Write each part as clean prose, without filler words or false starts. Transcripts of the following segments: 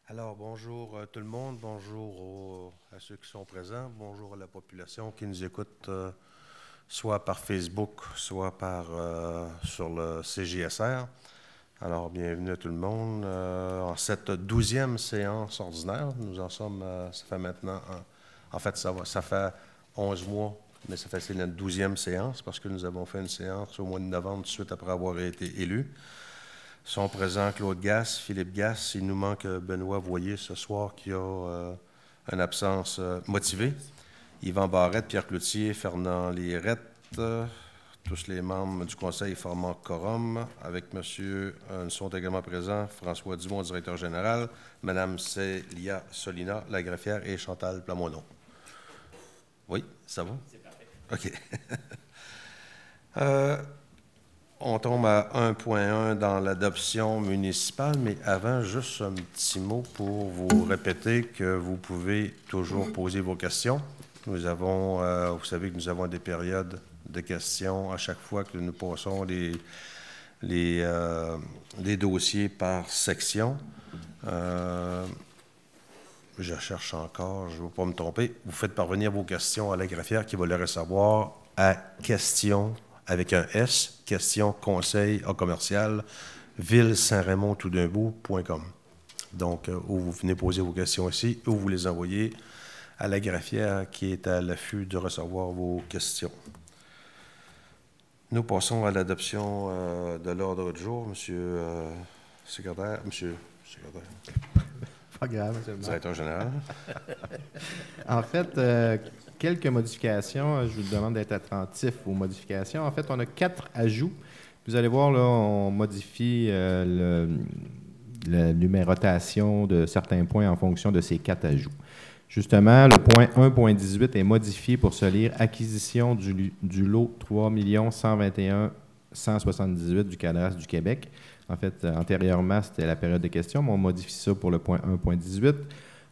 Alors, bonjour tout le monde, bonjour à ceux qui sont présents, bonjour à la population qui nous écoute soit par Facebook, soit sur le CJSR. Alors, bienvenue à tout le monde en cette 12e séance ordinaire. Nous en sommes, ça fait maintenant, en fait, ça fait 11 mois, mais c'est notre 12e séance parce que nous avons fait une séance au mois de novembre, tout de suite après avoir été élus. Sont présents Claude Gasse, Philippe Gasse. Il nous manque Benoît Voyer ce soir qui a une absence motivée. Yvan Barrette, Pierre Cloutier, Fernand Lirette, tous les membres du conseil formant quorum. Avec monsieur, nous sont également présents François Dumont, directeur général, madame Célia Solina, la greffière, et Chantal Plamondon. Oui, ça va? C'est parfait. OK. On tombe à 1.1 dans l'adoption municipale, mais avant, juste un petit mot pour vous répéter que vous pouvez toujours poser vos questions. Nous avons, vous savez que nous avons des périodes de questions à chaque fois que nous passons les dossiers par section. Je cherche encore, je ne veux pas me tromper. Vous faites parvenir vos questions à la greffière qui va les recevoir à questions avec un S, question conseil en commercial, ville-saint-raymond-tout-d'un-bout.com. Donc, où vous venez poser vos questions ici, ou vous les envoyez à la greffière qui est à l'affût de recevoir vos questions. Nous passons à l'adoption de l'ordre du jour. Monsieur secrétaire, Pas grave, monsieur le maire. directeur général. En fait, quelques modifications. Je vous demande d'être attentif aux modifications. En fait, on a 4 ajouts. Vous allez voir, là, on modifie la numérotation de certains points en fonction de ces 4 ajouts. Justement, le point 1.18 est modifié pour se lire acquisition du lot 3 121 178 du cadastre du Québec. En fait, antérieurement, c'était la période de questions, mais on modifie ça pour le point 1.18.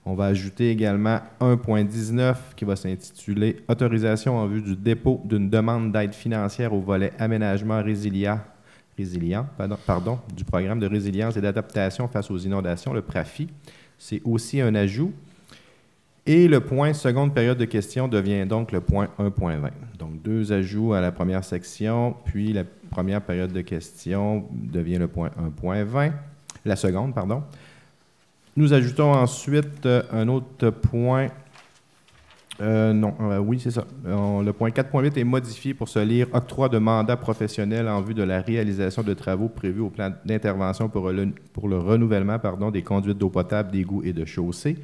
On va ajouter également 1.19 qui va s'intituler « Autorisation en vue du dépôt d'une demande d'aide financière au volet aménagement résilient du programme de résilience et d'adaptation face aux inondations, le PRAFI ». C'est aussi un ajout. Et le point seconde période de questions devient donc le point 1.20. Donc, 2 ajouts à la première section, puis la première période de questions devient le point 1.20, la seconde, pardon. Nous ajoutons ensuite un autre point. Oui, c'est ça. Le point 4.8 est modifié pour se lire octroi de mandat professionnel en vue de la réalisation de travaux prévus au plan d'intervention pour le renouvellement des conduites d'eau potable, d'égouts et de chaussées.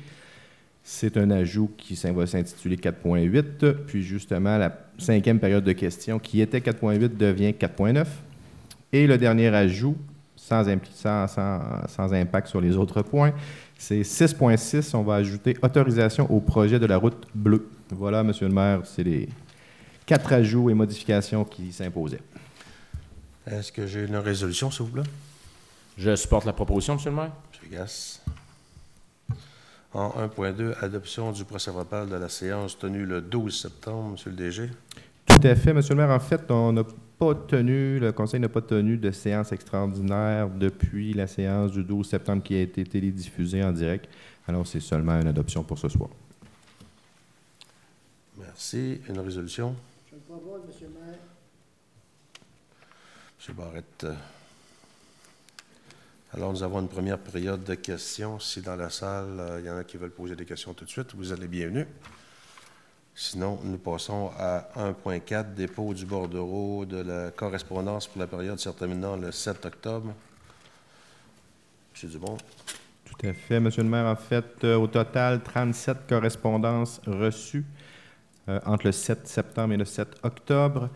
C'est un ajout qui va s'intituler 4.8, puis justement la 5e période de questions qui était 4.8 devient 4.9. Et le dernier ajout, sans impact sur les autres points, c'est 6.6, on va ajouter autorisation au projet de la route bleue. Voilà, monsieur le maire, c'est les 4 ajouts et modifications qui s'imposaient. Est-ce que j'ai une résolution, s'il vous plaît? Je supporte la proposition, monsieur le maire. Monsieur Gasse. En 1.2, adoption du procès-verbal de la séance tenue le 12 septembre, monsieur le DG. Tout à fait, monsieur le maire. En fait, le conseil n'a pas tenu de séance extraordinaire depuis la séance du 12 septembre qui a été télédiffusée en direct. Alors, c'est seulement une adoption pour ce soir. Merci. Une résolution? Je le propose, monsieur le maire. Monsieur Barrette. Alors, nous avons une première période de questions. Si dans la salle, il y en a qui veulent poser des questions tout de suite, vous êtes les bienvenus. Sinon, nous passons à 1.4, dépôt du bordereau de la correspondance pour la période se terminant le 7 octobre. Monsieur Dumont. Tout à fait, monsieur le maire. En fait, au total, 37 correspondances reçues entre le 7 septembre et le 7 octobre.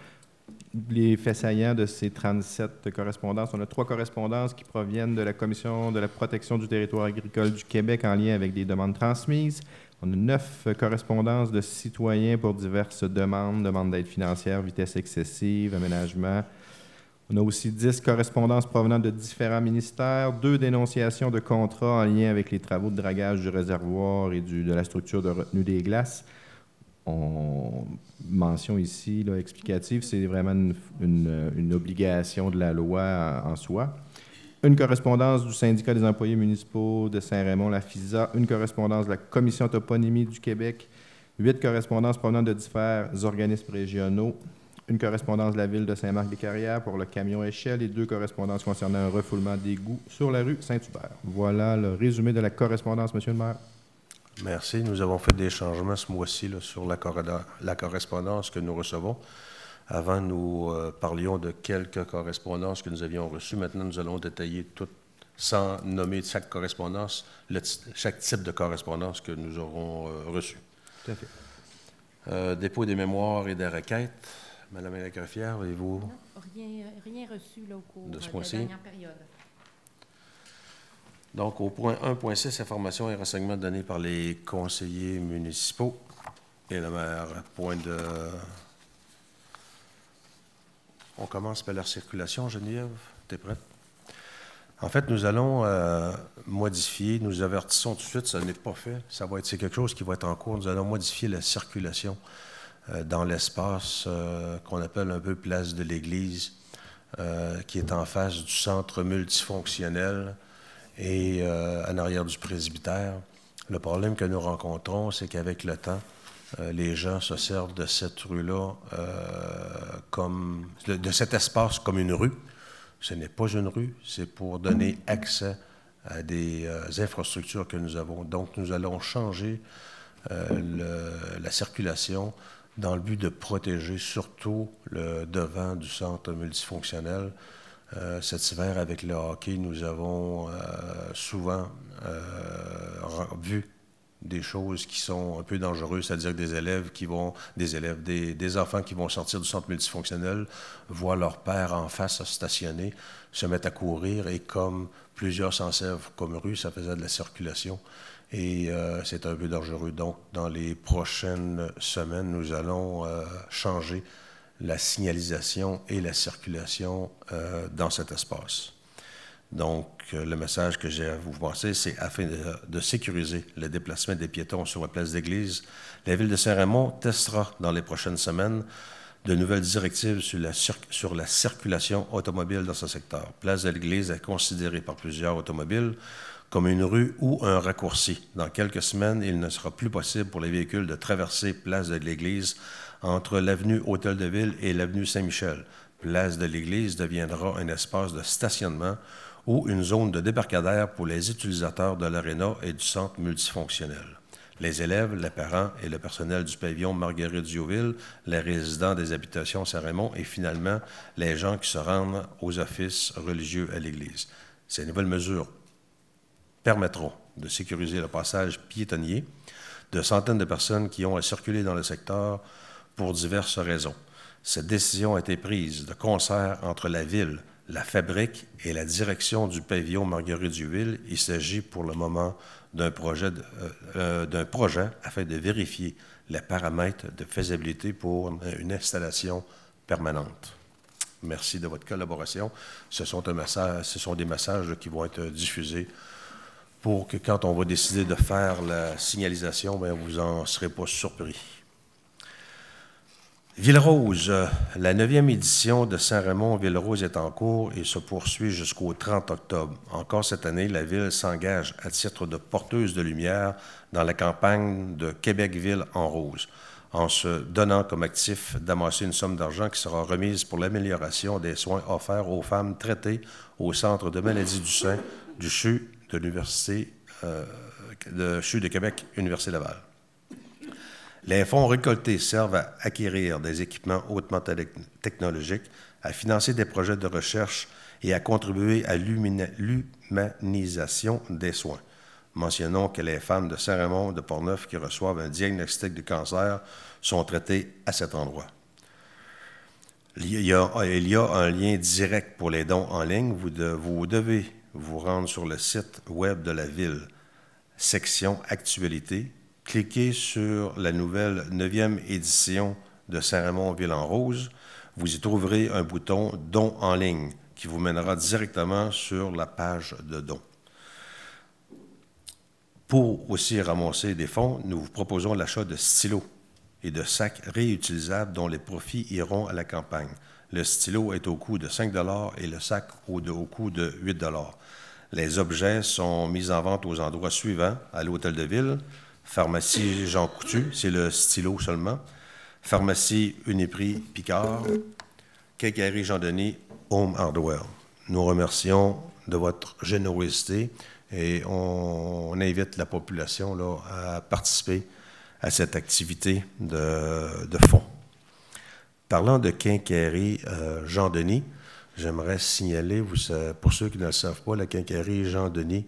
Les faits saillants de ces 37 correspondances, on a 3 correspondances qui proviennent de la Commission de la protection du territoire agricole du Québec en lien avec des demandes transmises. On a 9 correspondances de citoyens pour diverses demandes d'aide financière, vitesse excessive, aménagement. On a aussi 10 correspondances provenant de différents ministères, 2 dénonciations de contrats en lien avec les travaux de dragage du réservoir et de la structure de retenue des glaces. On mention ici explicative, c'est vraiment une obligation de la loi en soi. Une correspondance du syndicat des employés municipaux de Saint-Raymond, la FISA. Une correspondance de la Commission toponymie du Québec. 8 correspondances provenant de divers organismes régionaux. Une correspondance de la ville de Saint-Marc-des-Carrières pour le camion échelle et 2 correspondances concernant un refoulement d'égouts sur la rue Saint-Hubert. Voilà le résumé de la correspondance, Monsieur le maire. Merci. Nous avons fait des changements ce mois-ci là, sur la correspondance que nous recevons. Avant, nous parlions de quelques correspondances que nous avions reçues. Maintenant, nous allons détailler toutes, sans nommer chaque correspondance, chaque type de correspondance que nous aurons reçu. Tout à fait. Dépôt des mémoires et des requêtes. Madame la greffière, avez-vous... Non, rien reçu là, au cours De ce de la mois-ci? dernière période. Donc, au point 1.6, informations et renseignements donnés par les conseillers municipaux et le maire. Point de... On commence par la circulation, Geneviève. Tu es prête? En fait, nous allons modifier, nous avertissons tout de suite, ça n'est pas fait. C'est quelque chose qui va être en cours. Nous allons modifier la circulation dans l'espace qu'on appelle un peu place de l'Église, qui est en face du centre multifonctionnel et en arrière du presbytère. Le problème que nous rencontrons, c'est qu'avec le temps, les gens se servent de cette rue-là de cet espace comme une rue. Ce n'est pas une rue, c'est pour donner accès à des infrastructures que nous avons. Donc, nous allons changer la circulation dans le but de protéger surtout le devant du centre multifonctionnel. Cet hiver, avec le hockey, nous avons souvent vu des choses qui sont un peu dangereuses, c'est-à-dire que des enfants qui vont sortir du centre multifonctionnel voient leur père en face stationner, se mettent à courir et comme plusieurs s'en servent comme rue, ça faisait de la circulation et c'est un peu dangereux. Donc, dans les prochaines semaines, nous allons changer la signalisation et la circulation dans cet espace. Donc, le message que j'ai à vous passer, c'est afin de sécuriser le déplacement des piétons sur la place d'Église, la Ville de Saint-Raymond testera dans les prochaines semaines de nouvelles directives sur la circulation automobile dans ce secteur. Place de l'Église est considérée par plusieurs automobiles comme une rue ou un raccourci. Dans quelques semaines, il ne sera plus possible pour les véhicules de traverser Place de l'Église entre l'avenue Hôtel de Ville et l'avenue Saint-Michel. Place de l'Église deviendra un espace de stationnement ou une zone de débarcadère pour les utilisateurs de l'aréna et du centre multifonctionnel. Les élèves, les parents et le personnel du pavillon Marguerite-Diouville, les résidents des habitations Saint-Raymond et finalement les gens qui se rendent aux offices religieux à l'Église. Ces nouvelles mesures permettront de sécuriser le passage piétonnier de centaines de personnes qui ont à circuler dans le secteur pour diverses raisons. Cette décision a été prise de concert entre la Ville, la fabrique et la direction du pavillon Marguerite-Diouville. Il s'agit pour le moment d'un projet afin de vérifier les paramètres de faisabilité pour une installation permanente. Merci de votre collaboration. Ce sont des messages qui vont être diffusés pour que quand on va décider de faire la signalisation, bien, vous n'en serez pas surpris. Ville-Rose, la 9e édition de Saint-Raymond Ville-Rose est en cours et se poursuit jusqu'au 30 octobre. Encore cette année, la Ville s'engage à titre de porteuse de lumière dans la campagne de Québec-Ville en rose, en se donnant comme actif d'amasser une somme d'argent qui sera remise pour l'amélioration des soins offerts aux femmes traitées au Centre de maladies du sein du CHU de l'Université CHU de Québec, Université Laval. Les fonds récoltés servent à acquérir des équipements hautement technologiques, à financer des projets de recherche et à contribuer à l'humanisation des soins. Mentionnons que les femmes de Saint-Raymond de Portneuf qui reçoivent un diagnostic de cancer sont traitées à cet endroit. Il y a un lien direct pour les dons en ligne. Vous devez vous rendre sur le site web de la Ville, section Actualité. Cliquez sur la nouvelle 9e édition de Saint-Raymond Ville en rose. Vous y trouverez un bouton « Dons en ligne » qui vous mènera directement sur la page de dons. Pour aussi ramasser des fonds, nous vous proposons l'achat de stylos et de sacs réutilisables dont les profits iront à la campagne. Le stylo est au coût de 5 $ et le sac au coût de 8 $. Les objets sont mis en vente aux endroits suivants: à l'Hôtel de Ville, Pharmacie Jean Coutu, c'est le stylo seulement, Pharmacie Uniprix Picard, Quincaillerie Jean-Denis, Home Hardware. Nous remercions de votre générosité et on invite la population là, à participer à cette activité de fonds. Parlant de Quincaillerie Jean-Denis, j'aimerais signaler, pour ceux qui ne le savent pas, la Quincaillerie Jean-Denis,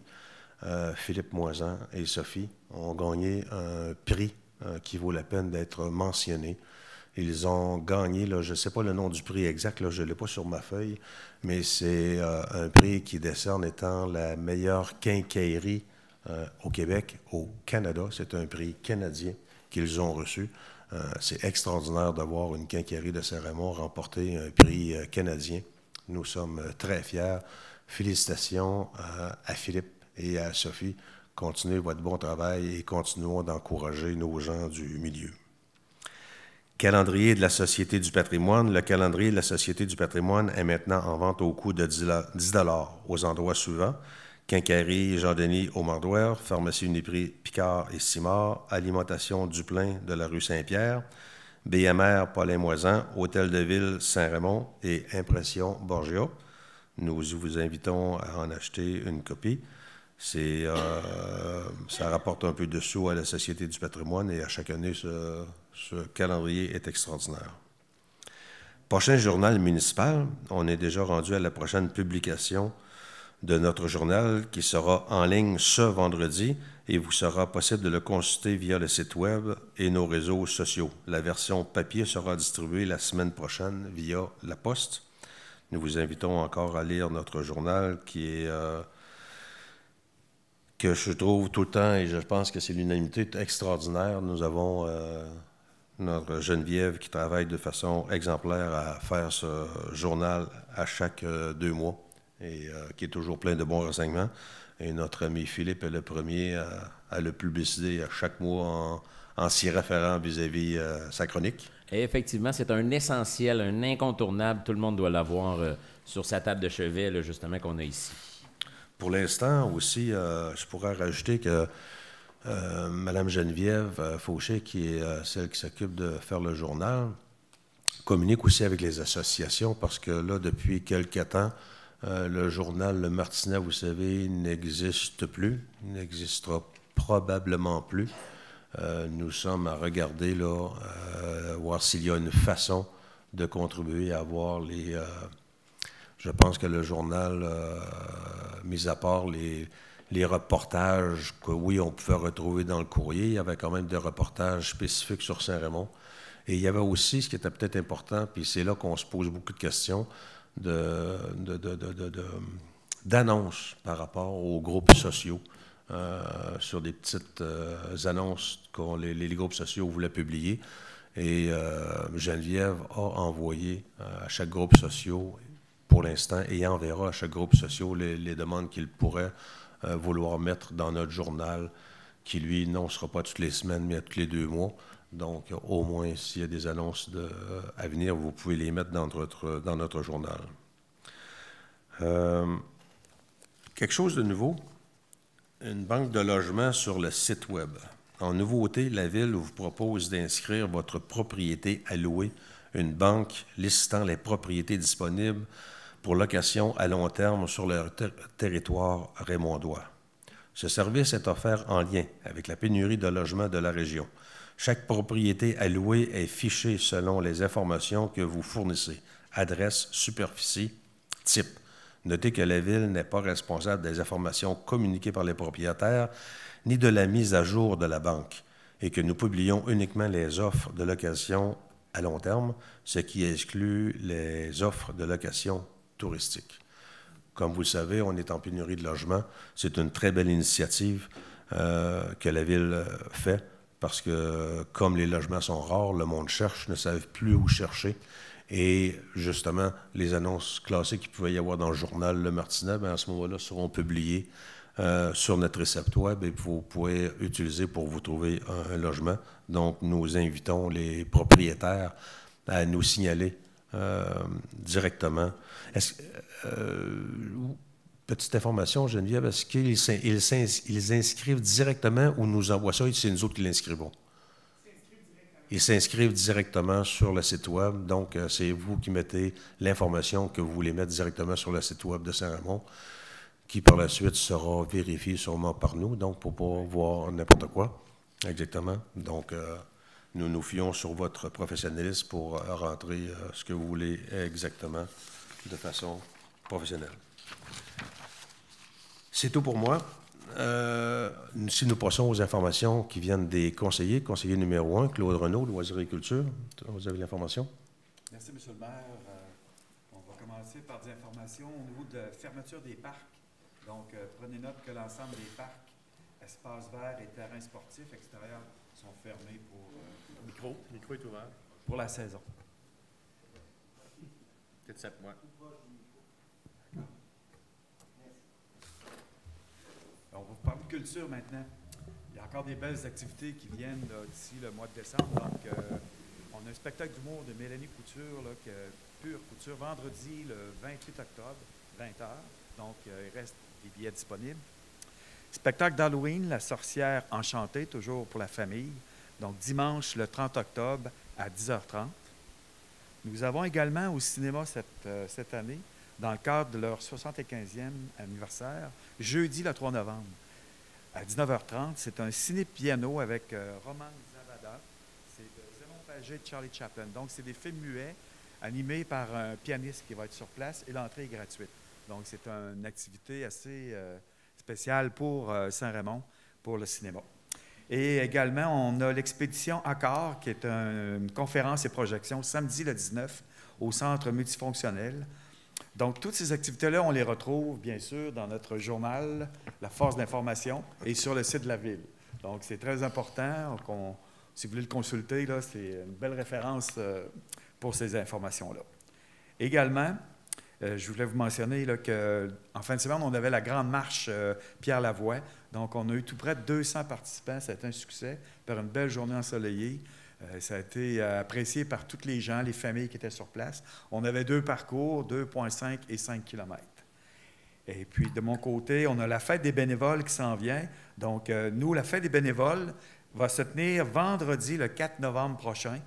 Philippe Moisan et Sophie ont gagné un prix qui vaut la peine d'être mentionné. Ils ont gagné, là, je ne sais pas le nom du prix exact, là, je ne l'ai pas sur ma feuille, mais c'est un prix qui décerne étant la meilleure quincaillerie au Québec, au Canada. C'est un prix canadien qu'ils ont reçu. C'est extraordinaire d'avoir une quincaillerie de Saint-Raymond remporter un prix canadien. Nous sommes très fiers. Félicitations à Philippe et à Sophie. Continuez votre bon travail et continuons d'encourager nos gens du milieu. Calendrier de la Société du patrimoine. Le calendrier de la Société du patrimoine est maintenant en vente au coût de 10 $ aux endroits suivants: Quincaillerie Jean-Denis au Hardware, Pharmacie Uniprix Picard et Simard, Alimentation Duplain de la rue Saint-Pierre, BMR Paulin Moisan, Hôtel de Ville Saint-Raymond et Impression Borgia. Nous vous invitons à en acheter une copie. Ça rapporte un peu de sous à la Société du patrimoine et à chaque année, ce calendrier est extraordinaire. Prochain journal municipal, on est déjà rendu à la prochaine publication de notre journal qui sera en ligne ce vendredi et vous sera possible de le consulter via le site web et nos réseaux sociaux. La version papier sera distribuée la semaine prochaine via la poste. Nous vous invitons encore à lire notre journal qui est... que je trouve tout le temps, et je pense que c'est l'unanimité extraordinaire. Nous avons notre Geneviève qui travaille de façon exemplaire à faire ce journal à chaque 2 mois et qui est toujours plein de bons renseignements. Et notre ami Philippe est le premier à le publiciser à chaque mois en s'y référant vis-à-vis sa chronique. Et effectivement, c'est un essentiel, un incontournable. Tout le monde doit l'avoir sur sa table de chevet, là, justement, qu'on a ici. Pour l'instant aussi, je pourrais rajouter que Mme Geneviève Fauché, qui est celle qui s'occupe de faire le journal, communique aussi avec les associations parce que là, depuis quelque temps, le journal Le Martinet, vous savez, n'existe plus, n'existera probablement plus. Nous sommes à regarder, là, voir s'il y a une façon de contribuer à avoir les... je pense que le journal, mis à part les reportages que, oui, on pouvait retrouver dans le courrier, il y avait quand même des reportages spécifiques sur Saint-Raymond. Et il y avait aussi, ce qui était peut-être important, puis c'est là qu'on se pose beaucoup de questions, d'annonces par rapport aux groupes sociaux, sur des petites annonces que les groupes sociaux voulaient publier. Et Geneviève a envoyé à chaque groupe social, pour l'instant, et enverra à chaque groupe social les demandes qu'il pourrait vouloir mettre dans notre journal, qui, lui, non, ne sera pas toutes les semaines, mais à tous les 2 mois. Donc, au moins, s'il y a des annonces à venir, vous pouvez les mettre dans notre journal. Quelque chose de nouveau, une banque de logement sur le site web. En nouveauté, la Ville vous propose d'inscrire votre propriété à louer, une banque licitant les propriétés disponibles pour location à long terme sur le territoire raymondois. Ce service est offert en lien avec la pénurie de logements de la région. Chaque propriété à louer est fichée selon les informations que vous fournissez: adresse, superficie, type. Notez que la Ville n'est pas responsable des informations communiquées par les propriétaires ni de la mise à jour de la banque et que nous publions uniquement les offres de location à long terme, ce qui exclut les offres de location touristique. Comme vous le savez, on est en pénurie de logements. C'est une très belle initiative que la Ville fait parce que, comme les logements sont rares, le monde cherche, ne savent plus où chercher. Et justement, les annonces classées qu'il pouvait y avoir dans le journal Le Martinet, bien, à ce moment-là, seront publiées sur notre récepteur web et vous pouvez utiliser pour vous trouver un logement. Donc, nous invitons les propriétaires à nous signaler directement. Petite information, Geneviève, est-ce qu'ils inscrivent directement ou nous envoient ça et c'est nous autres qui l'inscrivons? Ils s'inscrivent directement sur le site web. Donc, c'est vous qui mettez l'information que vous voulez mettre directement sur le site web de Saint-Raymond, qui par la suite sera vérifié sûrement par nous, donc pour ne pas voir n'importe quoi. Exactement. Donc, nous nous fions sur votre professionnalisme pour rentrer ce que vous voulez exactement de façon professionnelle. C'est tout pour moi. Si nous passons aux informations qui viennent des conseillers, conseiller numéro 1, Claude Renaud, Loisirs et Culture, vous avez l'information? Merci, M. le maire. On va commencer par des informations au niveau de la fermeture des parcs. Donc, prenez note que l'ensemble des parcs, espaces verts et terrains sportifs extérieurs sont fermés pour... Le micro est ouvert. Pour la saison. Peut-être 7 mois. On va vous parler de culture maintenant. Il y a encore des belles activités qui viennent d'ici le mois de décembre. Donc, on a un spectacle d'humour de Mélanie Couture, Pure Couture, vendredi le 28 octobre, 20h. Donc, il reste des billets disponibles. Spectacle d'Halloween, La sorcière enchantée, toujours pour la famille. Donc, dimanche le 30 octobre à 10h30. Nous avons également au cinéma cette année, dans le cadre de leur 75e anniversaire, jeudi le 3 novembre, à 19h30. C'est un ciné-piano avec Roman Zavada. C'est Zénon Pagé de Charlie Chaplin. Donc, c'est des films muets animés par un pianiste qui va être sur place et l'entrée est gratuite. Donc, c'est une activité assez spéciale pour Saint-Raymond, pour le cinéma. Et également, on a l'expédition Accord, qui est une conférence et projection samedi le 19 au centre multifonctionnel. Donc, toutes ces activités-là, on les retrouve, bien sûr, dans notre journal, La Force d'information, et sur le site de la Ville. Donc, c'est très important. Si vous voulez le consulter, là, c'est une belle référence pour ces informations-là. Également, je voulais vous mentionner qu'en fin de semaine, on avait la grande marche Pierre Lavoie. Donc, on a eu tout près de 200 participants. Ça a été un succès par une belle journée ensoleillée. Ça a été apprécié par tous les gens, les familles qui étaient sur place. On avait 2 parcours, 2,5 et 5 km. Et puis, de mon côté, on a la fête des bénévoles qui s'en vient. Donc, nous, la fête des bénévoles va se tenir vendredi, le 4 novembre prochain.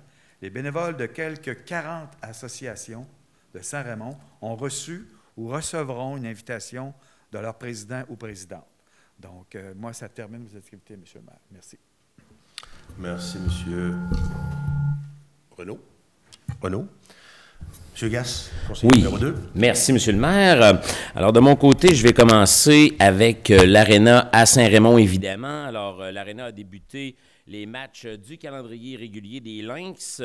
Les bénévoles de quelques 40 associations de Saint-Raymond ont reçu ou recevront une invitation de leur président ou présidente. Donc, moi, ça termine vos activités, M. le maire. Merci. Merci, M. Renaud. M. Gass, conseiller numéro 2. Merci, M. le maire. Alors, de mon côté, je vais commencer avec l'Arena à Saint-Raymond, évidemment. Alors, l'Arena a débuté les matchs du calendrier régulier des Lynx.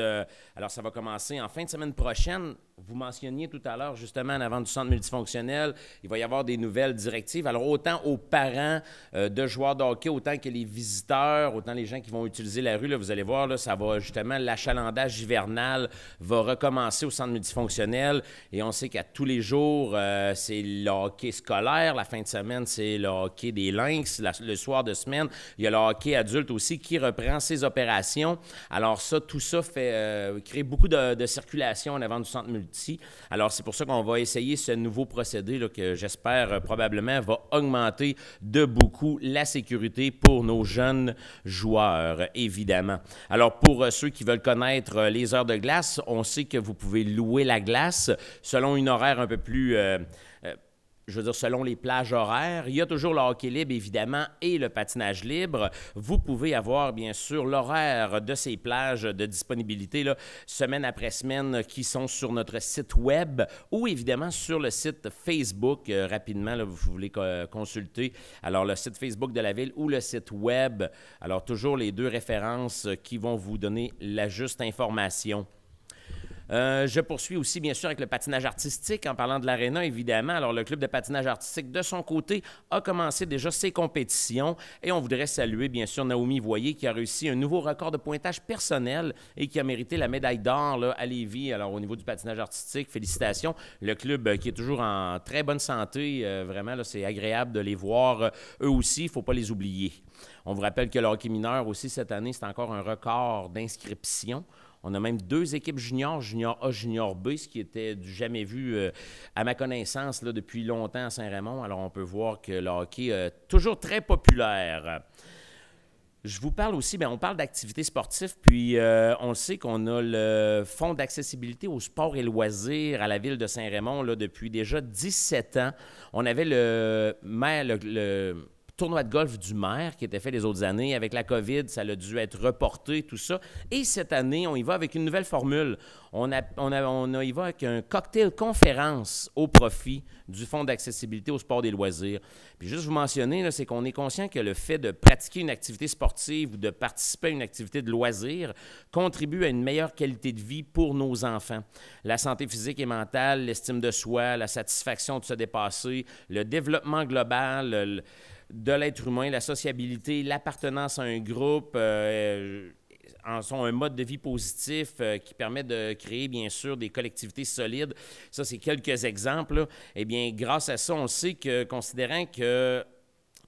Alors, ça va commencer en fin de semaine prochaine. Vous mentionniez tout à l'heure, justement, en avant du centre multifonctionnel, il va y avoir des nouvelles directives. Alors, autant aux parents de joueurs de hockey, autant que les visiteurs, autant les gens qui vont utiliser la rue, là, vous allez voir, là, ça va justement, l'achalandage hivernal va recommencer au centre multifonctionnel. Et on sait qu'à tous les jours, c'est le hockey scolaire. La fin de semaine, c'est le hockey des Lynx. Le soir de semaine, il y a le hockey adulte aussi qui reprend ses opérations. Alors ça, tout ça fait créer beaucoup de circulation en avant du centre multi. Alors, c'est pour ça qu'on va essayer ce nouveau procédé là, que j'espère probablement va augmenter de beaucoup la sécurité pour nos jeunes joueurs, évidemment. Alors, pour ceux qui veulent connaître les heures de glace, on sait que vous pouvez louer la glace selon une horaire un peu plus... je veux dire, selon les plages horaires. Il y a toujours le hockey libre, évidemment, et le patinage libre. Vous pouvez avoir, bien sûr, l'horaire de ces plages de disponibilité, là, semaine après semaine, qui sont sur notre site web ou, évidemment, sur le site Facebook. Rapidement, là, vous voulez consulter. Alors, le site Facebook de la Ville ou le site web. Alors, toujours les 2 références qui vont vous donner la juste information. Je poursuis aussi, bien sûr, avec le patinage artistique, en parlant de l'aréna, évidemment. Alors, le club de patinage artistique, de son côté, a commencé déjà ses compétitions et on voudrait saluer, bien sûr, Naomi Voyer, qui a réussi un nouveau record de pointage personnel et qui a mérité la médaille d'or là, à Lévis. Alors, au niveau du patinage artistique, félicitations. Le club qui est toujours en très bonne santé, vraiment, là, c'est agréable de les voir. Eux aussi, il ne faut pas les oublier. On vous rappelle que le hockey mineur aussi, cette année, c'est encore un record d'inscription. On a même 2 équipes juniors, junior A, junior B, ce qui était du jamais vu, à ma connaissance, là, depuis longtemps à Saint-Raymond. Alors, on peut voir que le hockey est toujours très populaire. Je vous parle aussi, bien, on parle d'activités sportives, puis on le sait qu'on a le Fonds d'accessibilité aux sports et loisirs à la ville de Saint-Raymond là, depuis déjà 17 ans. On avait le tournoi de golf du maire qui était fait les autres années. Avec la COVID, ça a dû être reporté, tout ça. Et cette année, on y va avec une nouvelle formule. On y va avec un cocktail conférence au profit du Fonds d'accessibilité au sport et loisirs. Puis juste vous mentionner, là, c'est qu'on est conscient que le fait de pratiquer une activité sportive ou de participer à une activité de loisir contribue à une meilleure qualité de vie pour nos enfants. La santé physique et mentale, l'estime de soi, la satisfaction de se dépasser, le développement global, de l'être humain, la sociabilité, l'appartenance à un groupe en sont un mode de vie positif qui permet de créer, bien sûr, des collectivités solides. Ça, c'est quelques exemples, là. Eh bien, grâce à ça, on sait que, considérant que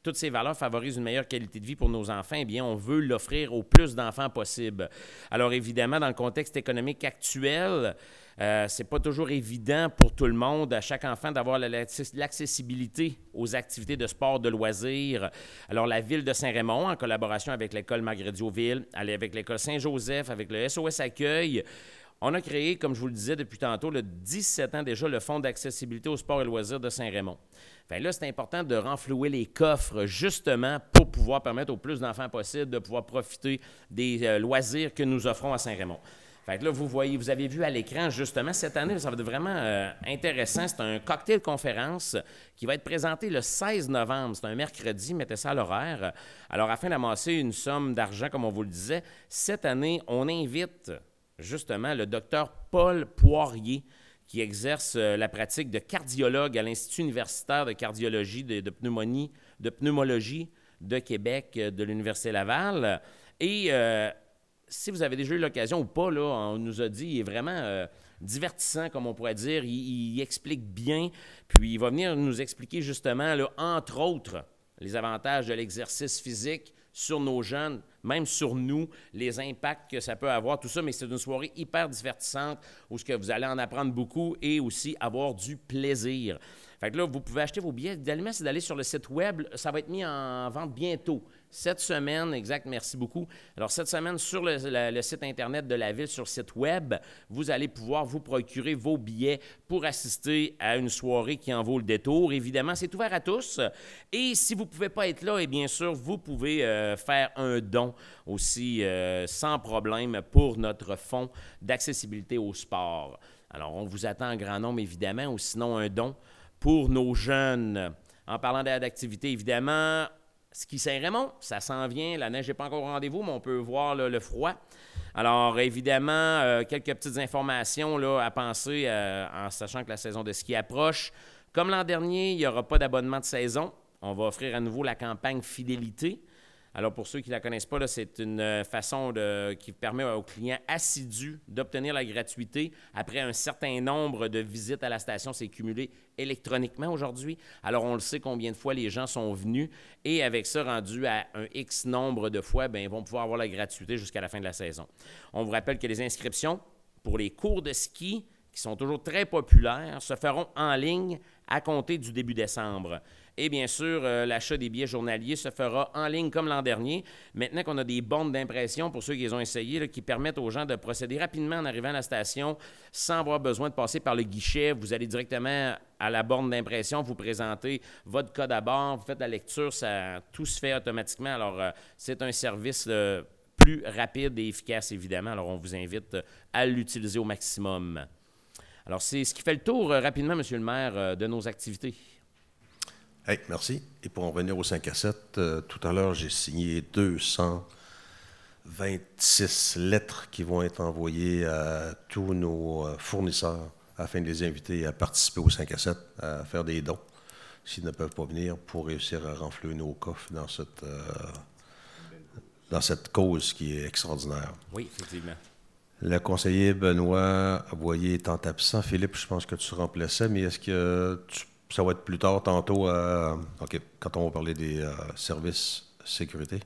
toutes ces valeurs favorisent une meilleure qualité de vie pour nos enfants, eh bien, on veut l'offrir au plus d'enfants possible. Alors, évidemment, dans le contexte économique actuel, c'est pas toujours évident pour tout le monde, à chaque enfant, d'avoir l'accessibilité aux activités de sport, de loisirs. Alors, la Ville de Saint-Raymond, en collaboration avec l'École Marguerite-Dioville, avec l'École Saint-Joseph, avec le SOS Accueil, on a créé, comme je vous le disais depuis tantôt, le 17 ans déjà, le Fonds d'accessibilité aux sports et loisirs de Saint-Raymond. Fait là, c'est important de renflouer les coffres, justement, pour pouvoir permettre au plus d'enfants possible de pouvoir profiter des loisirs que nous offrons à Saint-Raymond. Fait que là, vous voyez, vous avez vu à l'écran, justement, cette année, ça va être vraiment intéressant. C'est un cocktail conférence qui va être présenté le 16 novembre. C'est un mercredi, mettez ça à l'horaire. Alors, afin d'amasser une somme d'argent, comme on vous le disait, cette année, on invite justement le docteur Paul Poirier, qui exerce la pratique de cardiologue à l'Institut universitaire de cardiologie de pneumologie de Québec de l'Université Laval. Et si vous avez déjà eu l'occasion ou pas, là, on nous a dit, il est vraiment divertissant, comme on pourrait dire. Il explique bien, puis il va venir nous expliquer justement, là, entre autres, les avantages de l'exercice physique sur nos jeunes, même sur nous, les impacts que ça peut avoir, tout ça, mais c'est une soirée hyper divertissante où ce que vous allez en apprendre beaucoup et aussi avoir du plaisir. Fait que là, vous pouvez acheter vos billets. Idéalement, c'est d'aller sur le site web. Ça va être mis en vente bientôt. Cette semaine, exact, merci beaucoup. Alors, cette semaine, sur le site Internet de la Ville, sur le site web, vous allez pouvoir vous procurer vos billets pour assister à une soirée qui en vaut le détour. Évidemment, c'est ouvert à tous. Et si vous ne pouvez pas être là, et bien sûr, vous pouvez faire un don aussi sans problème pour notre fonds d'accessibilité au sport. Alors, on vous attend en grand nombre, évidemment, ou sinon un don pour nos jeunes. En parlant d'activité, évidemment, ski Saint-Raymond, ça s'en vient. La neige n'est pas encore au rendez-vous, mais on peut voir là, le froid. Alors, évidemment, quelques petites informations là, à penser en sachant que la saison de ski approche. Comme l'an dernier, il n'y aura pas d'abonnement de saison. On va offrir à nouveau la campagne Fidélité. Alors, pour ceux qui ne la connaissent pas, là, c'est une façon qui permet aux clients assidus d'obtenir la gratuité après un certain nombre de visites à la station. C'est cumulé électroniquement aujourd'hui. Alors, on le sait combien de fois les gens sont venus et avec ça, rendu à un X nombre de fois, bien, ils vont pouvoir avoir la gratuité jusqu'à la fin de la saison. On vous rappelle que les inscriptions pour les cours de ski, qui sont toujours très populaires, se feront en ligne à compter du début décembre. Et bien sûr, l'achat des billets journaliers se fera en ligne comme l'an dernier. Maintenant qu'on a des bornes d'impression, pour ceux qui les ont essayées, là, qui permettent aux gens de procéder rapidement en arrivant à la station sans avoir besoin de passer par le guichet. Vous allez directement à la borne d'impression, vous présentez votre code à bord, vous faites la lecture, tout se fait automatiquement. Alors, c'est un service plus rapide et efficace, évidemment. Alors, on vous invite à l'utiliser au maximum. Alors, c'est ce qui fait le tour rapidement, M. le maire, de nos activités. Hey, merci. Et pour en revenir au 5 à 7, tout à l'heure, j'ai signé 200 26 lettres qui vont être envoyées à tous nos fournisseurs afin de les inviter à participer au 5 à 7, à faire des dons, s'ils ne peuvent pas venir, pour réussir à renflouer nos coffres dans cette cause qui est extraordinaire. Oui, effectivement. Le conseiller Benoît Boyer étant absent, Philippe, je pense que tu remplaçais, mais est-ce que ça va être plus tard, tantôt, quand on va parler des services sécurité.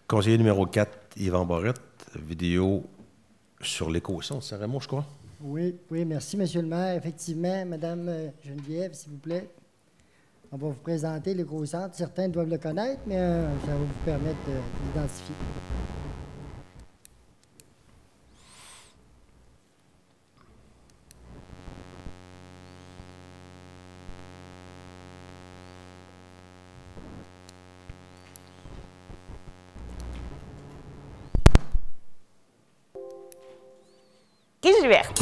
Conseiller numéro 4, Yvan Barrette, vidéo sur l'éco-son de Saint-Raymond, je crois. Oui, merci, Monsieur le maire. Effectivement, Madame Geneviève, s'il vous plaît, on va vous présenter l'éco-centre. Certains doivent le connaître, mais ça va vous permettre de l'identifier. Verte.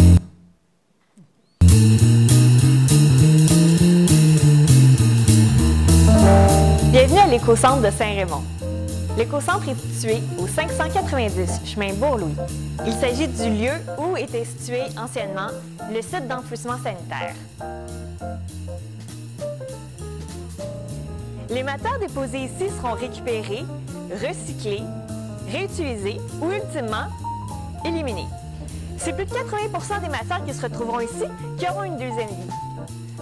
Bienvenue à l'éco-centre de Saint-Raymond. L'éco-centre est situé au 590 chemin Bourg-Louis. Il s'agit du lieu où était situé anciennement le site d'enfouissement sanitaire. Les matières déposées ici seront récupérées, recyclées, réutilisées ou ultimement éliminées. C'est plus de 80% des matières qui se retrouveront ici qui auront une deuxième vie.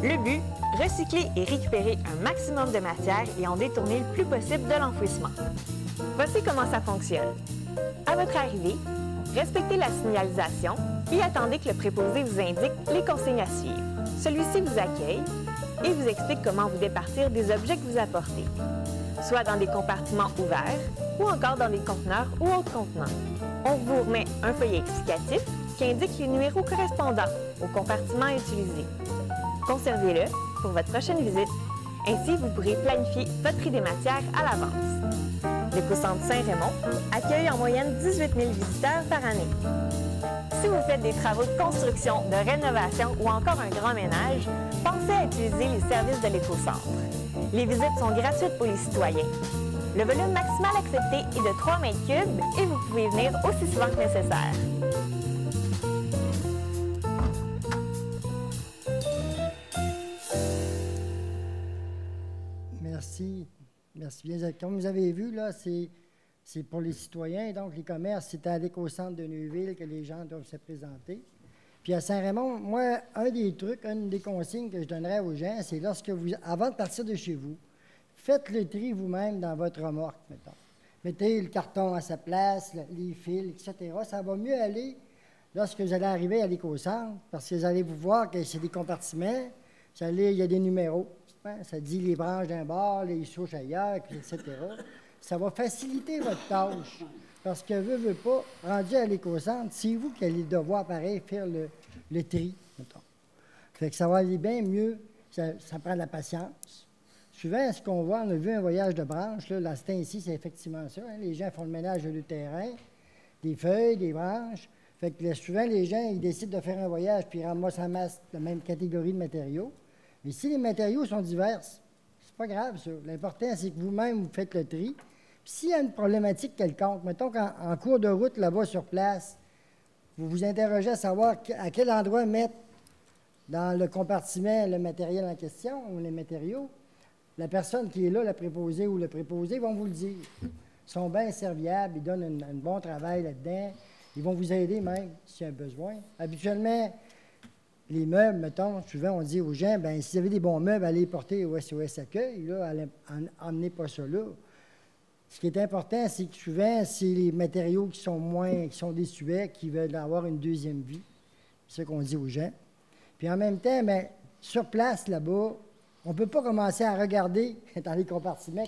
Le but, recycler et récupérer un maximum de matière et en détourner le plus possible de l'enfouissement. Voici comment ça fonctionne. À votre arrivée, respectez la signalisation et attendez que le préposé vous indique les consignes à suivre. Celui-ci vous accueille et vous explique comment vous départir des objets que vous apportez, soit dans des compartiments ouverts ou encore dans des conteneurs ou autres contenants. On vous remet un feuillet explicatif qui indique les numéros correspondants au compartiment utilisé. Conservez-le pour votre prochaine visite. Ainsi, vous pourrez planifier votre tri des matières à l'avance. L'éco-centre Saint-Raymond accueille en moyenne 18 000 visiteurs par année. Si vous faites des travaux de construction, de rénovation ou encore un grand ménage, pensez à utiliser les services de l'éco-centre. Les visites sont gratuites pour les citoyens. Le volume maximal accepté est de 3 mètres cubes et vous pouvez venir aussi souvent que nécessaire. Merci bien. Comme vous avez vu, là, c'est pour les citoyens. Donc, les commerces, c'est à l'éco-centre de Neuville que les gens doivent se présenter. Puis à Saint-Raymond, moi, un des trucs, une des consignes que je donnerais aux gens, c'est lorsque vous, avant de partir de chez vous, faites le tri vous-même dans votre remorque, mettons. Mettez le carton à sa place, les fils, etc. Ça va mieux aller lorsque vous allez arriver à l'éco-centre, parce que vous allez vous voir que c'est des compartiments, il y a des numéros. Ça dit les branches d'un bord, les souches ailleurs, etc. Ça va faciliter votre tâche. Parce que, veut pas, rendu à l'éco-centre, c'est vous qui allez devoir, pareil, faire le tri, mettons. Fait que ça va aller bien mieux. Ça prend de la patience. Souvent, ce qu'on voit, on a vu un voyage de branches, là, ce temps-ci, c'est effectivement ça. Hein? Les gens font le ménage du terrain, des feuilles, des branches. Fait que souvent, les gens, ils décident de faire un voyage, puis ils ramassent en masse la même catégorie de matériaux. Mais si les matériaux sont divers, c'est pas grave, ça. L'important, c'est que vous-même, vous faites le tri. Puis s'il y a une problématique quelconque, mettons qu'en cours de route, là-bas, sur place, vous vous interrogez à savoir à quel endroit mettre dans le compartiment le matériel en question, ou les matériaux, la personne qui est là, la préposée ou le préposé, vont vous le dire. Ils sont bien serviables, ils donnent un bon travail là-dedans. Ils vont vous aider même, s'il y a un besoin. Habituellement, les meubles, mettons, souvent, on dit aux gens, bien, si vous avez des bons meubles, allez les porter au SOS Accueil, là, emmenez pas ça là. Ce qui est important, c'est que souvent, c'est les matériaux qui sont désuets, qui veulent avoir une deuxième vie. C'est ce qu'on dit aux gens. Puis en même temps, bien, sur place, là-bas, on ne peut pas commencer à regarder dans les compartiments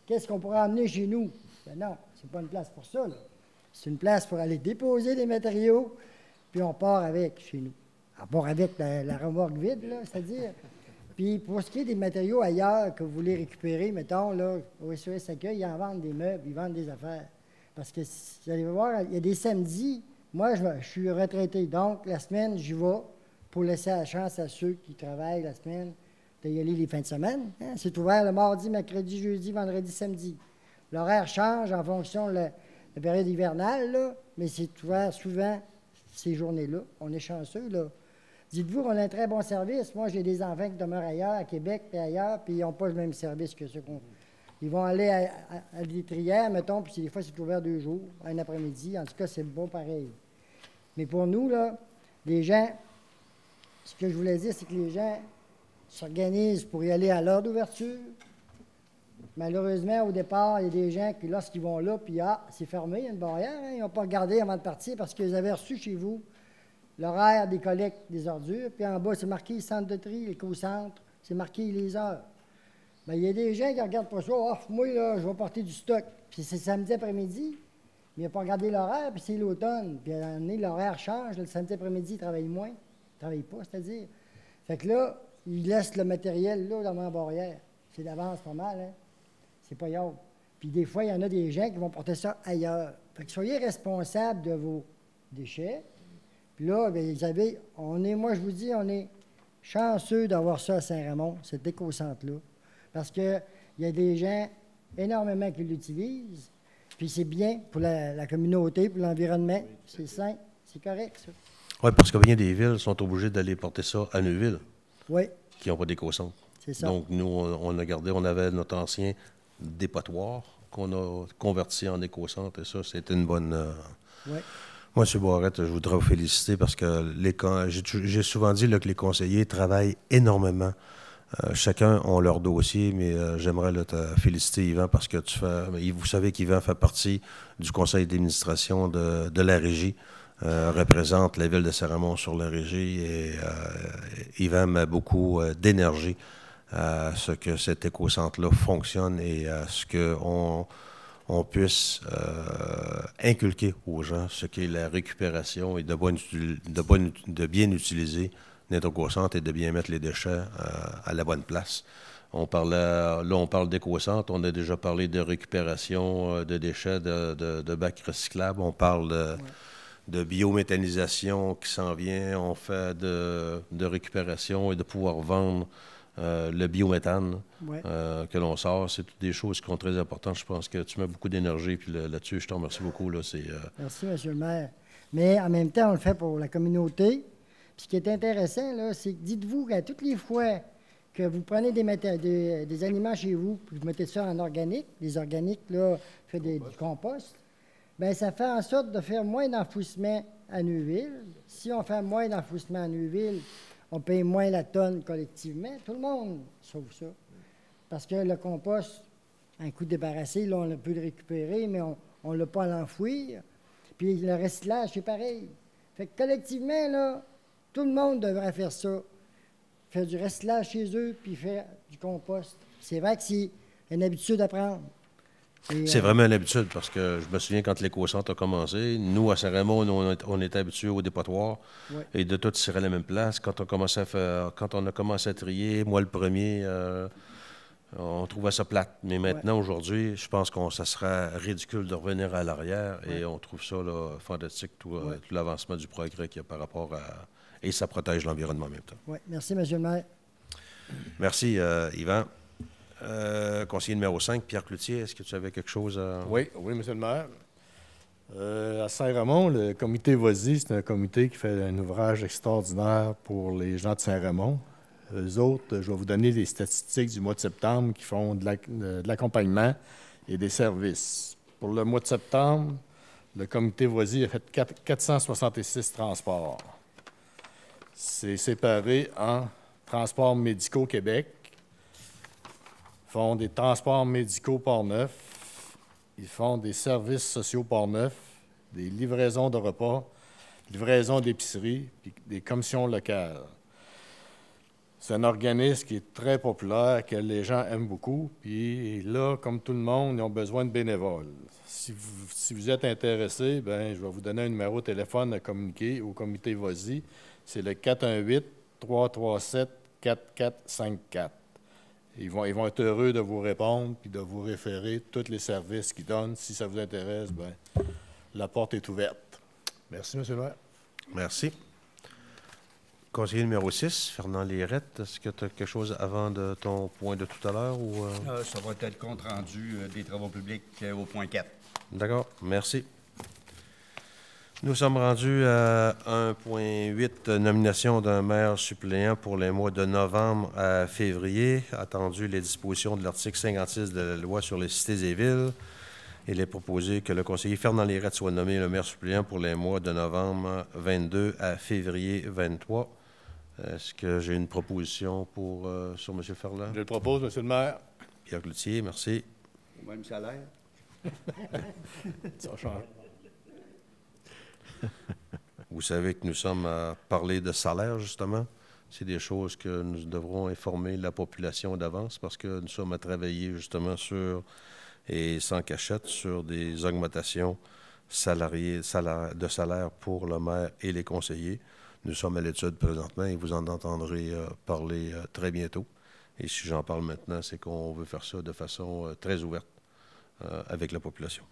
qu'est-ce qu'on pourrait emmener chez nous. Bien non, c'est pas une place pour ça, là. C'est une place pour aller déposer les matériaux, puis on part avec chez nous. On part avec la remorque vide, là, c'est-à-dire. Puis pour ce qui est des matériaux ailleurs que vous voulez récupérer, mettons, là, au SOS Accueil, ils en vendent des meubles, ils vendent des affaires. Parce que, vous allez voir, il y a des samedis, moi, je suis retraité. Donc, la semaine, j'y vais pour laisser la chance à ceux qui travaillent la semaine d'y aller les fins de semaine. Hein? C'est ouvert le mardi, mercredi, jeudi, vendredi, samedi. L'horaire change en fonction de la période hivernale, là, mais c'est souvent ces journées-là. On est chanceux, là. Dites-vous qu'on a un très bon service. Moi, j'ai des enfants qui demeurent ailleurs, à Québec et ailleurs, puis ils n'ont pas le même service que ceux qu'on... Ils vont aller à l'étrière, mettons, puis des fois, c'est ouvert 2 jours, un après-midi. En tout cas, c'est bon pareil. Mais pour nous, là, les gens, ce que je voulais dire, c'est que les gens s'organisent pour y aller à l'heure d'ouverture. Malheureusement, au départ, il y a des gens qui, lorsqu'ils vont là, puis c'est fermé, il y a une barrière, hein, ils n'ont pas regardé avant de partir parce qu'ils avaient reçu chez vous l'horaire des collectes des ordures, puis en bas, c'est marqué centre de tri, l'éco-centre, c'est marqué les heures. Bien, il y a des gens qui ne regardent pas ça. Moi, là, je vais porter du stock. Puis c'est samedi après-midi, mais il n'a pas regardé l'horaire, puis c'est l'automne. Puis à un moment donné, l'horaire change. Le samedi après-midi, il travaille moins. Il ne travaille pas, c'est-à-dire. Fait que là, il laisse le matériel là, dans ma barrière. C'est d'avance pas mal, hein? C'est pas grave. Puis des fois, il y en a des gens qui vont porter ça ailleurs. Fait que soyez responsables de vos déchets. Puis là, bien, moi, je vous dis, on est chanceux d'avoir ça à Saint-Raymond, cet éco-centre-là. Parce qu'il y a des gens énormément qui l'utilisent. Puis c'est bien pour la communauté, pour l'environnement. C'est sain, c'est correct, ça. Oui, parce que bien des villes sont obligées d'aller porter ça à Neuville, qui n'ont pas d'éco-centre. C'est ça. Donc, nous, on avait notre ancien dépotoir qu'on a converti en éco-centre, et ça, c'était une bonne... Moi, M. Barrette, je voudrais vous féliciter parce que j'ai souvent dit là, que les conseillers travaillent énormément. Chacun a leur dossier, mais j'aimerais te féliciter, Yvan, parce que vous savez qu'Yvan fait partie du conseil d'administration de la régie, représente la ville de Saint-Raymond sur la régie, et Yvan met beaucoup d'énergie à ce que cet éco-centre-là fonctionne et à ce qu'on puisse inculquer aux gens ce qu'est la récupération et de bien utiliser notre éco-centre et de bien mettre les déchets à la bonne place. On parle d'éco-centre, on a déjà parlé de récupération de déchets, de bacs recyclables, on parle de biométhanisation qui s'en vient, on fait de récupération et de pouvoir vendre le biométhane que l'on sort. C'est toutes des choses qui sont très importantes. Je pense que tu mets beaucoup d'énergie, puis là-dessus, je te remercie beaucoup. Là, Merci, M. le maire. Mais en même temps, on le fait pour la communauté. Puis ce qui est intéressant, là, c'est que dites-vous qu'à toutes les fois que vous prenez des aliments chez vous, puis vous mettez ça en organique, les organiques, là, fait du compost, bien, ça fait en sorte de faire moins d'enfouissement à Neuville. Si on fait moins d'enfouissement à Neuville, on paye moins la tonne collectivement. Tout le monde sauve ça. Parce que le compost, un coup débarrassé, là, on peut le récupérer, mais on ne l'a pas à l'enfouir. Puis le recyclage, c'est pareil. Fait que collectivement, là, tout le monde devrait faire ça. Faire du recyclage chez eux, puis faire du compost. C'est vrai que c'est une habitude à prendre. C'est vraiment une habitude, parce que je me souviens quand l'éco-centre a commencé, nous, à Saint-Raymond, on était habitués au dépotoir et de tout tirer à la même place. Quand on a commencé à trier, moi le premier, on trouvait ça plate. Mais maintenant, aujourd'hui, je pense que ça sera ridicule de revenir à l'arrière et on trouve ça là, fantastique, tout l'avancement du progrès qu'il y a par rapport à... Et ça protège l'environnement en même temps. Oui, merci, M. le maire. Merci, Yvan. Conseiller numéro 5, Pierre Cloutier, est-ce que tu avais quelque chose à... Oui, M. le maire. À Saint-Raymond, le comité VOSI, c'est un comité qui fait un ouvrage extraordinaire pour les gens de Saint-Raymond. Eux autres, je vais vous donner les statistiques du mois de septembre qui font de l'accompagnement et des services. Pour le mois de septembre, le comité VOSI a fait 466 transports. C'est séparé en transports médicaux Québec. Ils font des transports médicaux Port-Neuf. Ils font des services sociaux Port-Neuf, des livraisons de repas, livraisons d'épicerie, puis des commissions locales. C'est un organisme qui est très populaire, que les gens aiment beaucoup. Puis là, comme tout le monde, ils ont besoin de bénévoles. Si vous êtes intéressé, bien, je vais vous donner un numéro de téléphone à communiquer au comité VOSI. C'est le 418-337-4454. Ils vont être heureux de vous répondre puis de vous référer tous les services qu'ils donnent. Si ça vous intéresse, bien, la porte est ouverte. Merci, M. le maire. Merci. Conseiller numéro 6, Fernand Lérette, est-ce que tu as quelque chose avant de ton point de tout à l'heure? Ou Ça va être compte rendu des travaux publics au point 4. D'accord, merci. Nous sommes rendus à 1.8, nomination d'un maire suppléant pour les mois de novembre à février, attendu les dispositions de l'article 56 de la loi sur les cités et villes. Il est proposé que le conseiller Fernand Lérette soit nommé le maire suppléant pour les mois de novembre 22 à février 23. Est-ce que j'ai une proposition sur M. Ferland? Je le propose, M. le maire. Pierre Cloutier, merci. Même salaire. Ça change. Vous savez que nous sommes à parler de salaire, justement. C'est des choses que nous devrons informer la population d'avance parce que nous sommes à travailler, justement, et sans cachette, sur des augmentations de salaire pour le maire et les conseillers. Nous sommes à l'étude présentement et vous en entendrez parler très bientôt. Et si j'en parle maintenant, c'est qu'on veut faire ça de façon très ouverte avec la population.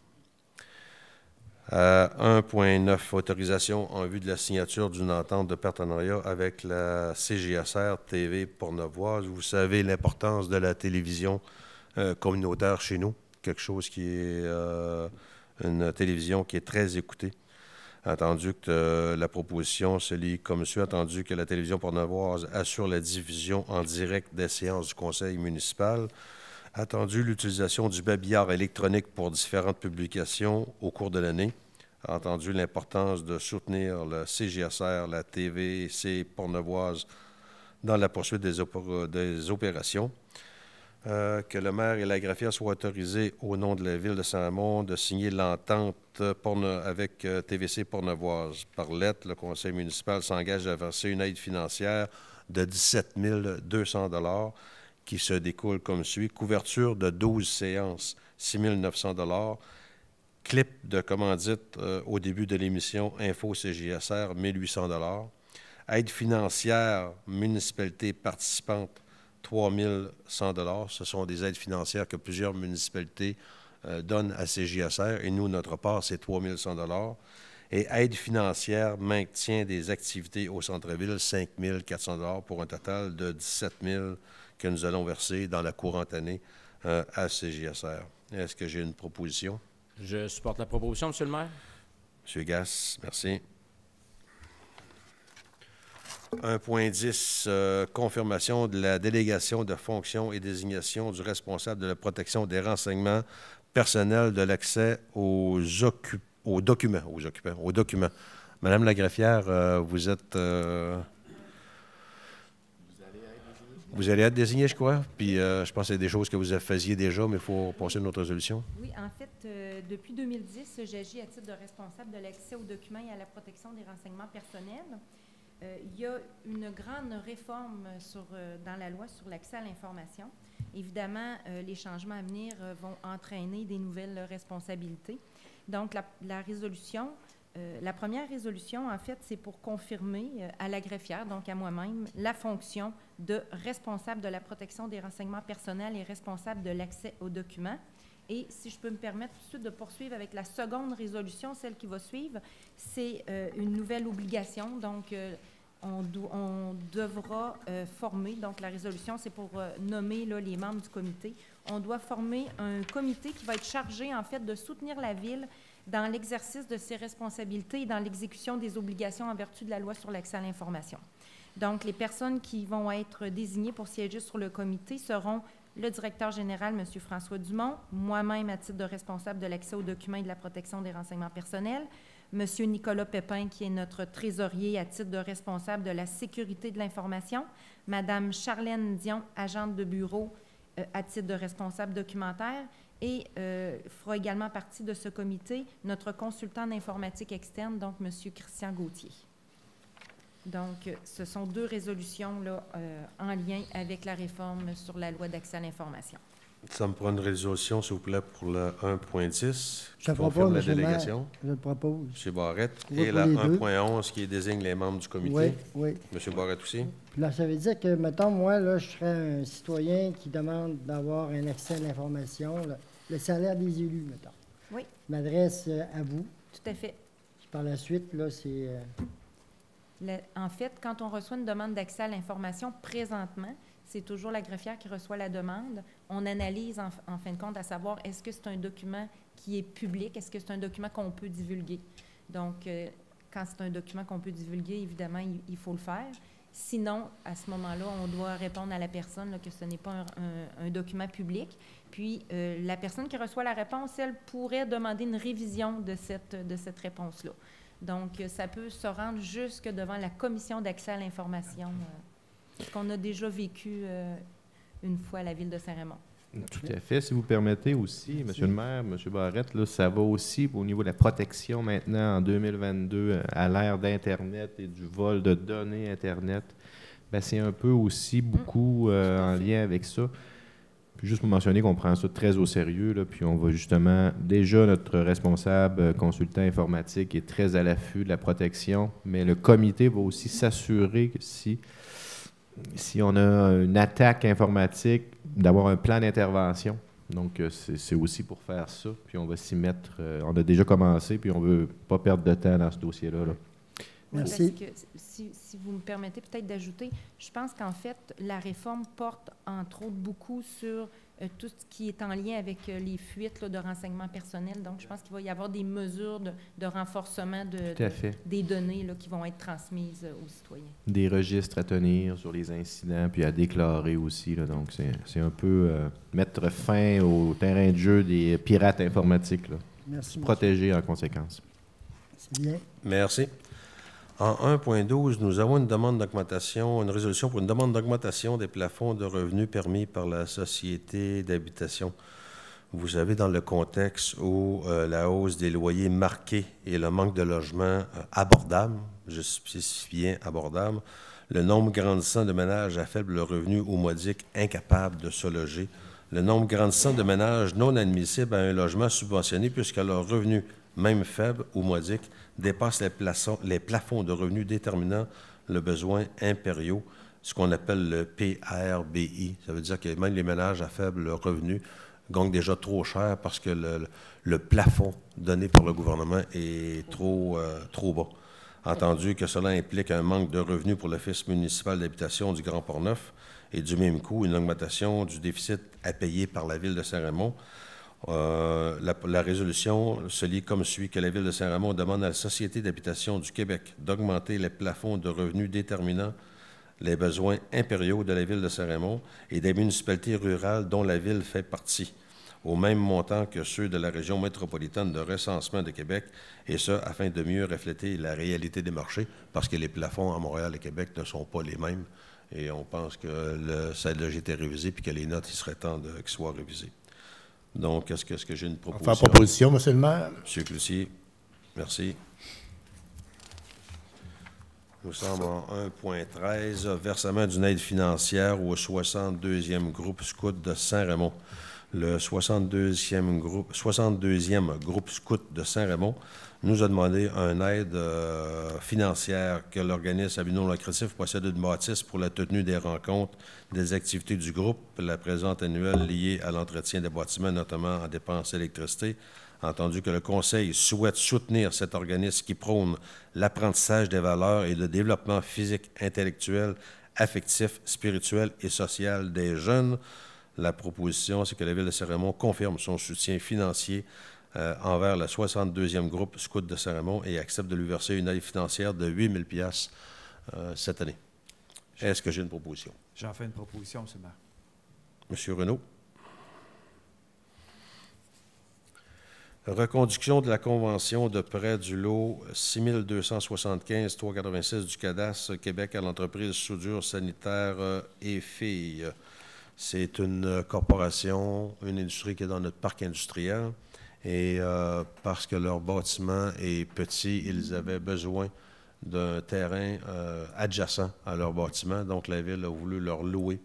1.9, autorisation en vue de la signature d'une entente de partenariat avec la CJSR TV Portnevoise. Vous savez l'importance de la télévision communautaire chez nous, quelque chose qui est une télévision qui est très écoutée. Attendu que la proposition se lit comme suit, attendu que la télévision portnevoise assure la diffusion en direct des séances du conseil municipal, attendu l'utilisation du babillard électronique pour différentes publications au cours de l'année, entendu l'importance de soutenir le CJSR, la TVC portnevoise dans la poursuite des opérations, que le maire et la greffière soient autorisés au nom de la ville de Saint-Raymond de signer l'entente avec TVC portnevoise. Par lettre, le conseil municipal s'engage à verser une aide financière de 17 200 $ qui se découle comme suit. Couverture de 12 séances, 6 900 $. Clip de commandite au début de l'émission Info CJSR, 1 800 $. Aide financière, municipalité participante, 3 100 $. Ce sont des aides financières que plusieurs municipalités donnent à CJSR et nous, notre part, c'est 3 100 $. Et aide financière, maintien des activités au centre-ville, 5 400 $ pour un total de 17 000 que nous allons verser dans la courante année à CJSR. Est-ce que j'ai une proposition? Je supporte la proposition, M. le maire. M. Gass, merci. 1.10, confirmation de la délégation de fonctions et désignation du responsable de la protection des renseignements personnels de l'accès aux documents. Madame la greffière, vous êtes... Vous allez être désigné, je crois. Puis je pense que c'est des choses que vous faisiez déjà, mais il faut passer à une autre résolution. Oui, en fait, depuis 2010, j'agis à titre de responsable de l'accès aux documents et à la protection des renseignements personnels. Il y a une grande réforme dans la loi sur l'accès à l'information. Évidemment, les changements à venir vont entraîner des nouvelles responsabilités. Donc, la résolution, la première résolution, en fait, c'est pour confirmer à la greffière, donc à moi-même, la fonction de responsable de la protection des renseignements personnels et responsable de l'accès aux documents. Et si je peux me permettre tout de suite de poursuivre avec la seconde résolution, celle qui va suivre, c'est une nouvelle obligation. Donc, on devra former, donc la résolution, c'est pour nommer là, les membres du comité. On doit former un comité qui va être chargé, en fait, de soutenir la Ville dans l'exercice de ses responsabilités et dans l'exécution des obligations en vertu de la loi sur l'accès à l'information. Donc, les personnes qui vont être désignées pour siéger sur le comité seront le directeur général, M. François Dumont, moi-même à titre de responsable de l'accès aux documents et de la protection des renseignements personnels, M. Nicolas Pépin, qui est notre trésorier à titre de responsable de la sécurité de l'information, Mme Charlène Dion, agente de bureau à titre de responsable documentaire, et fera également partie de ce comité notre consultant d'informatique externe, donc M. Christian Gauthier. Donc, ce sont deux résolutions là, en lien avec la réforme sur la loi d'accès à l'information. Ça me prend une résolution, s'il vous plaît, pour le 1.10. Je le propose, la M. le maire. délégation. Je le propose. M. Barrette. Oui, Et pour la les deux. 1.11 qui désigne les membres du comité. Oui, oui. M. Barrette aussi. Puis là, ça veut dire que, mettons, moi, là, je serais un citoyen qui demande d'avoir un accès à l'information, le salaire des élus, mettons. Oui. Je m'adresse à vous. Tout à fait. Puis par la suite, là, c'est... En fait, quand on reçoit une demande d'accès à l'information, présentement, c'est toujours la greffière qui reçoit la demande. On analyse en fin de compte à savoir est-ce que c'est un document qui est public, est-ce que c'est un document qu'on peut divulguer. Donc, quand c'est un document qu'on peut divulguer, évidemment, il faut le faire. Sinon, à ce moment-là, on doit répondre à la personne là, que ce n'est pas un document public. Puis, la personne qui reçoit la réponse, elle pourrait demander une révision de cette réponse-là. Donc, ça peut se rendre jusque devant la commission d'accès à l'information qu'on a déjà vécu une fois à la Ville de Saint-Raymond. Tout à fait. Si vous permettez aussi, Monsieur le maire, Monsieur Barrette, là, ça va aussi au niveau de la protection maintenant en 2022 à l'ère d'Internet et du vol de données Internet. Bien, c'est un peu aussi beaucoup en lien avec ça. Puis juste pour mentionner qu'on prend ça très au sérieux, là, puis on va justement, déjà notre responsable consultant informatique est très à l'affût de la protection, mais le comité va aussi s'assurer que si on a une attaque informatique, d'avoir un plan d'intervention. Donc, c'est aussi pour faire ça. Puis, on va s'y mettre. On a déjà commencé, puis on ne veut pas perdre de temps dans ce dossier-là. Là. Merci. Parce que, si vous me permettez peut-être d'ajouter, je pense qu'en fait, la réforme porte, entre autres, beaucoup sur tout ce qui est en lien avec les fuites là, de renseignements personnels. Donc, je pense qu'il va y avoir des mesures de renforcement des données là, qui vont être transmises aux citoyens. Des registres à tenir sur les incidents, puis à déclarer aussi. Là. Donc, c'est un peu mettre fin au terrain de jeu des pirates informatiques. Là. Merci. Protéger en conséquence. C'est bien. Merci. En 1.12, nous avons une demande d'augmentation, une résolution pour une demande d'augmentation des plafonds de revenus permis par la Société d'habitation. Vous savez, dans le contexte où la hausse des loyers marquée et le manque de logements abordables, je spécifie bien abordables, le nombre grandissant de ménages à faible revenu ou modique incapables de se loger, le nombre grandissant de ménages non admissibles à un logement subventionné puisque leur revenu, même faible ou modique, dépasse les plafonds de revenus déterminant le besoin impériaux, ce qu'on appelle le PRBI. Ça veut dire que même les ménages à faible revenu gagnent déjà trop cher parce que le plafond donné par le gouvernement est trop bas. Entendu que cela implique un manque de revenus pour l'Office municipal d'habitation du Grand Port-Neuf et du même coup, une augmentation du déficit à payer par la Ville de Saint-Raymond. La résolution se lit comme suit que la Ville de Saint-Raymond demande à la Société d'habitation du Québec d'augmenter les plafonds de revenus déterminant les besoins impériaux de la Ville de Saint-Raymond et des municipalités rurales dont la Ville fait partie, au même montant que ceux de la région métropolitaine de recensement de Québec, et ce, afin de mieux refléter la réalité des marchés, parce que les plafonds à Montréal et Québec ne sont pas les mêmes, et on pense que ça a déjà été révisé, puis que les notes, il serait temps qu'ils soient révisées. Donc, est-ce que j'ai une proposition? Faire proposition, M. le maire. M. Cloutier, merci. Nous sommes en 1.13, versement d'une aide financière au 62e groupe scout de Saint-Raymond. Le 62e groupe scout de Saint-Raymond nous a demandé une aide financière que l'organisme à but non lucratif possède une bâtisse pour la tenue des rencontres, des activités du groupe, la présente annuelle liée à l'entretien des bâtiments, notamment en dépenses d'électricité. Entendu que le Conseil souhaite soutenir cet organisme qui prône l'apprentissage des valeurs et le développement physique, intellectuel, affectif, spirituel et social des jeunes. La proposition, c'est que la Ville de Saint-Raymond confirme son soutien financier envers le 62e groupe scout de Saint-Raymond et accepte de lui verser une aide financière de 8 000 $ cette année. Est-ce que j'ai une proposition? J'en fais une proposition, M. le maire. M. Renaud. Reconduction de la convention de prêt du lot 6275-386 du cadastre Québec à l'entreprise Soudure sanitaire et filles. C'est une corporation, une industrie qui est dans notre parc industriel et parce que leur bâtiment est petit, ils avaient besoin d'un terrain adjacent à leur bâtiment. Donc, la Ville a voulu leur louer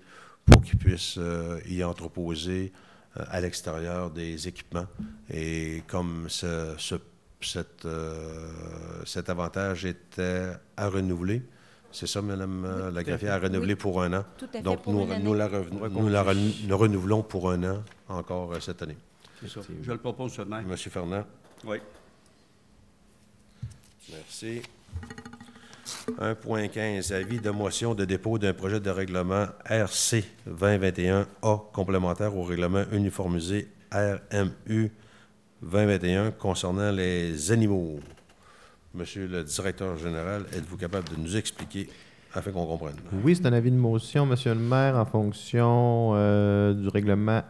pour qu'ils puissent y entreposer à l'extérieur des équipements. Et comme cet avantage était à renouveler, c'est ça, Mme la greffière, à renouveler pour un an. Tout à fait. Donc, nous la renouvelons pour un an encore cette année. C'est ça. Je le propose seulement. M. Fernand. Oui. Merci. 1.15, avis de motion de dépôt d'un projet de règlement RC 2021A complémentaire au règlement uniformisé RMU 2021 concernant les animaux. Monsieur le directeur général, êtes-vous capable de nous expliquer afin qu'on comprenne? Oui, c'est un avis de motion, Monsieur le maire, en fonction du règlement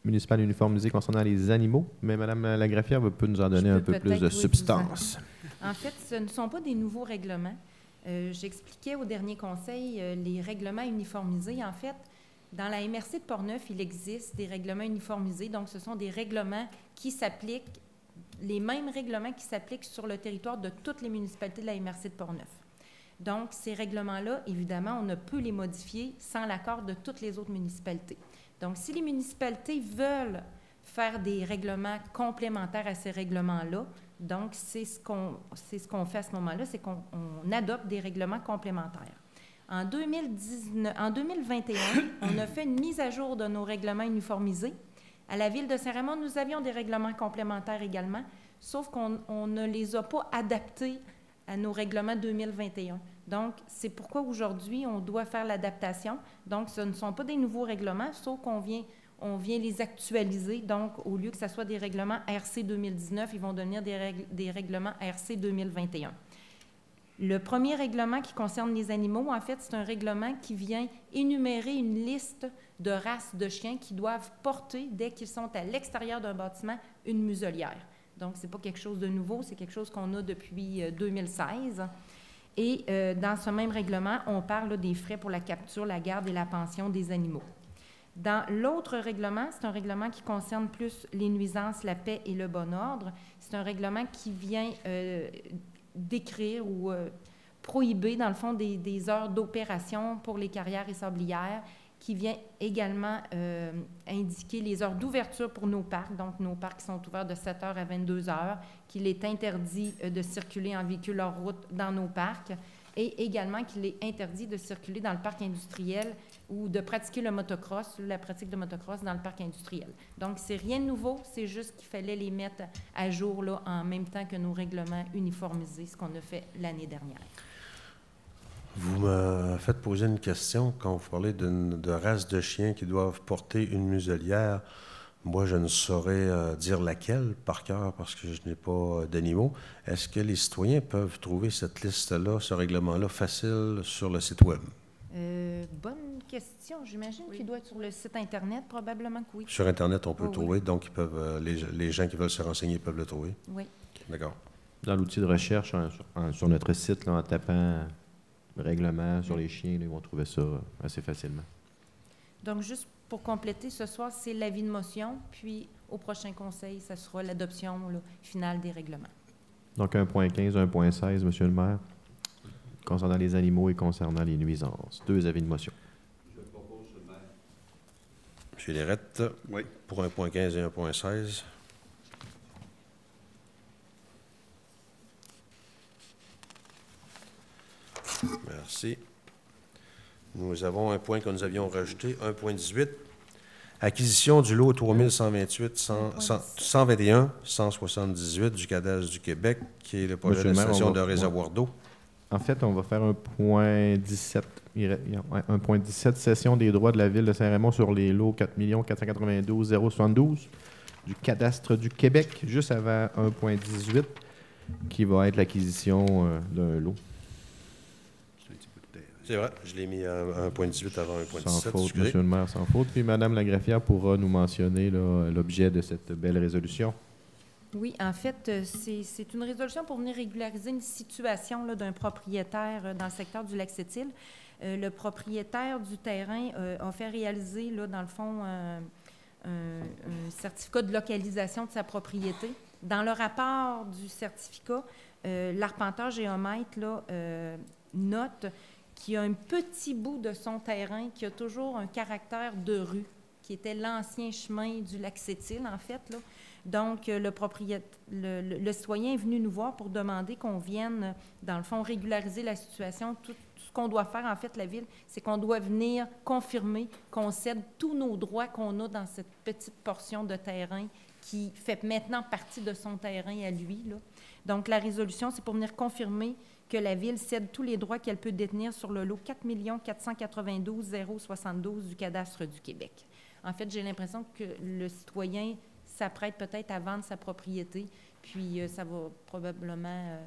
municipal uniformisé concernant les animaux. Mais Mme Lagraffière peut nous en donner un peu plus de substance. En fait, ce ne sont pas des nouveaux règlements. J'expliquais au dernier conseil les règlements uniformisés. En fait, dans la MRC de Portneuf, il existe des règlements uniformisés. Donc, ce sont des règlements qui s'appliquent, les mêmes règlements qui s'appliquent sur le territoire de toutes les municipalités de la MRC de Portneuf. Donc, ces règlements-là, évidemment, on ne peut les modifier sans l'accord de toutes les autres municipalités. Donc, si les municipalités veulent faire des règlements complémentaires à ces règlements-là, donc c'est ce qu'on fait à ce moment-là, c'est qu'on adopte des règlements complémentaires. En 2021, on a fait une mise à jour de nos règlements uniformisés. À la Ville de Saint-Raymond, nous avions des règlements complémentaires également, sauf qu'on ne les a pas adaptés à nos règlements 2021. Donc, c'est pourquoi aujourd'hui, on doit faire l'adaptation. Donc, ce ne sont pas des nouveaux règlements, sauf qu'on vient les actualiser. Donc, au lieu que ce soit des règlements RC 2019, ils vont devenir des règlements RC 2021. Le premier règlement qui concerne les animaux, en fait, c'est un règlement qui vient énumérer une liste de races de chiens qui doivent porter, dès qu'ils sont à l'extérieur d'un bâtiment, une muselière. Donc, ce n'est pas quelque chose de nouveau, c'est quelque chose qu'on a depuis 2016. Et dans ce même règlement, on parle là, des frais pour la capture, la garde et la pension des animaux. Dans l'autre règlement, c'est un règlement qui concerne plus les nuisances, la paix et le bon ordre. C'est un règlement qui vient décrire ou prohiber, dans le fond, des heures d'opération pour les carrières et sablières, qui vient également indiquer les heures d'ouverture pour nos parcs. Donc, nos parcs sont ouverts de 7 heures à 22 heures, qu'il est interdit de circuler en véhicule hors route dans nos parcs et également qu'il est interdit de circuler dans le parc industriel ou de pratiquer le motocross, la pratique de motocross dans le parc industriel. Donc, c'est rien de nouveau, c'est juste qu'il fallait les mettre à jour là, en même temps que nos règlements uniformisés, ce qu'on a fait l'année dernière. Vous me faites poser une question quand vous parlez de races de chiens qui doivent porter une muselière. Moi, je ne saurais dire laquelle par cœur parce que je n'ai pas d'animaux. Est-ce que les citoyens peuvent trouver cette liste-là, ce règlement-là, facile sur le site Web? Bonne question. J'imagine qu'il doit être sur le site Internet, probablement que oui. Sur Internet, on peut le trouver, donc ils peuvent, les gens qui veulent se renseigner peuvent le trouver? Oui. D'accord. Dans l'outil de recherche, sur notre site, là, en tapant règlement sur les chiens, là, ils vont trouver ça assez facilement. Donc, juste pour compléter, ce soir, c'est l'avis de motion, puis au prochain conseil, ça sera l'adoption finale des règlements. Donc, 1.15, 1.16, Monsieur le maire, concernant les animaux et concernant les nuisances. 2 avis de motion. Je propose, M. le maire. M. Lérette, Oui. pour 1.15 et 1.16. Merci. Nous avons un point que nous avions rajouté, 1.18. Acquisition du lot 3128 121 178 du cadastre du Québec, qui est le projet de station de réservoir d'eau. En fait, on va faire 1.17. 1.17, cession des droits de la Ville de Saint-Raymond sur les lots 4 492 072 du cadastre du Québec, juste avant 1.18, qui va être l'acquisition d'un lot. C'est vrai, je l'ai mis à 1.18 avant 1.17. Sans faute, Monsieur le maire, sans faute. Puis Mme Lagraffière pourra nous mentionner l'objet de cette belle résolution. Oui, en fait, c'est une résolution pour venir régulariser une situation d'un propriétaire dans le secteur du Lac-Sept-Îles. Le propriétaire du terrain a fait réaliser, là, dans le fond, un certificat de localisation de sa propriété. Dans le rapport du certificat, l'arpenteur géomètre là, note qu'il y a un petit bout de son terrain qui a toujours un caractère de rue, qui était l'ancien chemin du Lac-Sept-Îles, en fait, là. Donc, le citoyen est venu nous voir pour demander qu'on vienne, dans le fond, régulariser la situation. Tout ce qu'on doit faire, en fait, la Ville, c'est qu'on doit venir confirmer qu'on cède tous nos droits qu'on a dans cette petite portion de terrain qui fait maintenant partie de son terrain à lui, là. Donc, la résolution, c'est pour venir confirmer que la Ville cède tous les droits qu'elle peut détenir sur le lot 4 492 072 du cadastre du Québec. En fait, j'ai l'impression que le citoyen s'apprête peut-être à vendre sa propriété, puis ça va probablement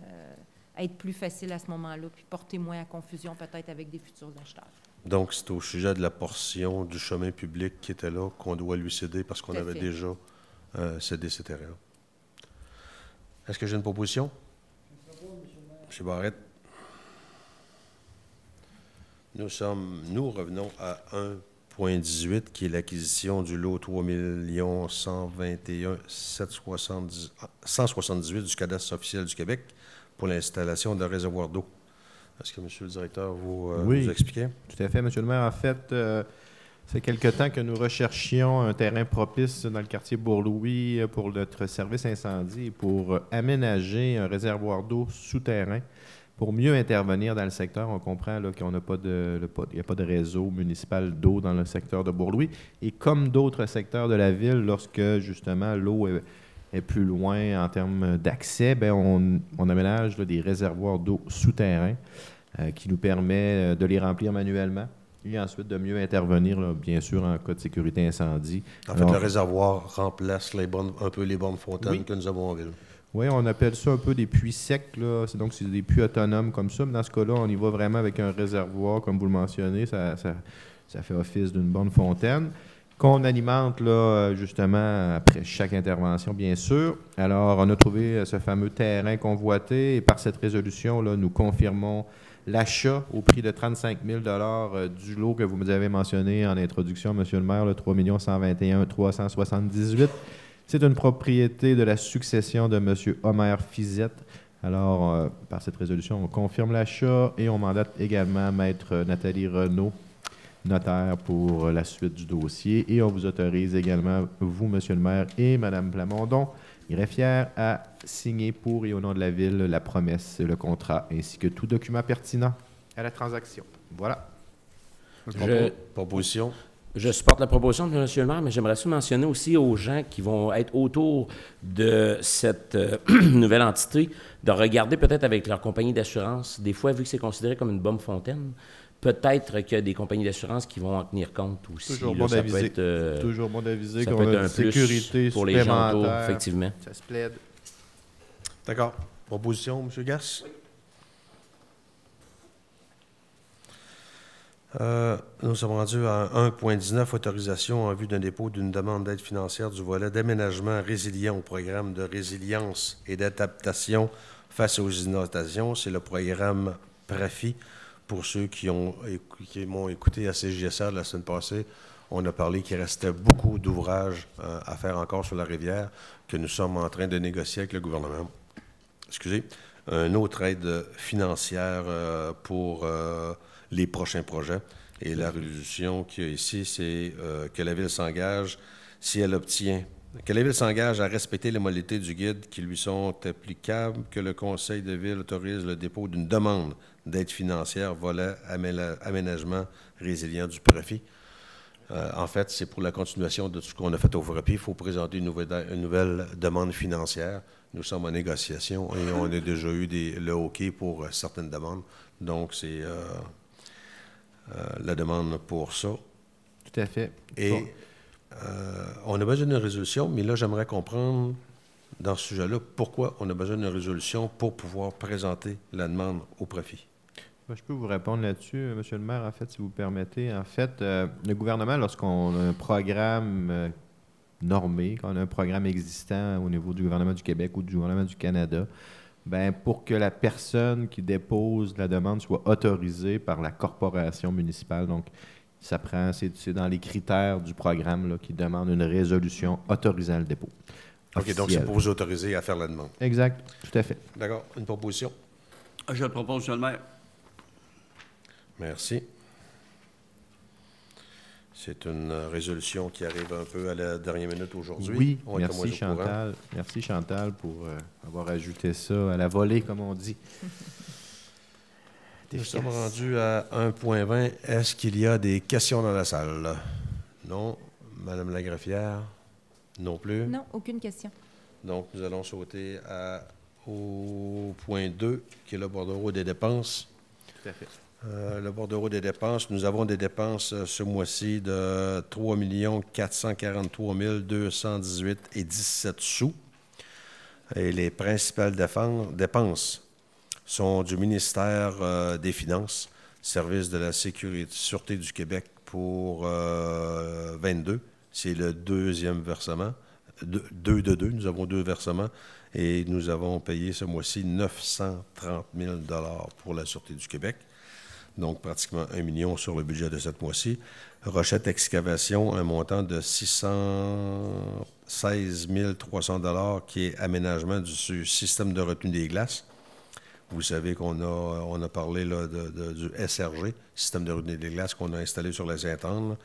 être plus facile à ce moment-là, puis porter moins à confusion peut-être avec des futurs acheteurs. Donc, c'est au sujet de la portion du chemin public qui était là qu'on doit lui céder parce qu'on avait déjà cédé ces terrains. Est-ce que j'ai une proposition? M. Barrette. Nous revenons à 1.18, qui est l'acquisition du lot 3 121 178 du cadastre officiel du Québec pour l'installation d'un réservoir d'eau. Est-ce que M. le directeur vous expliquait? Tout à fait, M. le maire. En fait, c'est quelque temps que nous recherchions un terrain propice dans le quartier Bourg-Louis pour notre service incendie et pour aménager un réservoir d'eau souterrain pour mieux intervenir dans le secteur. On comprend là, qu'on n'a pas il n'y a pas de réseau municipal d'eau dans le secteur de Bourg-Louis. Et comme d'autres secteurs de la ville, lorsque justement l'eau est plus loin en termes d'accès, bien, on aménage là, des réservoirs d'eau souterrains qui nous permet de les remplir manuellement et ensuite de mieux intervenir, là, bien sûr, en cas de sécurité incendie. En fait, le réservoir remplace un peu les bornes fontaines que nous avons en ville. Oui, on appelle ça un peu des puits secs. Là. Donc, c'est des puits autonomes comme ça. Mais dans ce cas-là, on y va vraiment avec un réservoir, comme vous le mentionnez. Ça fait office d'une bonne fontaine qu'on alimente, là, justement, après chaque intervention, bien sûr. Alors, on a trouvé ce fameux terrain convoité et par cette résolution, là, nous confirmons l'achat au prix de 35 000 du lot que vous nous avez mentionné en introduction, M. le maire, le 3 121 378. C'est une propriété de la succession de M. Homer Fizette. Alors, par cette résolution, on confirme l'achat et on mandate également Maître Nathalie Renaud, notaire, pour la suite du dossier. Et on vous autorise également, vous, M. le maire, et Mme Plamondon, greffière, à signer pour et au nom de la Ville la promesse, le contrat, ainsi que tout document pertinent à la transaction. Voilà. Proposition. Je supporte la proposition de M. le maire, mais j'aimerais ça mentionner aussi aux gens qui vont être autour de cette nouvelle entité de regarder peut-être avec leur compagnie d'assurance. Des fois, vu que c'est considéré comme une bombe fontaine, peut-être qu'il y a des compagnies d'assurance qui vont en tenir compte aussi. Toujours là, bon ça peut d'aviser. être, Toujours bon d'aviser ça qu'on peut être a un une sécurité pour les gens autour, supplémentaire. effectivement. Ça se plaide. D'accord. Proposition, M. Gass? Oui. Nous sommes rendus à 1.19, autorisation en vue d'un dépôt d'une demande d'aide financière du volet d'aménagement résilient au programme de résilience et d'adaptation face aux inondations. C'est le programme PRAFI. Pour ceux qui m'ont écouté à CJSR la semaine passée, on a parlé qu'il restait beaucoup d'ouvrages à faire encore sur la rivière que nous sommes en train de négocier avec le gouvernement. Excusez. Une autre aide financière pour les prochains projets. Et la résolution qu'il y a ici, c'est que la Ville s'engage, si elle obtient, que la Ville s'engage à respecter les modalités du guide qui lui sont applicables, que le Conseil de Ville autorise le dépôt d'une demande d'aide financière volet aménagement résilient du PRAFI. En fait, c'est pour la continuation de tout ce qu'on a fait au PRAFI. Il faut présenter une nouvelle demande financière. Nous sommes en négociation et on a déjà eu le OK pour certaines demandes. Donc, c'est la demande pour ça. Tout à fait. Et on a besoin d'une résolution, mais là, j'aimerais comprendre, dans ce sujet-là, pourquoi on a besoin d'une résolution pour pouvoir présenter la demande au PRAFI. Je peux vous répondre là-dessus, M. le maire, en fait, si vous permettez. En fait, le gouvernement, lorsqu'on a un programme normé, quand on a un programme existant au niveau du gouvernement du Québec ou du gouvernement du Canada, bien, pour que la personne qui dépose la demande soit autorisée par la corporation municipale. Donc, ça prend, c'est dans les critères du programme là, qui demande une résolution autorisant le dépôt. OK, donc c'est pour vous autoriser à faire la demande. Exact, tout à fait. D'accord. Une proposition? Je le propose, M. le maire. Merci. C'est une résolution qui arrive un peu à la dernière minute aujourd'hui. Oui, merci Chantal. Merci Chantal pour avoir ajouté ça à la volée, comme on dit. Nous sommes rendus à 1.20. Est-ce qu'il y a des questions dans la salle? Non. Madame la greffière? Non plus? Non, aucune question. Donc, nous allons sauter au point 2, qui est le bordereau des dépenses. Tout à fait. Le bordereau des dépenses, nous avons des dépenses ce mois-ci de 3 443 218,17 sous. Et les principales dépenses sont du ministère des Finances, Service de la Sûreté du Québec pour 22. C'est le deuxième versement. 2 de 2, nous avons 2 versements. Et nous avons payé ce mois-ci 930 000 $ pour la Sûreté du Québec. Donc, pratiquement 1 million sur le budget de cette mois-ci. Rochette Excavation, un montant de 616 300 $ qui est aménagement du système de retenue des glaces. Vous savez qu'on a parlé là, du SRG, système de retenue des glaces qu'on a installé sur la Sainte-Anne.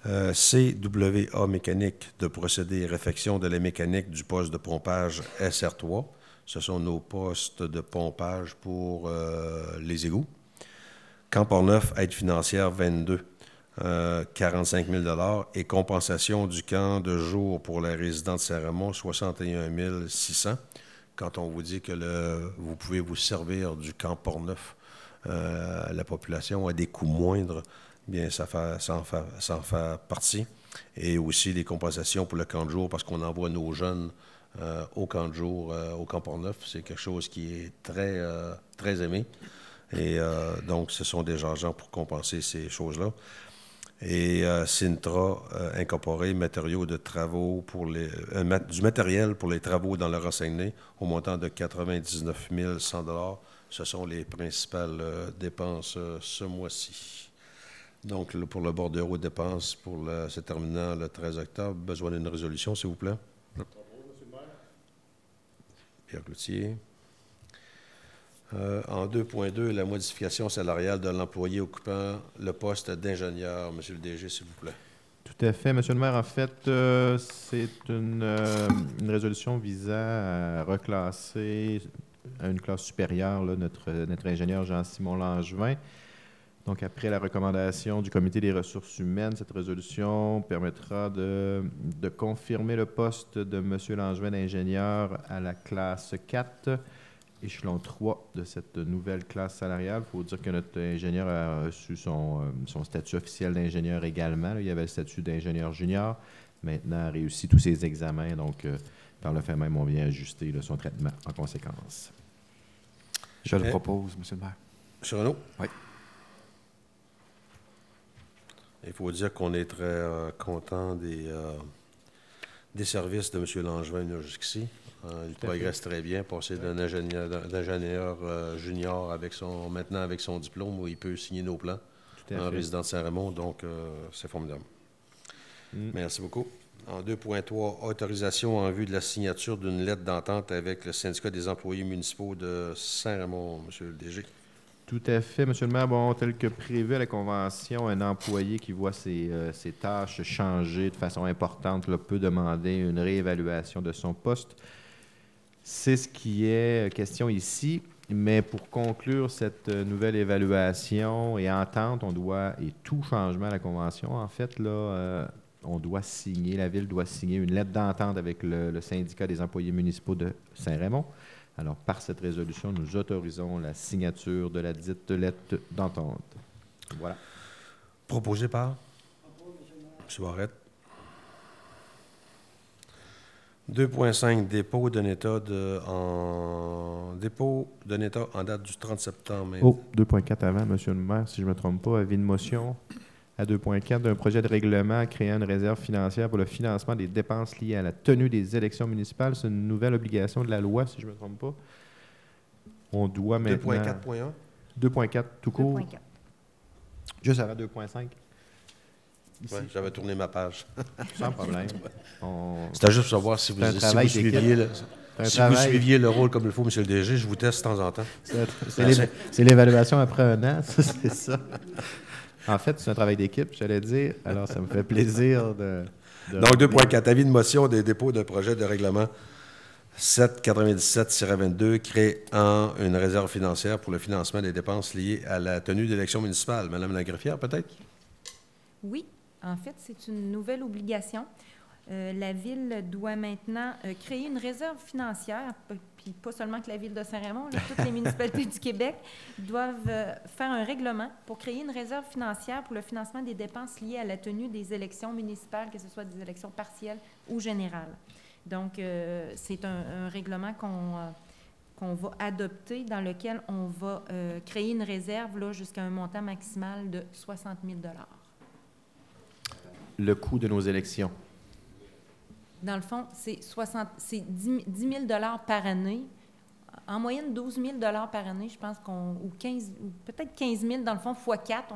CWA Mécanique de procéder à réfection de la mécanique du poste de pompage SR3. Ce sont nos postes de pompage pour les égouts. Camp Portneuf, aide financière 22, 45 000 $ et compensation du camp de jour pour les résidents de Saint-Raymond, 61 600. Quand on vous dit que vous pouvez vous servir du camp Portneuf, la population a des coûts moindres, bien ça en fait partie. Et aussi les compensations pour le camp de jour, parce qu'on envoie nos jeunes au camp de jour, au camp Portneuf. C'est quelque chose qui est très, très aimé. Et donc, ce sont des argents pour compenser ces choses-là. Et Sintra incorporé matériaux de travaux pour du matériel pour les travaux dans le Renseigné au montant de 99 100 $. Ce sont les principales dépenses ce mois-ci. Donc, pour le bordereau de dépenses, c'est terminant le 13 octobre. Besoin d'une résolution, s'il vous plaît. Pierre Cloutier. En 2.2, la modification salariale de l'employé occupant le poste d'ingénieur. Monsieur le DG, s'il vous plaît. Tout à fait, Monsieur le maire. En fait, c'est une résolution visant à reclasser à une classe supérieure là, notre ingénieur Jean-Simon Langevin. Donc, après la recommandation du Comité des ressources humaines, cette résolution permettra de confirmer le poste de M. Langevin d'ingénieur à la classe 4, échelon 3 de cette nouvelle classe salariale. Il faut dire que notre ingénieur a reçu son statut officiel d'ingénieur également. Là, il avait le statut d'ingénieur junior. Maintenant, a réussi tous ses examens. Donc, par le fait même, on vient ajuster là, son traitement en conséquence. Je le propose, M. le maire. M. Renaud? Oui. Il faut dire qu'on est très content des services de M. Langevin jusqu'ici. Il progresse très bien, passé d'ingénieur junior maintenant avec son diplôme où il peut signer nos plans en résident de Saint-Raymond. Donc, c'est formidable. Merci beaucoup. En 2.3, autorisation en vue de la signature d'une lettre d'entente avec le syndicat des employés municipaux de Saint-Raymond, M. le DG. Tout à fait, M. le maire. Bon, tel que prévu à la Convention, un employé qui voit ses tâches changer de façon importante là, peut demander une réévaluation de son poste. C'est ce qui est question ici, mais pour conclure cette nouvelle évaluation et entente, et tout changement à la Convention, en fait, là, on doit signer, la Ville doit signer une lettre d'entente avec le syndicat des employés municipaux de Saint-Raymond. Alors, par cette résolution, nous autorisons la signature de la dite lettre d'entente. Voilà. Proposé par M. Barrette. 2.5, dépôt d'un état en date du 30 septembre. Oh, 2.4 avant, M. le maire, si je ne me trompe pas, avis de motion à 2.4 d'un projet de règlement créant une réserve financière pour le financement des dépenses liées à la tenue des élections municipales. C'est une nouvelle obligation de la loi, si je ne me trompe pas. On doit maintenant... 2.4.1? 2.4 tout court. 2.4. Juste avant 2.5. Oui, j'avais tourné ma page. Sans problème. C'était juste pour savoir si vous suiviez le rôle comme il faut, M. le DG. Je vous teste de temps en temps. C'est l'évaluation après un an, ça, c'est ça. En fait, c'est un travail d'équipe, j'allais dire. Alors, ça me fait plaisir de Donc, 2.4, avis de motion des dépôts d'un projet de règlement 797-22 créant une réserve financière pour le financement des dépenses liées à la tenue d'élections municipales. Madame la greffière, peut-être? Oui, en fait, c'est une nouvelle obligation. La Ville doit maintenant créer une réserve financière, puis pas seulement que la Ville de Saint-Raymond, là, toutes les municipalités du Québec doivent faire un règlement pour créer une réserve financière pour le financement des dépenses liées à la tenue des élections municipales, que ce soit des élections partielles ou générales. Donc, c'est un règlement qu'on va adopter dans lequel on va créer une réserve là, jusqu'à un montant maximal de 60 000 $. Le coût de nos élections. Dans le fond, c'est 10 000 $ par année. En moyenne, 12 000 $ par année, je pense ou peut-être 15 000 dans le fond, fois 4.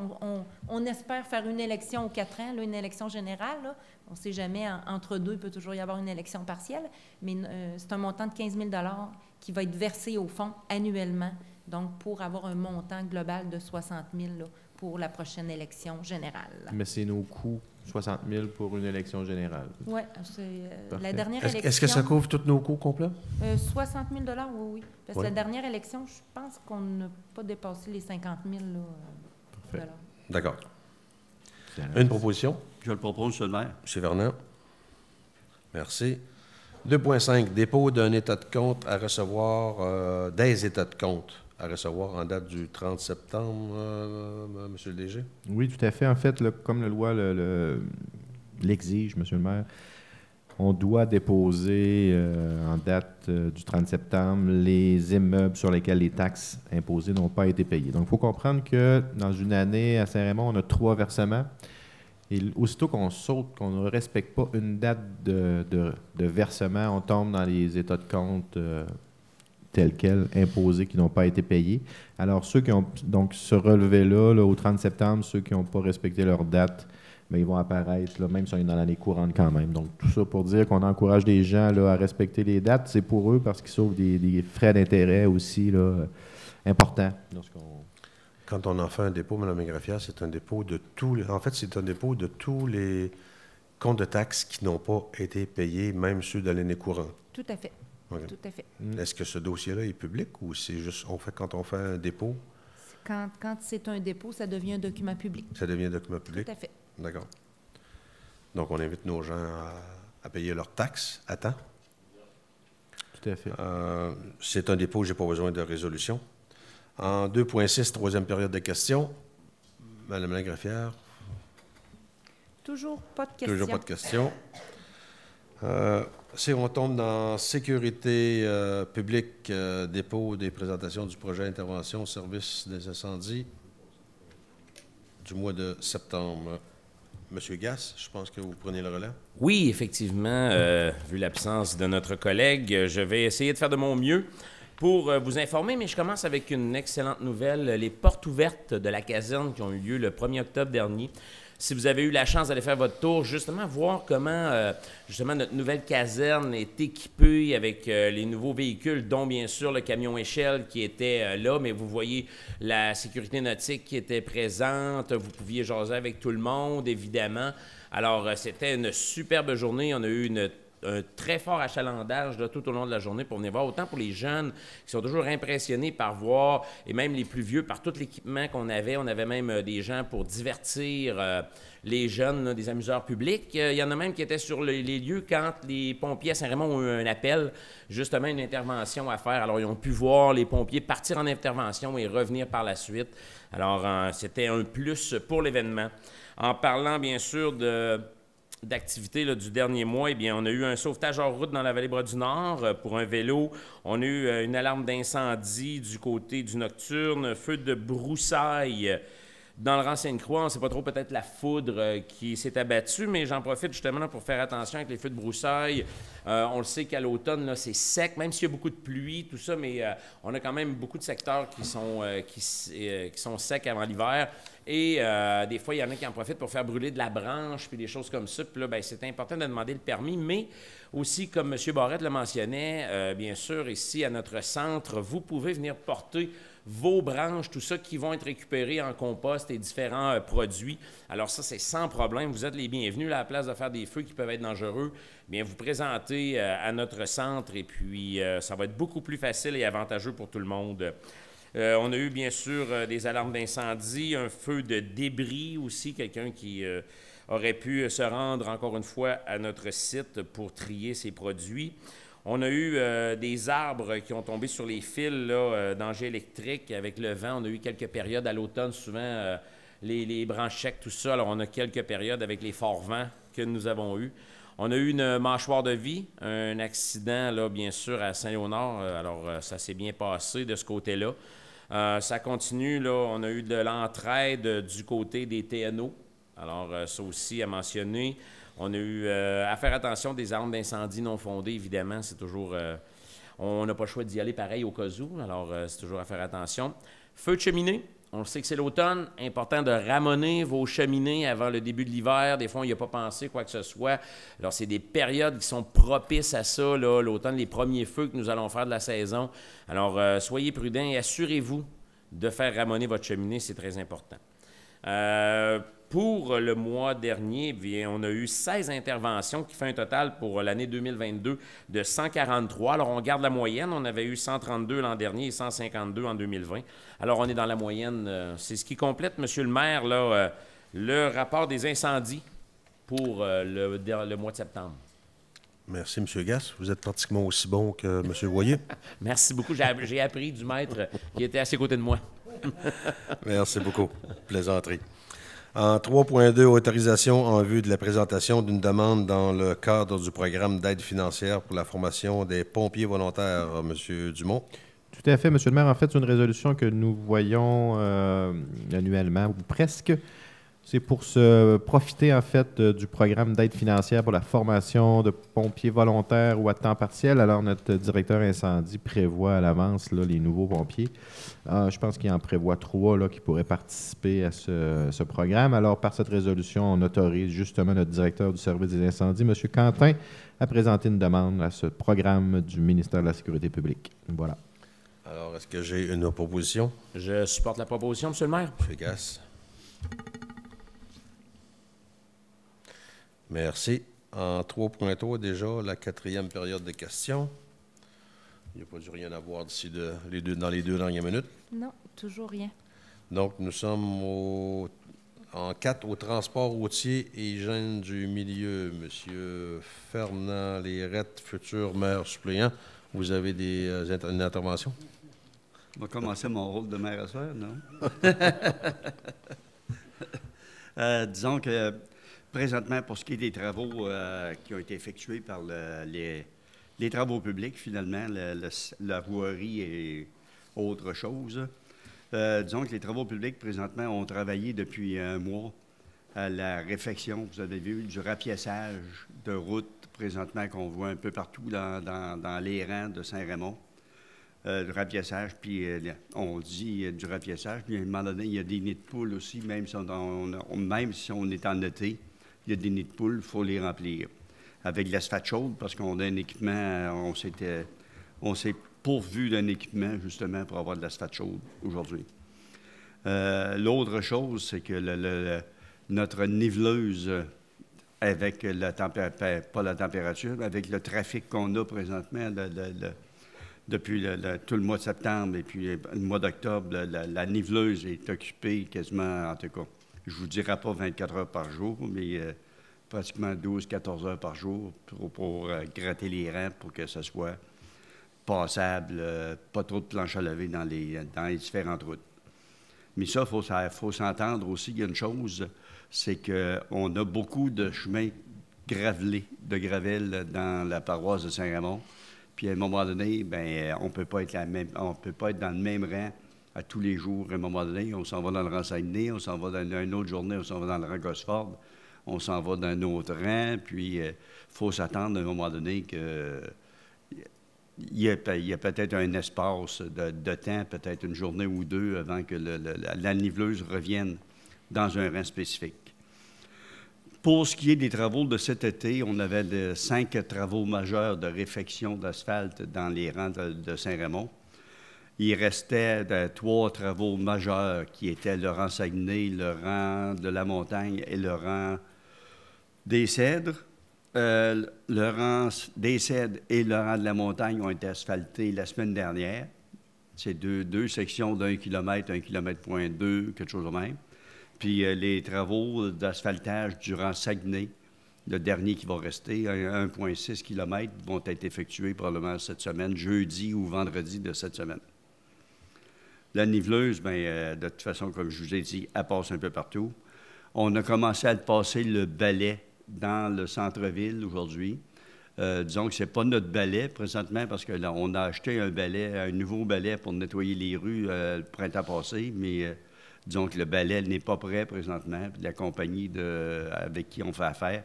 On espère faire une élection aux 4 ans, là, une élection générale. Là. On ne sait jamais, entre deux, il peut toujours y avoir une élection partielle, mais c'est un montant de 15 000 $ qui va être versé au fond annuellement, donc pour avoir un montant global de 60 000 $ pour la prochaine élection générale. Mais c'est nos coûts, 60 000 pour une élection générale. Oui, c'est la dernière élection. Est-ce que ça couvre tous nos coûts complets? 60 000 $, oui. Parce que la dernière élection, je pense qu'on n'a pas dépassé les 50 000 $. D'accord. Une proposition? Je le propose, M. le maire. M. Vernon. Merci. 2.5. Dépôt d'un état de compte à recevoir, des états de compte à recevoir en date du 30 septembre, M. le DG? Oui, tout à fait. En fait, comme la loi l'exige, M. le maire, on doit déposer en date du 30 septembre les immeubles sur lesquels les taxes imposées n'ont pas été payées. Donc, il faut comprendre que dans une année, à Saint-Raymond, on a 3 versements. Et aussitôt qu'on saute, qu'on ne respecte pas une date de versement, on tombe dans les états de compte tels quels, imposés, qui n'ont pas été payés. Alors, ceux qui ont donc se relevé là, au 30 septembre, ceux qui n'ont pas respecté leur date, bien, ils vont apparaître, là, même si on est dans l'année courante quand même. Donc, tout ça pour dire qu'on encourage les gens là, à respecter les dates. C'est pour eux parce qu'ils sauvent des frais d'intérêt aussi là, importants. Quand on en fait un dépôt, Mme Graffière, c'est un dépôt de tous les... En fait, c'est un dépôt de tous les comptes de taxes qui n'ont pas été payés, même ceux de l'année courante. Tout à fait. Okay. Tout à fait. Est-ce que ce dossier-là est public ou c'est juste quand on fait un dépôt? Quand c'est un dépôt, ça devient un document public. Ça devient un document public? Tout à fait. D'accord. Donc, on invite nos gens à payer leurs taxes à temps. Tout à fait. C'est un dépôt, je n'ai pas besoin de résolution. En 2.6, troisième période de questions. Madame la greffière. Toujours pas de questions. Toujours pas de questions. Si on tombe dans sécurité publique, dépôt des présentations du projet intervention au service des incendies du mois de septembre. Monsieur Gass, je pense que vous prenez le relais. Oui, effectivement, vu l'absence de notre collègue, je vais essayer de faire de mon mieux pour vous informer, mais je commence avec une excellente nouvelle. Les portes ouvertes de la caserne qui ont eu lieu le 1er octobre dernier. Si vous avez eu la chance d'aller faire votre tour, justement, voir comment justement notre nouvelle caserne est équipée avec les nouveaux véhicules, dont bien sûr le camion échelle qui était là, mais vous voyez la sécurité nautique qui était présente, vous pouviez jaser avec tout le monde, évidemment. Alors, c'était une superbe journée, on a eu un très fort achalandage là, tout au long de la journée pour venir voir, autant pour les jeunes qui sont toujours impressionnés par voir, et même les plus vieux, par tout l'équipement qu'on avait. On avait même des gens pour divertir les jeunes, là, des amuseurs publics. Il y en a même qui étaient sur les lieux quand les pompiers à Saint-Raymond ont eu un appel, justement une intervention à faire. Alors, ils ont pu voir les pompiers partir en intervention et revenir par la suite. Alors, c'était un plus pour l'événement. En parlant, bien sûr, d'activité du dernier mois, eh bien, on a eu un sauvetage en route dans la Vallée-Bras-du-Nord pour un vélo. On a eu une alarme d'incendie du côté du Nocturne, feu de broussailles dans le rang Sainte-Croix. On ne sait pas trop, peut-être la foudre qui s'est abattue, mais j'en profite justement là, pour faire attention avec les feux de broussailles. On le sait qu'à l'automne, là, c'est sec, même s'il y a beaucoup de pluie, tout ça, mais on a quand même beaucoup de secteurs qui sont secs avant l'hiver. Et des fois, il y en a qui en profitent pour faire brûler de la branche puis des choses comme ça. Puis là, bien, c'est important de demander le permis. Mais aussi, comme M. Barrette le mentionnait, bien sûr, ici à notre centre, vous pouvez venir porter vos branches, tout ça, qui vont être récupérés en compost et différents produits. Alors ça, c'est sans problème. Vous êtes les bienvenus là, à la place de faire des feux qui peuvent être dangereux. Bien, vous présentez à notre centre et puis ça va être beaucoup plus facile et avantageux pour tout le monde. On a eu bien sûr des alarmes d'incendie, un feu de débris aussi, quelqu'un qui aurait pu se rendre encore une fois à notre site pour trier ses produits. On a eu des arbres qui ont tombé sur les fils, danger électrique avec le vent. On a eu quelques périodes à l'automne, souvent les branches secs, tout ça. Alors, on a quelques périodes avec les forts vents que nous avons eus. On a eu une mâchoire de vie, un accident, là, bien sûr, à Saint-Léonard. Alors, ça s'est bien passé de ce côté-là. Ça continue, là. On a eu de l'entraide du côté des TNO. Alors, ça aussi à mentionner. On a eu à faire attention des armes d'incendie non fondées, évidemment. C'est toujours... on n'a pas le choix d'y aller pareil au cas où. Alors, c'est toujours à faire attention. Feu de cheminée. On sait que c'est l'automne. Important de ramoner vos cheminées avant le début de l'hiver. Des fois, on n'y a pas pensé, quoi que ce soit. Alors, c'est des périodes qui sont propices à ça, là, l'automne, les premiers feux que nous allons faire de la saison. Alors, soyez prudents et assurez-vous de faire ramoner votre cheminée. C'est très important. Pour le mois dernier, bien, on a eu 16 interventions qui fait un total pour l'année 2022 de 143. Alors, on garde la moyenne. On avait eu 132 l'an dernier et 152 en 2020. Alors, on est dans la moyenne. C'est ce qui complète, Monsieur le maire, là, le rapport des incendies pour le mois de septembre. Merci, M. Gass. Vous êtes pratiquement aussi bon que M. Voyer. Merci beaucoup. J'ai appris du maître qui était à ses côtés de moi. Merci beaucoup. Plaisanterie. En 3.2, autorisation en vue de la présentation d'une demande dans le cadre du programme d'aide financière pour la formation des pompiers volontaires, M. Dumont. Tout à fait, M. le maire. En fait, c'est une résolution que nous voyons annuellement, ou presque. C'est pour se profiter, en fait, du programme d'aide financière pour la formation de pompiers volontaires ou à temps partiel. Alors, notre directeur incendie prévoit à l'avance là, les nouveaux pompiers. Je pense qu'il en prévoit 3 là, qui pourraient participer à ce programme. Alors, par cette résolution, on autorise justement notre directeur du service des incendies, M. Quentin, à présenter une demande à ce programme du ministère de la Sécurité publique. Voilà. Alors, est-ce que j'ai une proposition? Je supporte la proposition, M. le maire. M. Gass. Merci. En 3.3, déjà, la 4e période de questions. Il n'y a pas dû rien avoir d'ici dans les 2 dernières minutes. Non, toujours rien. Donc, nous sommes en 4 au transport routier et hygiène du milieu. Monsieur Fernand Lérette, futur maire suppléant, vous avez une intervention? Je vais commencer mon rôle de maire à soir, non? Disons que présentement, pour ce qui est des travaux qui ont été effectués par les travaux publics, finalement, la voirie et autre chose, disons que les travaux publics, présentement, ont travaillé depuis un mois à la réfection, vous avez vu, du rapiessage de routes, présentement, qu'on voit un peu partout dans les rangs de Saint-Raymond. Du rapiessage, puis on dit du rapiessage, puis à un moment donné, il y a des nids de poules aussi, même si on est en été, il y a des nids de poules, il faut les remplir. Avec de l'asphalte chaude, parce qu'on a un équipement, on s'est pourvu d'un équipement, justement, pour avoir de l'asphalte chaude aujourd'hui. L'autre chose, c'est que notre niveleuse, avec pas la température, mais avec le trafic qu'on a présentement, depuis tout le mois de septembre et puis le mois d'octobre, la niveleuse est occupée quasiment, en tout cas, je ne vous dirai pas 24 heures par jour, mais pratiquement 12-14 heures par jour pour gratter les rangs pour que ce soit passable, pas trop de planches à laver dans les différentes routes. Mais ça, il faut s'entendre aussi. Il y a une chose, c'est qu'on a beaucoup de chemins gravelés, de gravel dans la paroisse de Saint-Raymond. Puis à un moment donné, bien, on ne peut pas être dans le même rang à tous les jours. À un moment donné, on s'en va dans le rang Saguenay, on s'en va dans une autre journée, on s'en va dans le rang Gosford, on s'en va dans un autre rang, puis il faut s'attendre à un moment donné qu'il y a peut-être un espace de temps, peut-être une journée ou 2, avant que la niveleuse revienne dans un rang spécifique. Pour ce qui est des travaux de cet été, on avait 5 travaux majeurs de réfection d'asphalte dans les rangs de Saint-Raymond. Il restait 3 travaux majeurs qui étaient le rang Saguenay, le rang de la Montagne et le rang des Cèdres. Le rang des Cèdres et le rang de la Montagne ont été asphaltés la semaine dernière. C'est deux sections d'1 km, 1 km, quelque chose de même. Puis les travaux d'asphaltage durant Saguenay, le dernier qui va rester, 1,6 km, vont être effectués probablement cette semaine, jeudi ou vendredi de cette semaine. La niveleuse, bien, de toute façon, comme je vous ai dit, elle passe un peu partout. On a commencé à passer le balai dans le centre-ville aujourd'hui. Disons que ce n'est pas notre balai présentement parce que là, on a acheté un nouveau balai pour nettoyer les rues le printemps passé, mais disons que le balai n'est pas prêt présentement. Puis la compagnie avec qui on fait affaire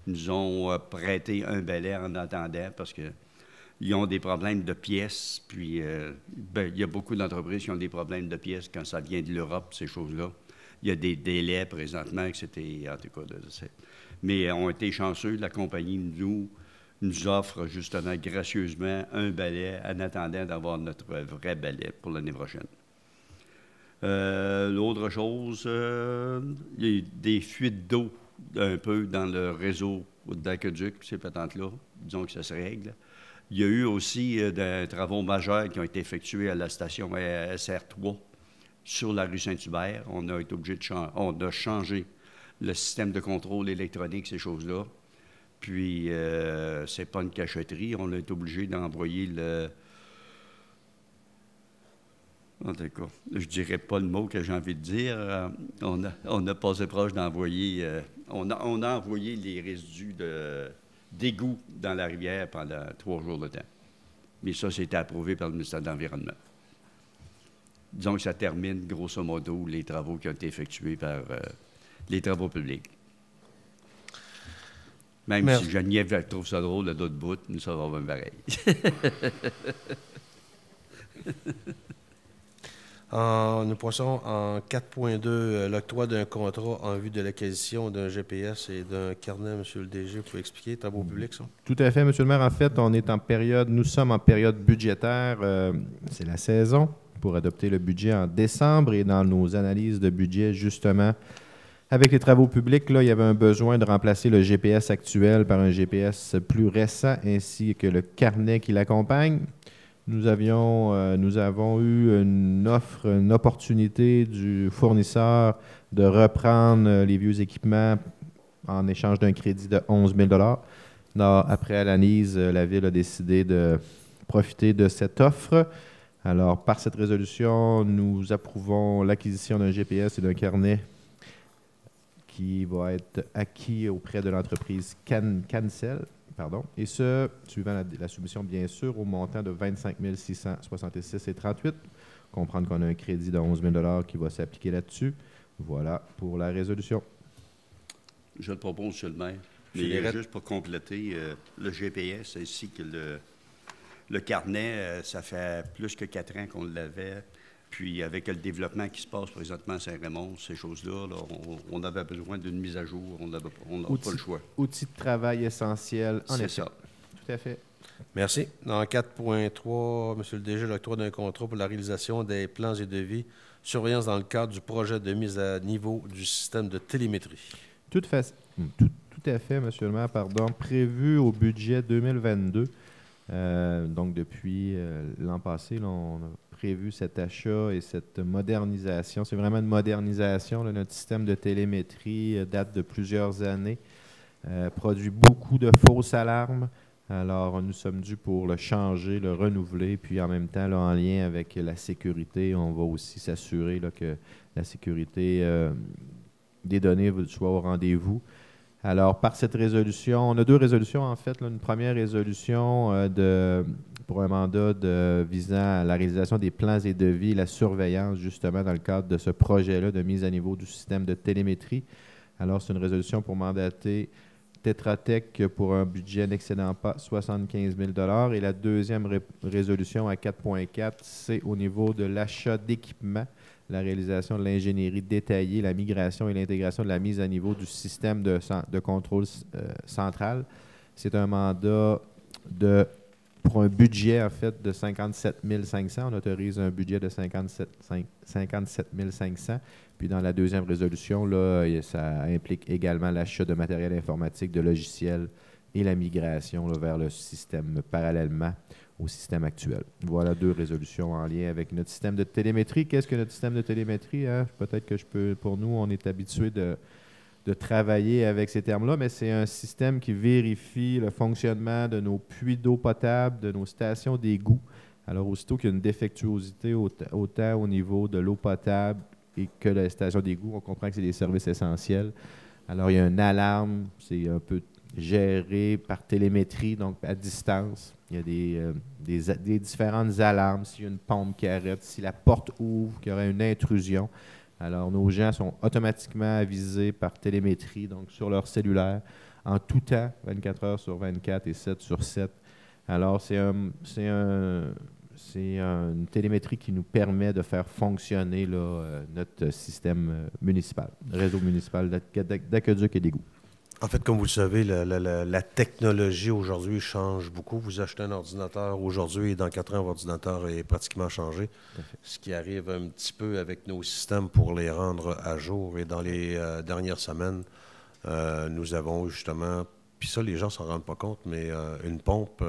nous ont prêté un balai en attendant parce qu'ils ont des problèmes de pièces. Puis il y a beaucoup d'entreprises qui ont des problèmes de pièces quand ça vient de l'Europe, ces choses-là. Il y a des délais présentement que c'était, en tout cas, mais on a été chanceux. La compagnie nous offre justement gracieusement un balai en attendant d'avoir notre vrai balai pour l'année prochaine. L'autre chose, il y a des fuites d'eau un peu dans le réseau d'aqueduc, ces patentes-là. Disons que ça se règle. Il y a eu aussi des travaux majeurs qui ont été effectués à la station SR3 sur la rue Saint-Hubert. On a été obligé de changer le système de contrôle électronique, ces choses-là. Puis, c'est pas une cachotterie. On a été obligé d'envoyer en tout cas, je dirais pas le mot que j'ai envie de dire. On a passé proche d'envoyer... on a envoyé les résidus d'égout dans la rivière pendant 3 jours de temps. Mais ça, c'était approuvé par le ministère de l'Environnement. Disons que ça termine, grosso modo, les travaux qui ont été effectués par les travaux publics. Même si Geneviève trouve ça drôle, de d'autres bouts, nous, ça va bien pareil. Nous passons en 4.2, l'octroi d'un contrat en vue de l'acquisition d'un GPS et d'un carnet. Monsieur le DG, vous pouvez expliquer, travaux publics, ça? Tout à fait, Monsieur le maire. En fait, nous sommes en période budgétaire. C'est la saison pour adopter le budget en décembre et dans nos analyses de budget, justement, avec les travaux publics, là, il y avait un besoin de remplacer le GPS actuel par un GPS plus récent ainsi que le carnet qui l'accompagne. Nous avons eu une opportunité du fournisseur de reprendre les vieux équipements en échange d'un crédit de 11 000 $. Après l'analyse, la Ville a décidé de profiter de cette offre. Alors, par cette résolution, nous approuvons l'acquisition d'un GPS et d'un carnet qui va être acquis auprès de l'entreprise Cancel. Et ce, suivant la soumission, bien sûr, au montant de 25 666,38 $. Comprendre qu'on a un crédit de 11 000 $ qui va s'appliquer là-dessus. Voilà pour la résolution. Je le propose, Monsieur le maire. Mais juste pour compléter, le GPS ainsi que le carnet, ça fait plus que 4 ans qu'on l'avait. Puis avec le développement qui se passe présentement à Saint-Raymond, ces choses-là, là, on avait besoin d'une mise à jour. On n'a pas le choix. Outil de travail essentiel, en effet. C'est ça. Tout à fait. Merci. Dans 4.3, Monsieur le DG, l'octroi d'un contrat pour la réalisation des plans et devis, surveillance dans le cadre du projet de mise à niveau du système de télémétrie. Tout à fait, Monsieur le maire, prévu au budget 2022. Donc, depuis l'an passé, là, on a prévu cet achat et cette modernisation. C'est vraiment une modernisation. Là, notre système de télémétrie date de plusieurs années, produit beaucoup de fausses alarmes. Alors, nous sommes dus pour le changer, le renouveler, puis en même temps, là, en lien avec la sécurité, on va aussi s'assurer là, que la sécurité des données soit au rendez-vous. Alors, par cette résolution, on a 2 résolutions en fait. Là, une première résolution pour un mandat visant à la réalisation des plans et devis, la surveillance justement dans le cadre de ce projet-là de mise à niveau du système de télémétrie. Alors, c'est une résolution pour mandater Tetra Tech pour un budget n'excédant pas 75 000 $. Et la deuxième résolution à 4.4, c'est au niveau de l'achat d'équipements, la réalisation de l'ingénierie détaillée, la migration et l'intégration de la mise à niveau du système de contrôle central. C'est un mandat pour un budget, en fait, de 57 500. On autorise un budget de 57 500. Puis dans la deuxième résolution, là, ça implique également l'achat de matériel informatique, de logiciels et la migration là, vers le système parallèlement au système actuel. Voilà 2 résolutions en lien avec notre système de télémétrie. Qu'est-ce que notre système de télémétrie? Hein? Peut-être que pour nous, on est habitué de travailler avec ces termes-là, mais c'est un système qui vérifie le fonctionnement de nos puits d'eau potable, de nos stations d'égout. Alors, aussitôt qu'il y a une défectuosité autant au niveau de l'eau potable et que la station d'égout, on comprend que c'est des services essentiels. Alors, il y a une alarme, c'est un peu géré par télémétrie, donc à distance. Il y a des différentes alarmes. S'il y a une pompe qui arrête, si la porte ouvre, qu'il y aurait une intrusion. Alors, nos gens sont automatiquement avisés par télémétrie, donc sur leur cellulaire, en tout temps, 24 heures sur 24 et 7 sur 7. Alors, c'est une télémétrie qui nous permet de faire fonctionner là, notre système municipal, réseau municipal d'aqueduc et d'égouts. En fait, comme vous le savez, la technologie aujourd'hui change beaucoup. Vous achetez un ordinateur aujourd'hui et dans 4 ans, votre ordinateur est pratiquement changé. Ce qui arrive un petit peu avec nos systèmes pour les rendre à jour. Et dans les dernières semaines, nous avons justement, puis ça, les gens ne s'en rendent pas compte, mais une pompe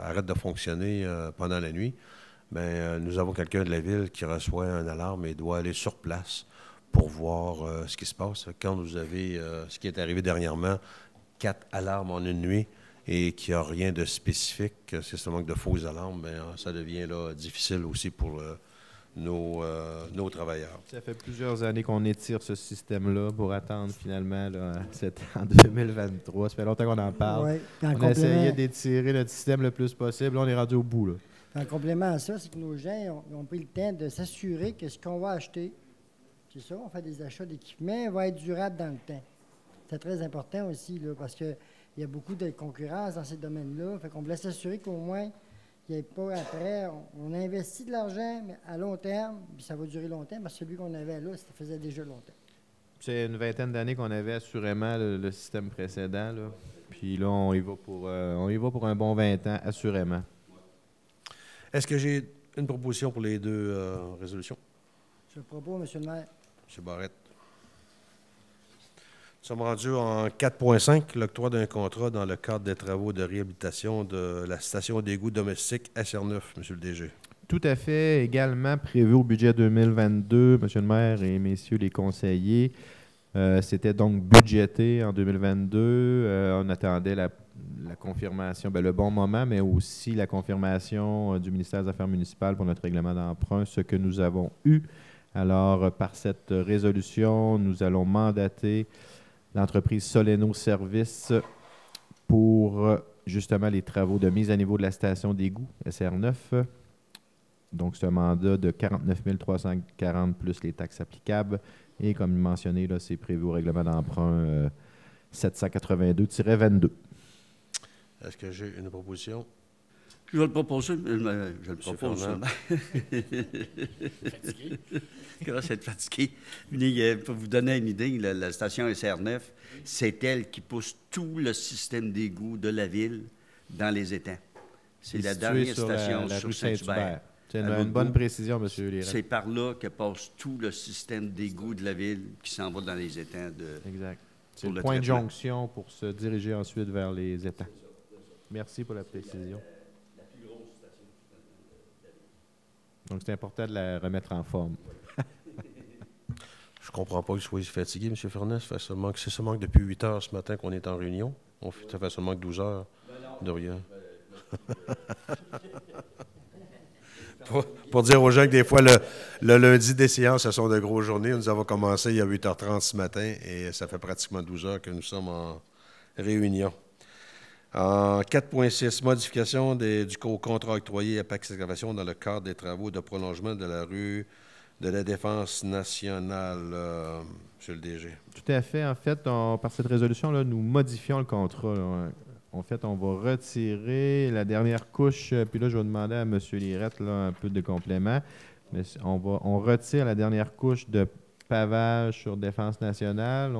arrête de fonctionner pendant la nuit. Bien, nous avons quelqu'un de la ville qui reçoit une alarme et doit aller sur place pour voir ce qui se passe. Quand vous avez ce qui est arrivé dernièrement, 4 alarmes en une nuit et qu'il n'y a rien de spécifique, c'est seulement que de fausses alarmes, bien, ça devient là, difficile aussi pour nos travailleurs. Ça fait plusieurs années qu'on étire ce système-là pour attendre finalement là, en 2023. Ça fait longtemps qu'on en parle. Ouais, on a essayé d'étirer notre système le plus possible. Là, on est rendu au bout. Là. En complément à ça, c'est que nos gens ont pris le temps de s'assurer que ce qu'on va acheter, c'est ça, on fait des achats d'équipements, va être durable dans le temps. C'est très important aussi, là, parce qu'il y a beaucoup de concurrence dans ces domaines-là. Fait qu'on voulait s'assurer qu'au moins, il n'y ait pas après, on investit de l'argent, mais à long terme, puis ça va durer longtemps, parce que celui qu'on avait là, ça faisait déjà longtemps. C'est une vingtaine d'années qu'on avait assurément le système précédent, là. Puis là, on y va pour un bon 20 ans, assurément. Est-ce que j'ai une proposition pour les 2 résolutions? Je le propose, M. le maire. M. Barrette. Nous sommes rendus en 4.5, l'octroi d'un contrat dans le cadre des travaux de réhabilitation de la station d'égout domestique SR9, M. le DG. Tout à fait. Également prévu au budget 2022, M. le maire et messieurs les conseillers. C'était donc budgété en 2022. On attendait la confirmation, le bon moment, mais aussi la confirmation du ministère des Affaires municipales pour notre règlement d'emprunt, ce que nous avons eu. Alors, par cette résolution, nous allons mandater l'entreprise Soleno Services pour justement les travaux de mise à niveau de la station d'égout SR9. Donc, c'est un mandat de 49 340 plus les taxes applicables. Et comme mentionné, là, c'est prévu au règlement d'emprunt 782-22. Est-ce que j'ai une proposition? Je vais le proposer. Je le propose. Fatigué. Grâce à être fatigué. Pour vous donner une idée, la station SR9, c'est elle qui pousse tout le système d'égout de la ville dans les étangs. C'est la dernière station la sur rue Saint-Hubert. C'est une bonne précision, M. Lirette. C'est par là que passe tout le système d'égout de la ville qui s'en va dans les étangs. Exact. C'est le point de jonction pour se diriger ensuite vers les étangs. Merci pour la précision. Donc, c'est important de la remettre en forme. Je comprends pas que vous soyez fatigué, M. Fernès. C'est seulement que depuis 8 heures ce matin qu'on est en réunion. Ça fait seulement que 12 heures de rien. Pour dire aux gens que des fois, le lundi des séances, ce sont de grosses journées. Nous avons commencé il y a 8h30 ce matin et ça fait pratiquement 12 heures que nous sommes en réunion. En 4.6, modification du contrat octroyé à Pax Excavation dans le cadre des travaux de prolongement de la rue de la Défense nationale, M. le DG. Tout à fait. En fait, par cette résolution-là, nous modifions le contrat. Là. En fait, on va retirer la dernière couche, puis là, je vais demander à M. Lirette là, un peu de complément, mais on retire la dernière couche de pavage sur Défense nationale.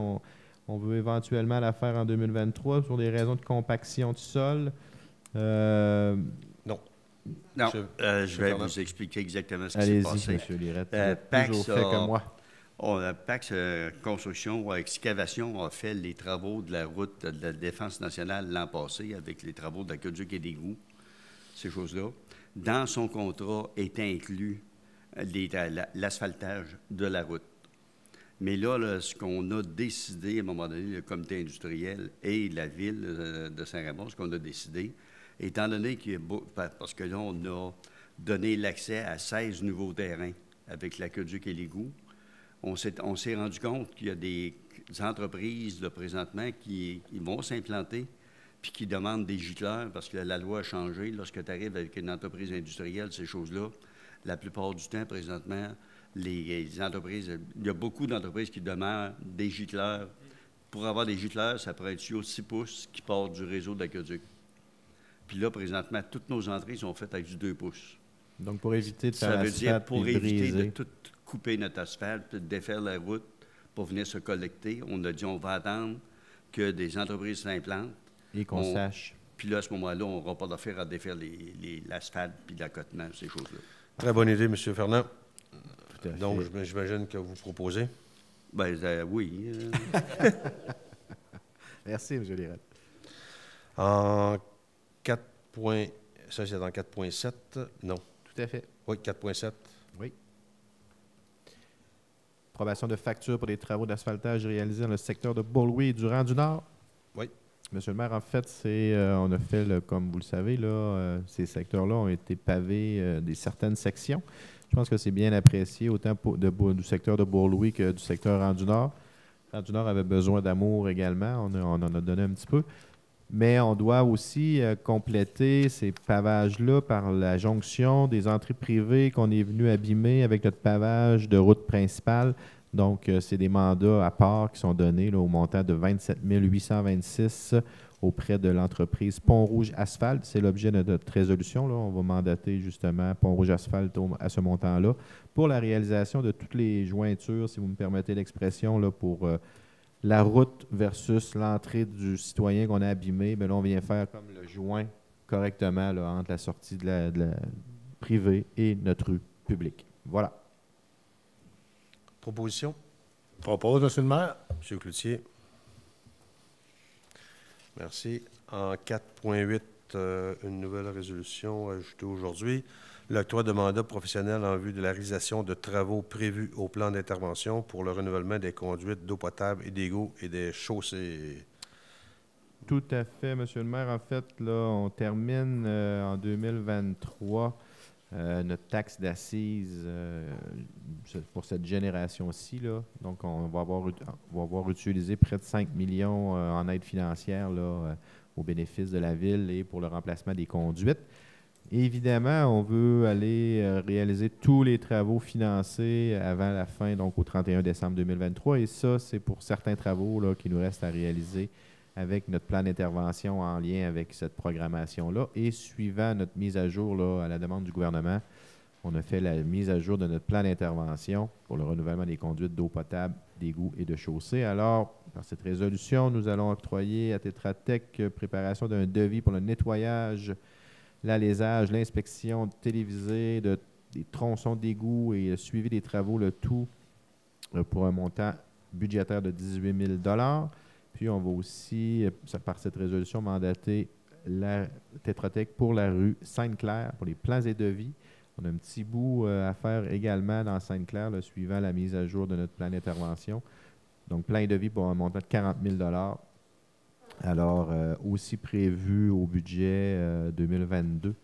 On veut éventuellement la faire en 2023 pour des raisons de compaction de sol. Non. Non, je vais vous expliquer exactement ce qui s'est passé. Allez-y, M. Lirette. Pax fait que moi. Pax Construction Excavation a fait les travaux de la route de la Défense nationale l'an passé avec les travaux d'aqueduc et d'égout. ces choses-là. Dans son contrat est inclus l'asphaltage de la route. Mais là, ce qu'on a décidé, à un moment donné, le comité industriel et la ville de Saint-Raymond, ce qu'on a décidé, étant donné parce que là, on a donné l'accès à 16 nouveaux terrains avec l'aqueduc et l'égout, on s'est rendu compte qu'il y a des entreprises, là, présentement, qui vont s'implanter puis qui demandent des gicleurs parce que la loi a changé. Lorsque tu arrives avec une entreprise industrielle, ces choses-là, la plupart du temps, présentement, les entreprises, il y a beaucoup d'entreprises qui demandent des gicleurs. Pour avoir des gicleurs, ça prend un tuyau de 6 pouces qui part du réseau d'aqueduc. Puis là, présentement, toutes nos entrées sont faites avec du 2 pouces. Donc, pour éviter de faire ça veut dire pour éviter briser. de tout couper notre asphalte, de défaire la route pour venir se collecter, on a dit on va attendre que des entreprises s'implantent. Et qu'on sache. Puis là, à ce moment-là, on n'aura pas d'affaire à défaire l'asphalte puis l'accotement, ces choses-là. Très bonne idée, M. Fernand. Tout à fait. Donc, j'imagine que vous proposez. Bien, oui. Merci, M. Lirette. En 4. Ça, c'est dans 4.7. Non. Tout à fait. Oui, 4.7. Oui. Approbation de facture pour les travaux d'asphaltage réalisés dans le secteur de Beaulouis et du Rang-du-Nord. Oui. Monsieur le maire, en fait, on a fait, comme vous le savez, là, ces secteurs-là ont été pavés des certaines sections. Je pense que c'est bien apprécié autant du secteur de Beaulouis que du secteur Rang-du-Nord. Rang-du-Nord avait besoin d'amour également. On en a donné un petit peu. Mais on doit aussi compléter ces pavages-là par la jonction des entrées privées qu'on est venu abîmer avec notre pavage de route principale. Donc, c'est des mandats à part qui sont donnés là, au montant de 27 826 auprès de l'entreprise Pont-Rouge Asphalte. C'est l'objet de notre résolution. Là. On va mandater justement Pont-Rouge Asphalte à ce montant-là pour la réalisation de toutes les jointures, si vous me permettez l'expression, là, pour la route versus l'entrée du citoyen qu'on a abîmé. Bien, là, on vient faire comme le joint correctement là, entre la sortie de la privée et notre rue publique. Voilà. Proposition? Propose, M. le maire. M. Cloutier. Merci. En 4.8, une nouvelle résolution ajoutée aujourd'hui. L'octroi de mandat professionnel en vue de la réalisation de travaux prévus au plan d'intervention pour le renouvellement des conduites d'eau potable et d'égouts et des chaussées. Tout à fait, M. le maire. En fait, là, on termine en 2023 notre taxe d'assises pour cette génération-ci. Là. Donc, on va avoir utilisé près de 5 millions en aide financière là, au bénéfice de la ville et pour le remplacement des conduites. Évidemment, on veut aller réaliser tous les travaux financés avant la fin, donc au 31 décembre 2023. Et ça, c'est pour certains travaux là, qui nous restent à réaliser avec notre plan d'intervention en lien avec cette programmation-là. Et suivant notre mise à jour là, à la demande du gouvernement, on a fait la mise à jour de notre plan d'intervention pour le renouvellement des conduites d'eau potable, d'égouts et de chaussées. Alors, par cette résolution, nous allons octroyer à Tetra Tech préparation d'un devis pour le nettoyage, l'alésage, l'inspection télévisée des tronçons d'égouts et le suivi des travaux, le tout pour un montant budgétaire de 18 000 $. Puis, on va aussi, par cette résolution, mandater la Tetra Tech pour la rue Sainte-Claire, pour les plans et devis. On a un petit bout à faire également dans Sainte-Claire, là, suivant la mise à jour de notre plan d'intervention. Donc, plan et devis pour un montant de 40 000 $. Alors, aussi prévu au budget 2022.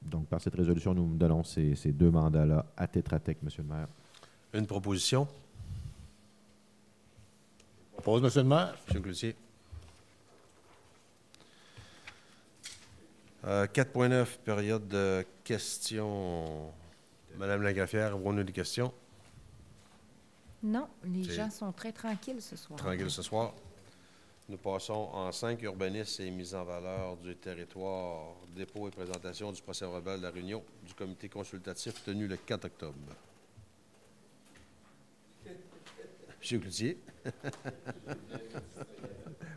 Donc, par cette résolution, nous donnons ces deux mandats-là à Tetra Tech, M. le maire. Une proposition? Propose, M. le maire. M. Cloutier. 4.9, période de questions. Madame Lagraffière, avons-nous des questions? Non, les gens sont très tranquilles ce soir. Tranquilles ce soir. Nous passons en 5, urbanisme et mise en valeur du territoire, dépôt et présentation du procès-verbal de la réunion du comité consultatif tenu le 4 octobre. M. Cloutier.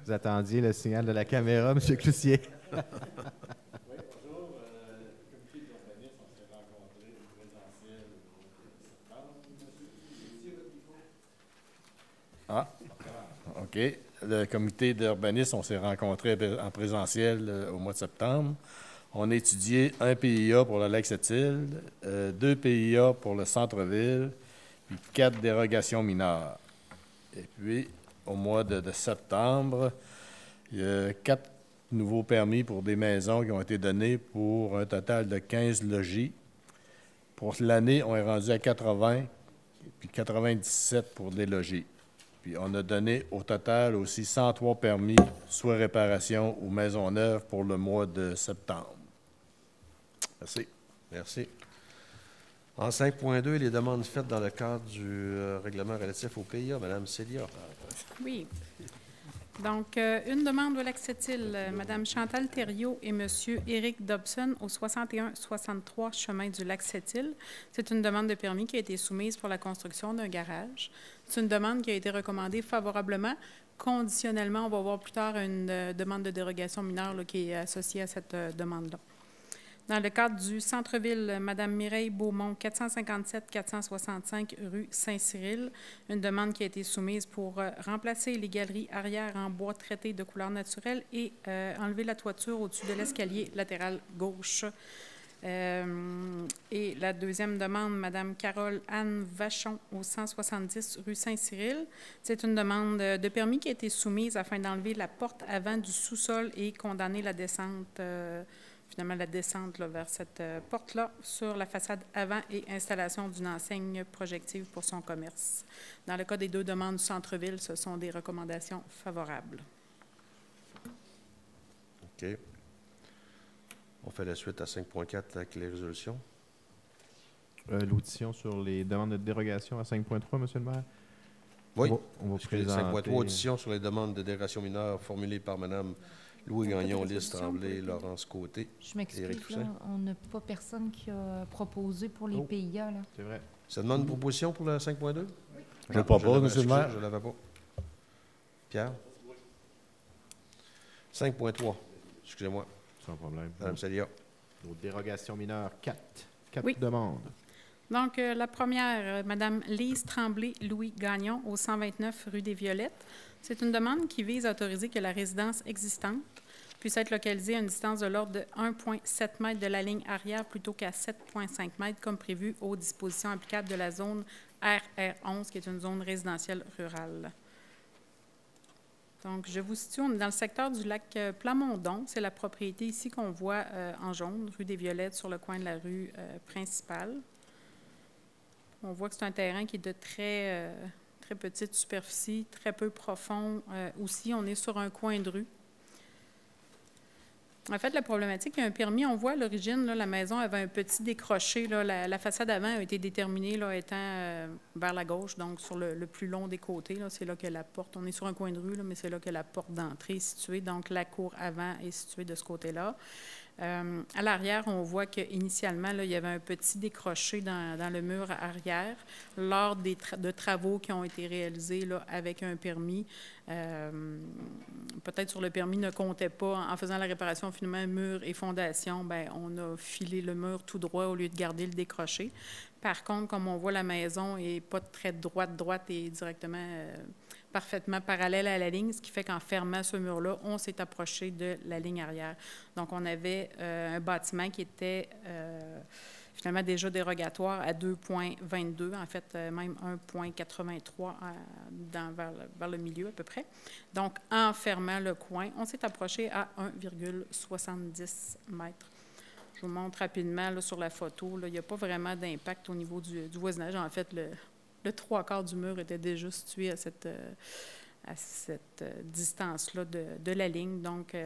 Vous attendiez le signal de la caméra, M. Cloutier. Oui, bonjour. Le comité d'urbanisme, on s'est rencontré en présentiel au mois de septembre. Ah, OK. Le comité d'urbanisme, on s'est rencontré en présentiel au mois de septembre. On a étudié un PIA pour le Lac-Sept-Îles, 2 PIA pour le centre-ville, puis 4 dérogations mineures. Et puis, au mois de septembre, il y a 4 nouveaux permis pour des maisons qui ont été donnés pour un total de 15 logis. Pour l'année, on est rendu à 80, puis 97 pour des logis. Puis on a donné au total aussi 103 permis, soit réparation ou maison neuve, pour le mois de septembre. Merci. Merci. En 5.2, les demandes faites dans le cadre du règlement relatif au PIA. Mme Célia. Oui. Donc, une demande au Lac-Sept-Îles, Mme Chantal Thériault et M. Éric Dobson au 61-63 chemin du Lac-Sept-Îles. C'est une demande de permis qui a été soumise pour la construction d'un garage. C'est une demande qui a été recommandée favorablement. Conditionnellement, on va voir plus tard une demande de dérogation mineure là, qui est associée à cette demande-là. Dans le cadre du centre-ville, Mme Mireille Beaumont, 457-465 rue Saint-Cyril, une demande qui a été soumise pour remplacer les galeries arrière en bois traité de couleur naturelle et enlever la toiture au-dessus de l'escalier latéral gauche. Et la deuxième demande, Mme Carole Anne Vachon, au 170 rue Saint-Cyril. C'est une demande de permis qui a été soumise afin d'enlever la porte avant du sous-sol et condamner la descente finalement la descente là, vers cette porte-là sur la façade avant et installation d'une enseigne projective pour son commerce. Dans le cas des 2 demandes du centre-ville, ce sont des recommandations favorables. OK. On fait la suite à 5.4 avec les résolutions. L'audition sur les demandes de dérogation à 5.3, M. le maire. Oui. On va présenter... 5.3, audition sur les demandes de dérogation mineure formulées par Mme Louis Gagnon, Lise Tremblay, Laurence Côté. Je m'excuse, on n'a pas personne qui a proposé pour les PIA. C'est vrai. Ça demande une proposition pour le 5.2? Oui. Je le propose, M. le maire. Je ne l'avais pas. Pierre? 5.3. Excusez-moi. Sans problème. Mme Célia. Nos dérogations mineures, 4 Oui. demandes. Donc, la première, Mme Lise Tremblay, Louis Gagnon, au 129 rue des Violettes. C'est une demande qui vise à autoriser que la résidence existante puisse être localisée à une distance de l'ordre de 1,7 m de la ligne arrière plutôt qu'à 7,5 m comme prévu aux dispositions applicables de la zone RR11, qui est une zone résidentielle rurale. Donc, je vous situe, on est dans le secteur du lac Plamondon. C'est la propriété ici qu'on voit en jaune, rue des Violettes, sur le coin de la rue principale. On voit que c'est un terrain qui est de très petite superficie, très peu profond. Aussi, on est sur un coin de rue. En fait, la problématique, il y a un permis. On voit à l'origine, la maison avait un petit décroché. Là, la façade avant a été déterminée là, étant vers la gauche, donc sur le plus long des côtés. C'est là que la porte, on est sur un coin de rue, là, mais c'est là que la porte d'entrée est située. Donc, la cour avant est située de ce côté-là. À l'arrière, on voit qu'initialement, il y avait un petit décroché dans le mur arrière lors de travaux qui ont été réalisés là, avec un permis. Peut-être sur le permis ne comptait pas. En faisant la réparation, finalement, mur et fondation, bien, on a filé le mur tout droit au lieu de garder le décroché. Par contre, comme on voit, la maison n'est pas très droite et directement parfaitement parallèle à la ligne, ce qui fait qu'en fermant ce mur-là, on s'est approché de la ligne arrière. Donc, on avait un bâtiment qui était finalement déjà dérogatoire à 2,22, en fait, même 1,83 vers le milieu à peu près. Donc, en fermant le coin, on s'est approché à 1,70 m. Je vous montre rapidement là, sur la photo. Là, il n'y a pas vraiment d'impact au niveau du voisinage. En fait, le 3/4 du mur était déjà situé à cette distance-là de la ligne. Donc,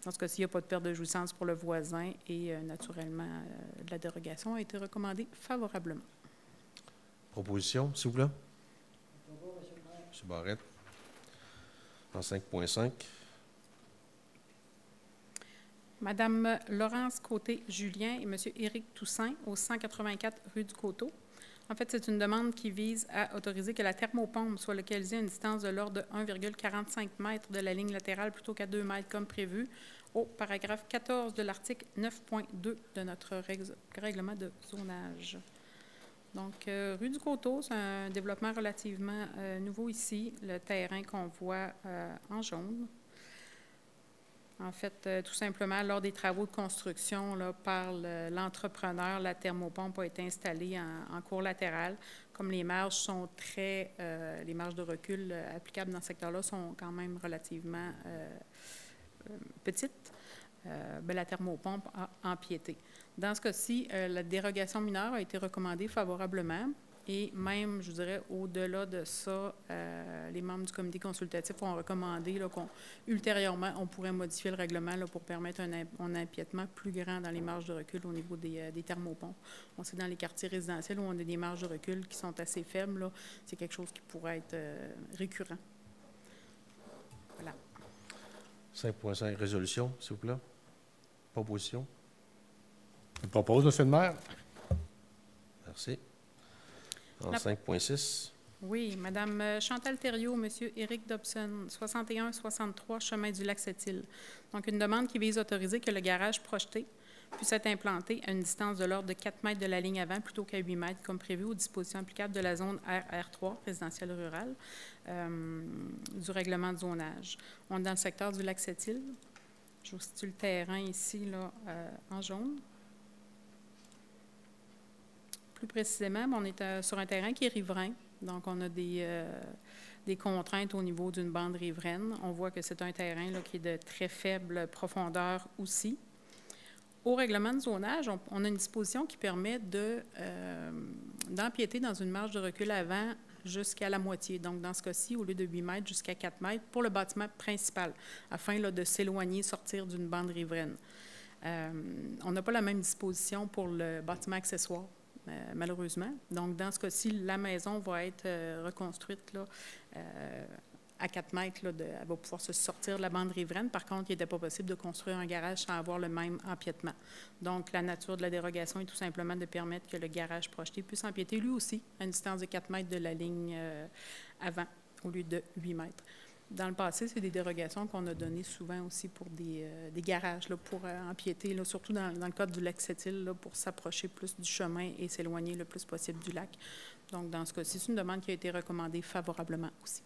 dans ce cas-ci, il n'y a pas de perte de jouissance pour le voisin et, naturellement, la dérogation a été recommandée favorablement. Proposition, s'il vous plaît. M. Barrette. En 5.5. Madame Laurence Côté-Julien et M. Éric Toussaint, au 184 rue du Coteau. En fait, c'est une demande qui vise à autoriser que la thermopompe soit localisée à une distance de l'ordre de 1,45 m de la ligne latérale plutôt qu'à 2 m comme prévu au paragraphe 14 de l'article 9.2 de notre règlement de zonage. Donc, rue du Coteau, c'est un développement relativement nouveau ici, le terrain qu'on voit en jaune. En fait, tout simplement, lors des travaux de construction, là, par l'entrepreneur, la thermopompe a été installée en cour latérale. Comme les marges sont les marges de recul applicables dans ce secteur-là sont quand même relativement petites, la thermopompe a empiété. Dans ce cas-ci, la dérogation mineure a été recommandée favorablement. Et même, je dirais, au-delà de ça, les membres du comité consultatif ont recommandé qu'ultérieurement, on pourrait modifier le règlement là, pour permettre un empiètement plus grand dans les marges de recul au niveau des thermopompes. On sait dans les quartiers résidentiels où on a des marges de recul qui sont assez faibles, c'est quelque chose qui pourrait être récurrent. Voilà. 5.5, résolution, s'il vous plaît. Proposition. Je propose, M. le maire. Merci. En 5.6. Oui, Mme Chantal Thériault, M. Éric Dobson, 61-63, chemin du Lac-Sept-Îles. Donc, une demande qui vise à autoriser que le garage projeté puisse être implanté à une distance de l'ordre de 4 mètres de la ligne avant plutôt qu'à 8 mètres, comme prévu aux dispositions applicables de la zone RR3, résidentielle rurale, du règlement de zonage. On est dans le secteur du Lac-Sept-Îles. Je vous situe le terrain ici, là, en jaune. Plus précisément, on est sur un terrain qui est riverain. Donc, on a des contraintes au niveau d'une bande riveraine. On voit que c'est un terrain là, qui est de très faible profondeur aussi. Au règlement de zonage, on a une disposition qui permet d'empiéter dans une marge de recul avant jusqu'à la moitié. Donc, dans ce cas-ci, au lieu de 8 mètres jusqu'à 4 mètres pour le bâtiment principal, afin là, de s'éloigner, sortir d'une bande riveraine. On n'a pas la même disposition pour le bâtiment accessoire. Malheureusement. Donc, dans ce cas-ci, la maison va être reconstruite là, à 4 mètres. Là, elle va pouvoir se sortir de la bande riveraine. Par contre, il n'était pas possible de construire un garage sans avoir le même empiètement. Donc, la nature de la dérogation est tout simplement de permettre que le garage projeté puisse empiéter lui aussi à une distance de 4 mètres de la ligne avant, au lieu de 8 mètres. Dans le passé, c'est des dérogations qu'on a données souvent aussi pour des garages, là, pour empiéter, là, surtout dans le cadre du Lac-Sept-Îles, là, pour s'approcher plus du chemin et s'éloigner le plus possible du lac. Donc, dans ce cas-ci, c'est une demande qui a été recommandée favorablement aussi.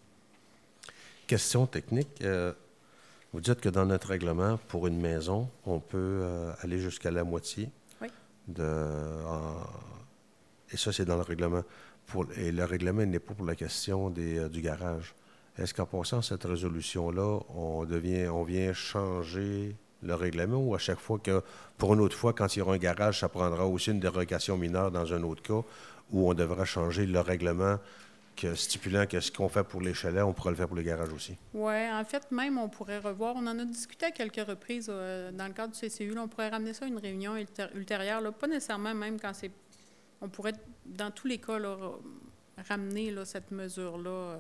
Question technique. Vous dites que dans notre règlement, pour une maison, on peut aller jusqu'à la moitié. Oui. Et ça, c'est dans le règlement. Et le règlement n'est pas pour la question du garage. Est-ce qu'en passant cette résolution-là, on vient changer le règlement ou à chaque fois que, pour une autre fois, quand il y aura un garage, ça prendra aussi une dérogation mineure dans un autre cas où on devra changer le règlement stipulant que ce qu'on fait pour les chalets, on pourra le faire pour les garages aussi? Oui, en fait, même on pourrait revoir. On en a discuté à quelques reprises dans le cadre du CCU. Là, on pourrait ramener ça à une réunion ultérieure. Là, pas nécessairement même quand c'est... On pourrait, dans tous les cas, là, ramener là, cette mesure-là...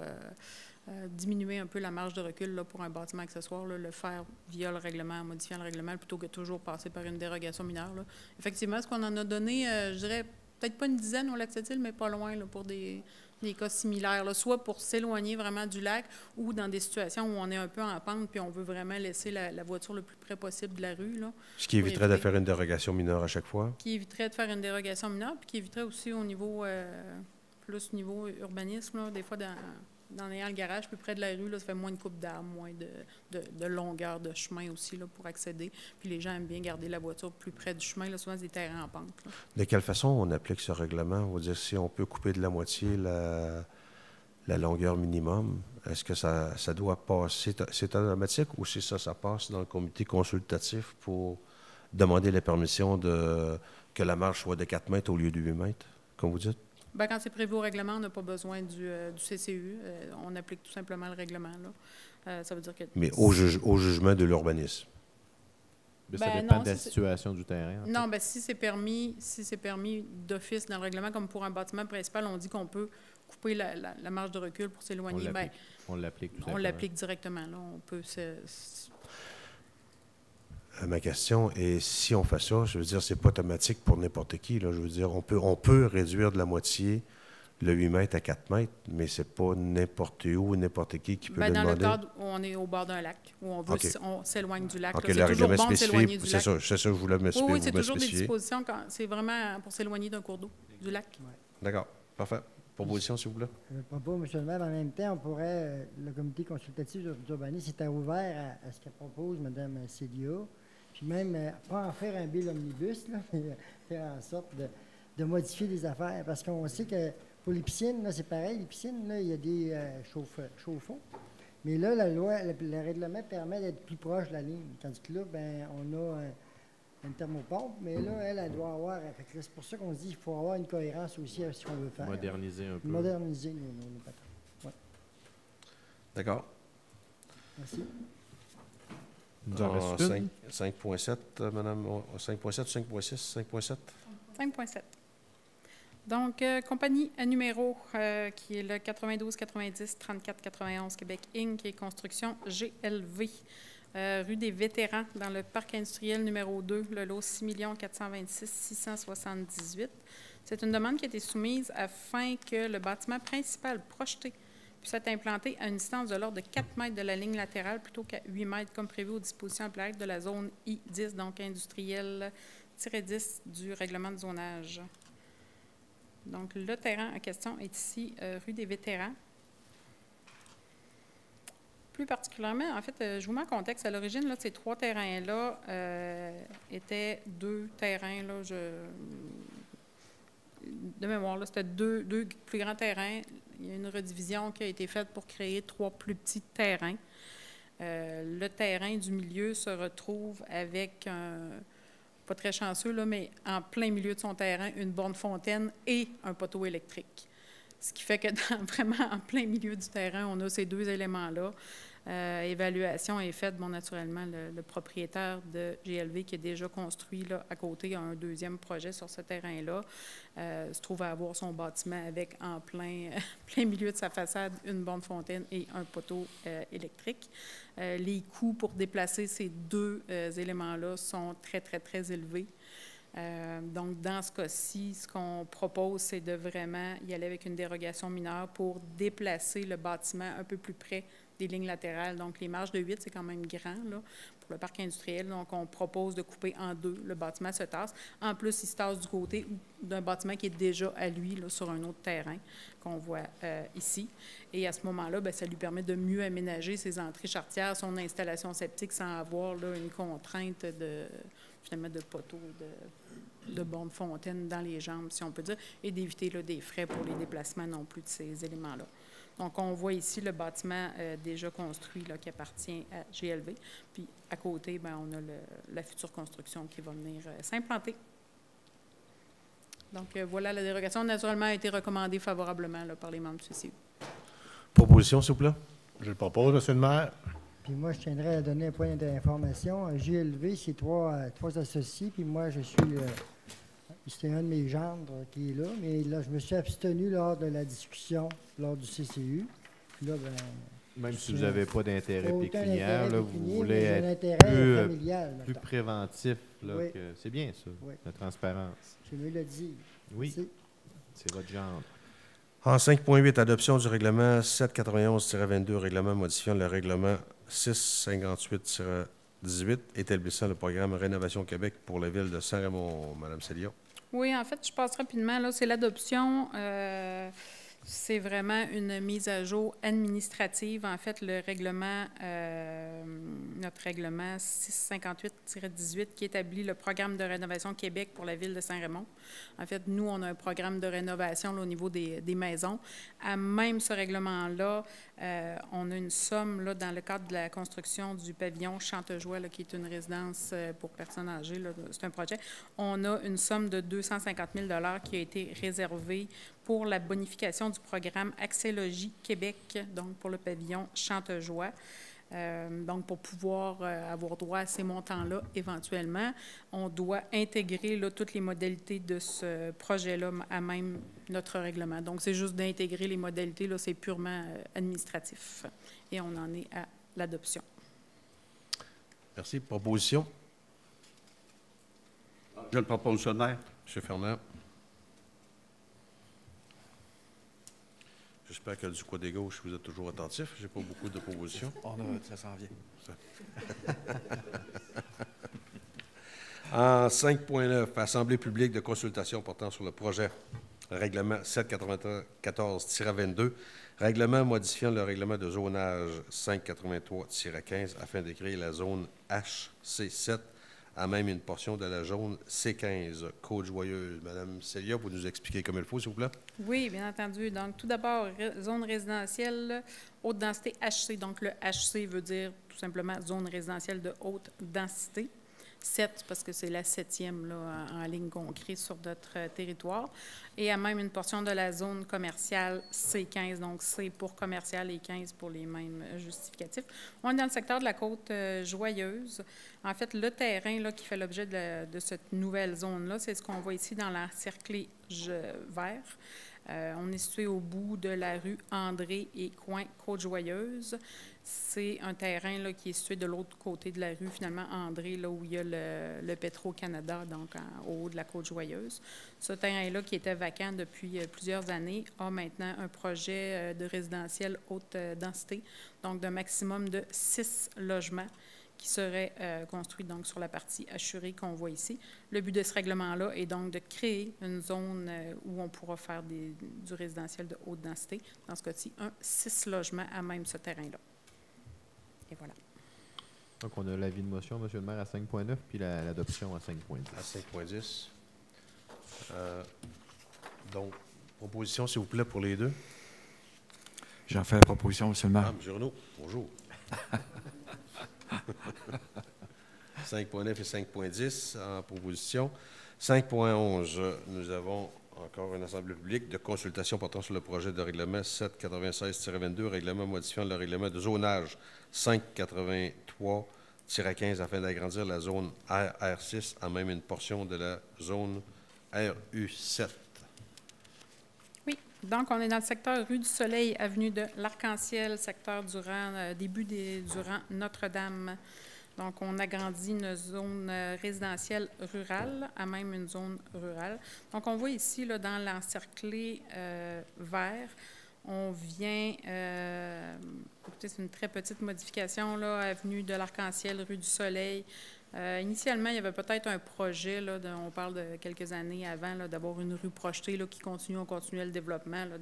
diminuer un peu la marge de recul là, pour un bâtiment accessoire, là, le faire via le règlement, en modifiant le règlement, plutôt que toujours passer par une dérogation mineure. Là. Effectivement, ce qu'on en a donné, je dirais, peut-être pas une dizaine au Lac-Sept-Îles, mais pas loin là, pour des cas similaires, là, soit pour s'éloigner vraiment du lac ou dans des situations où on est un peu en pente puis on veut vraiment laisser la voiture le plus près possible de la rue. Là, ce qui éviterait de faire une dérogation mineure à chaque fois? Qui éviterait de faire une dérogation mineure, puis qui éviterait aussi au niveau, plus niveau urbanisme, là, des fois dans ayant le garage plus près de la rue, là, ça fait moins de coupe d'arbres, moins de longueur de chemin aussi là, pour accéder. Puis les gens aiment bien garder la voiture plus près du chemin. Là, souvent, c'est des terrains en pente. Là. De quelle façon on applique ce règlement? On va dire si on peut couper de la moitié la longueur minimum, est-ce que ça doit passer? C'est automatique ou si ça passe dans le comité consultatif pour demander la permission que la marge soit de 4 mètres au lieu de 8 mètres, comme vous dites? Bien, quand c'est prévu au règlement, on n'a pas besoin du CCU. On applique tout simplement le règlement. Là. Ça veut dire que... Mais au jugement de l'urbanisme. Ça dépend de la situation du terrain. Non, bien, si c'est permis d'office dans le règlement, comme pour un bâtiment principal, on dit qu'on peut couper la marge de recul pour s'éloigner. On l'applique tout simplement. On l'applique directement. Là. On peut ma question est, si on fait ça, je veux dire, c'est pas automatique pour n'importe qui. Là, je veux dire, on peut réduire de la moitié le 8 mètres à 4 mètres, mais c'est pas n'importe où, n'importe qui peut le demander. Dans le cadre où on est au bord d'un lac, où on s'éloigne du lac. OK, là, c'est toujours bon de s'éloigner du lac. C'est ça, je voulais me spécifier. Oui, c'est toujours des dispositions, c'est vraiment pour s'éloigner d'un cours d'eau, du lac. D'accord, parfait. Proposition, s'il vous plaît. Je propose, M. le maire, en même temps, on pourrait, le comité consultatif d'urbanisme était ouvert à ce qu'elle propose Mme Célia, puis même, pas en faire un bill omnibus, là, mais faire en sorte de modifier les affaires, parce qu'on sait que pour les piscines, là, c'est pareil, les piscines, là, il y a des chauffe-eau, mais là, la loi, le règlement permet d'être plus proche de la ligne, tandis que là, ben, on a une thermopompe, mais là, elle doit avoir. Fait que là, c'est pour ça qu'on se dit qu'il faut avoir une cohérence aussi avec ce qu'on veut faire. Moderniser un peu. Moderniser nos patentes. Ouais. D'accord. Merci. Nous en reste une. 5.7, Madame. 5.7, 5.6, 5.7. 5.7. Donc, compagnie à numéro qui est le 92 90 34 91 Québec Inc. et construction GLV. Rue des Vétérans, dans le parc industriel numéro 2, le lot 6 426 678. C'est une demande qui a été soumise afin que le bâtiment principal projeté puisse être implanté à une distance de l'ordre de 4 mètres de la ligne latérale plutôt qu'à 8 mètres, comme prévu aux dispositions applicables de la zone I-10, donc industrielle-10 du règlement de zonage. Donc, le terrain en question est ici, rue des Vétérans. Plus particulièrement, en fait, je vous mets en contexte. À l'origine, là, ces 3 terrains-là étaient 2 terrains. Là, de mémoire, là, c'était deux plus grands terrains. Il y a une redivision qui a été faite pour créer 3 plus petits terrains. Le terrain du milieu se retrouve avec pas très chanceux, là, mais en plein milieu de son terrain, une borne fontaine et un poteau électrique. Ce qui fait que vraiment en plein milieu du terrain, on a ces 2 éléments-là. Évaluation est faite, bon, naturellement, le propriétaire de GLV qui est déjà construit là, à côté, a un deuxième projet sur ce terrain-là, se trouve à avoir son bâtiment avec en plein milieu de sa façade une borne fontaine et un poteau électrique. Les coûts pour déplacer ces 2 éléments-là sont très, très, très élevés. Donc, dans ce cas-ci, ce qu'on propose, c'est de vraiment y aller avec une dérogation mineure pour déplacer le bâtiment un peu plus près des lignes latérales. Donc, les marges de 8, c'est quand même grand là, pour le parc industriel. Donc, on propose de couper en 2. Le bâtiment se tasse. En plus, il se tasse du côté d'un bâtiment qui est déjà à lui là, sur un autre terrain qu'on voit ici. Et à ce moment-là, bien, ça lui permet de mieux aménager ses entrées charretières, son installation septique sans avoir là, une contrainte finalement de poteaux, de bornes fontaines dans les jambes, si on peut dire, et d'éviter là, des frais pour les déplacements non plus de ces éléments-là. Donc, on voit ici le bâtiment déjà construit là, qui appartient à GLV. Puis, à côté, bien, on a la future construction qui va venir s'implanter. Donc, voilà, la dérogation, naturellement, a été recommandée favorablement là, par les membres du CCU. Proposition, s'il vous plaît. Je le propose, M. le maire. Puis moi, je tiendrais à donner un point d'information. GLV, c'est 3 associés, puis moi, je suis... c'est un de mes gendres qui est là, mais là, je me suis abstenu lors de la discussion, lors du CCU. Puis là, ben, même si vous n'avez pas d'intérêt pécuniaire, là, vous voulez être plus préventif. Là, oui. C'est bien ça, oui. La transparence. J'ai mieux le dire. Oui, c'est votre genre. En 5.8, adoption du règlement 791-22, règlement modifiant le règlement 658-18, établissant le programme Rénovation Québec pour la ville de Saint-Raymond. Madame Célia. Oui, en fait, je passe rapidement. Là, c'est l'adoption. C'est vraiment une mise à jour administrative. En fait, le règlement, notre règlement 658-18 qui établit le programme de rénovation Québec pour la ville de Saint-Raymond. En fait, nous, on a un programme de rénovation là, au niveau des maisons. À même ce règlement-là, on a une somme là, dans le cadre de la construction du pavillon Chantejoie, là, qui est une résidence pour personnes âgées. C'est un projet. On a une somme de 250 000 $ qui a été réservée pour la bonification du programme Accès-Logis Québec, donc pour le pavillon Chantejoie. Donc, pour pouvoir avoir droit à ces montants-là, éventuellement, on doit intégrer là, toutes les modalités de ce projet-là à même notre règlement. Donc, c'est juste d'intégrer les modalités, là, c'est purement administratif. Et on en est à l'adoption. Merci. Proposition? Je le propose, M. le maire. M. Fernand. J'espère que du côté gauche, vous êtes toujours attentif. Je n'ai pas beaucoup de propositions. Ça s'en vient. En 5.9, Assemblée publique de consultation portant sur le projet règlement 794-22, règlement modifiant le règlement de zonage 583-15 afin de créer la zone HC7 à même une portion de la zone C15, Côte-Joyeuse. Madame Célia, vous nous expliquer comme il faut, s'il vous plaît? Oui, bien entendu. Donc, tout d'abord, zone résidentielle haute densité HC. Donc, le HC veut dire tout simplement zone résidentielle de haute densité. 7, parce que c'est la 7e là, en ligne qu'on crée sur notre territoire. Et à même une portion de la zone commerciale C15, donc C pour commercial et 15 pour les mêmes justificatifs. On est dans le secteur de la Côte-Joyeuse. En fait, le terrain là, qui fait l'objet de cette nouvelle zone-là, c'est ce qu'on voit ici dans l'encerclé vert. On est situé au bout de la rue André et coin Côte-Joyeuse. C'est un terrain là, qui est situé de l'autre côté de la rue, finalement, André, là où il y a le Petro-Canada, donc au haut de la Côte-Joyeuse. Ce terrain-là, qui était vacant depuis plusieurs années, a maintenant un projet de résidentiel haute densité, donc d'un maximum de 6 logements qui serait construit donc sur la partie assurée qu'on voit ici. Le but de ce règlement-là est donc de créer une zone où on pourra faire du résidentiel de haute densité. Dans ce cas-ci, 6 logements à même ce terrain-là. Et voilà. Donc, on a l'avis de motion, M. le maire, à 5.9, puis l'adoption à 5.10. À 5.10. Donc, proposition, s'il vous plaît, pour les deux. J'en fais la proposition, M. le maire. Ah, M. Renaud, bonjour. 5.9 et 5.10 en proposition. 5.11, nous avons encore une assemblée publique de consultation portant sur le projet de règlement 796-22, règlement modifiant le règlement de zonage 583-15 afin d'agrandir la zone RR6 en même une portion de la zone RU7. Oui, donc on est dans le secteur rue du Soleil, avenue de l'Arc-en-Ciel, secteur durant durant Notre-Dame. Donc, on agrandit une zone résidentielle rurale à même une zone rurale. Donc, on voit ici, là, dans l'encerclé vert, on vient, écoutez, c'est une très petite modification, là, avenue de l'Arc-en-Ciel, rue du Soleil. Initialement, il y avait peut-être un projet, là, on parle de quelques années avant, là, d'avoir une rue projetée là, qui continue, on continuait le développement là,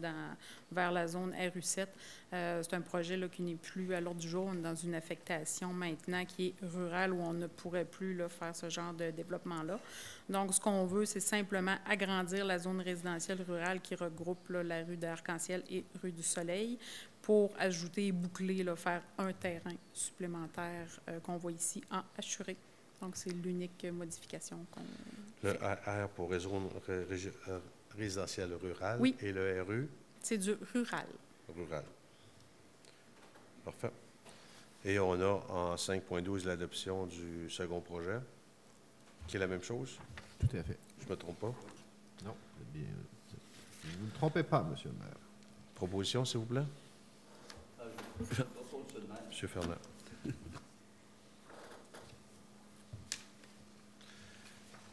vers la zone RU7. C'est un projet là, qui n'est plus à l'ordre du jour. On est dans une affectation maintenant qui est rurale où on ne pourrait plus là, faire ce genre de développement-là. Donc, ce qu'on veut, c'est simplement agrandir la zone résidentielle rurale qui regroupe là, la rue d'Arc-en-Ciel et rue du Soleil pour ajouter et boucler, là, faire un terrain supplémentaire qu'on voit ici en assuré. Donc, c'est l'unique modification qu'on fait. Le R pour résidentiel rural, oui. Et le RU? C'est du rural. Rural. Parfait. Et on a en 5.12 l'adoption du second projet, qui est la même chose? Tout à fait. Je ne me trompe pas? Non. Bien, vous ne vous trompez pas, M. le maire. Proposition, s'il vous plaît? M. Fernand.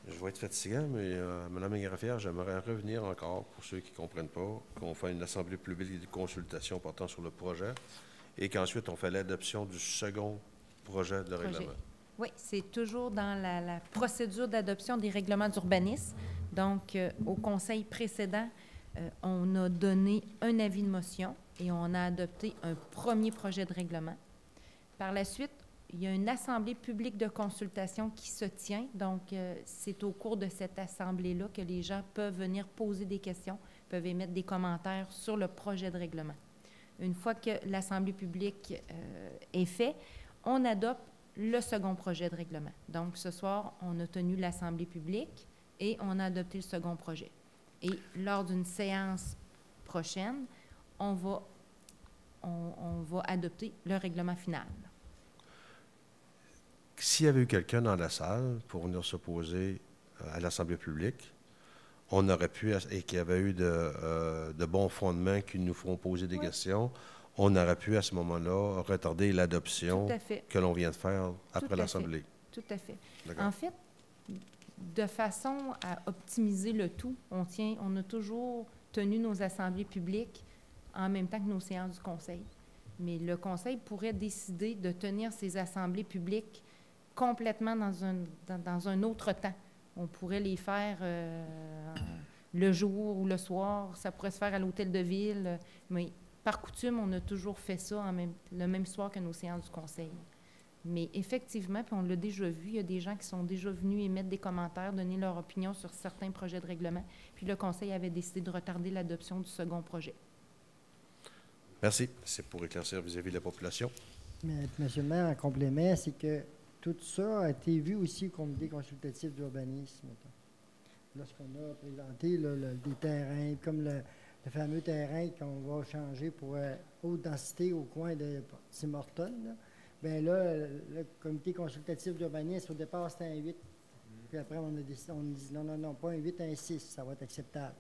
Je vais être fatigant, mais Mme Ingrafière, j'aimerais revenir encore, pour ceux qui ne comprennent pas, qu'on fait une assemblée publique de consultation portant sur le projet et qu'ensuite on fait l'adoption du second projet de règlement. Oui, c'est toujours dans la procédure d'adoption des règlements d'urbanisme. Donc, au conseil précédent, on a donné un avis de motion et on a adopté un premier projet de règlement. Par la suite, il y a une assemblée publique de consultation qui se tient. Donc, c'est au cours de cette assemblée-là que les gens peuvent venir poser des questions, peuvent émettre des commentaires sur le projet de règlement. Une fois que l'assemblée publique est faite, on adopte le second projet de règlement. Donc, ce soir, on a tenu l'assemblée publique et on a adopté le second projet. Et lors d'une séance prochaine, on va adopter le règlement final. S'il y avait eu quelqu'un dans la salle pour venir s'opposer à l'Assemblée publique, on aurait pu, et qu'il y avait eu de bons fondements qui nous feront poser des questions, on aurait pu à ce moment-là retarder l'adoption que l'on vient de faire après l'Assemblée. Tout à fait. En fait, de façon à optimiser le tout, on a toujours tenu nos assemblées publiques en même temps que nos séances du Conseil. Mais le Conseil pourrait décider de tenir ses assemblées publiques complètement dans un autre temps. On pourrait les faire le jour ou le soir, ça pourrait se faire à l'hôtel de ville, mais par coutume, on a toujours fait ça le même soir que nos séances du conseil. Mais effectivement, puis on l'a déjà vu, il y a des gens qui sont déjà venus émettre des commentaires, donner leur opinion sur certains projets de règlement, puis le conseil avait décidé de retarder l'adoption du second projet. Merci. C'est pour éclaircir vis-à-vis de la population. Mais, Monsieur le maire, en complément, c'est que tout ça a été vu aussi au comité consultatif d'urbanisme. Lorsqu'on a présenté des terrains, comme le fameux terrain qu'on va changer pour haute densité au coin de Tim Hortons, bien là, le comité consultatif d'urbanisme, au départ, c'était un 8. Puis après, on a dit non, pas un 8, un 6, ça va être acceptable.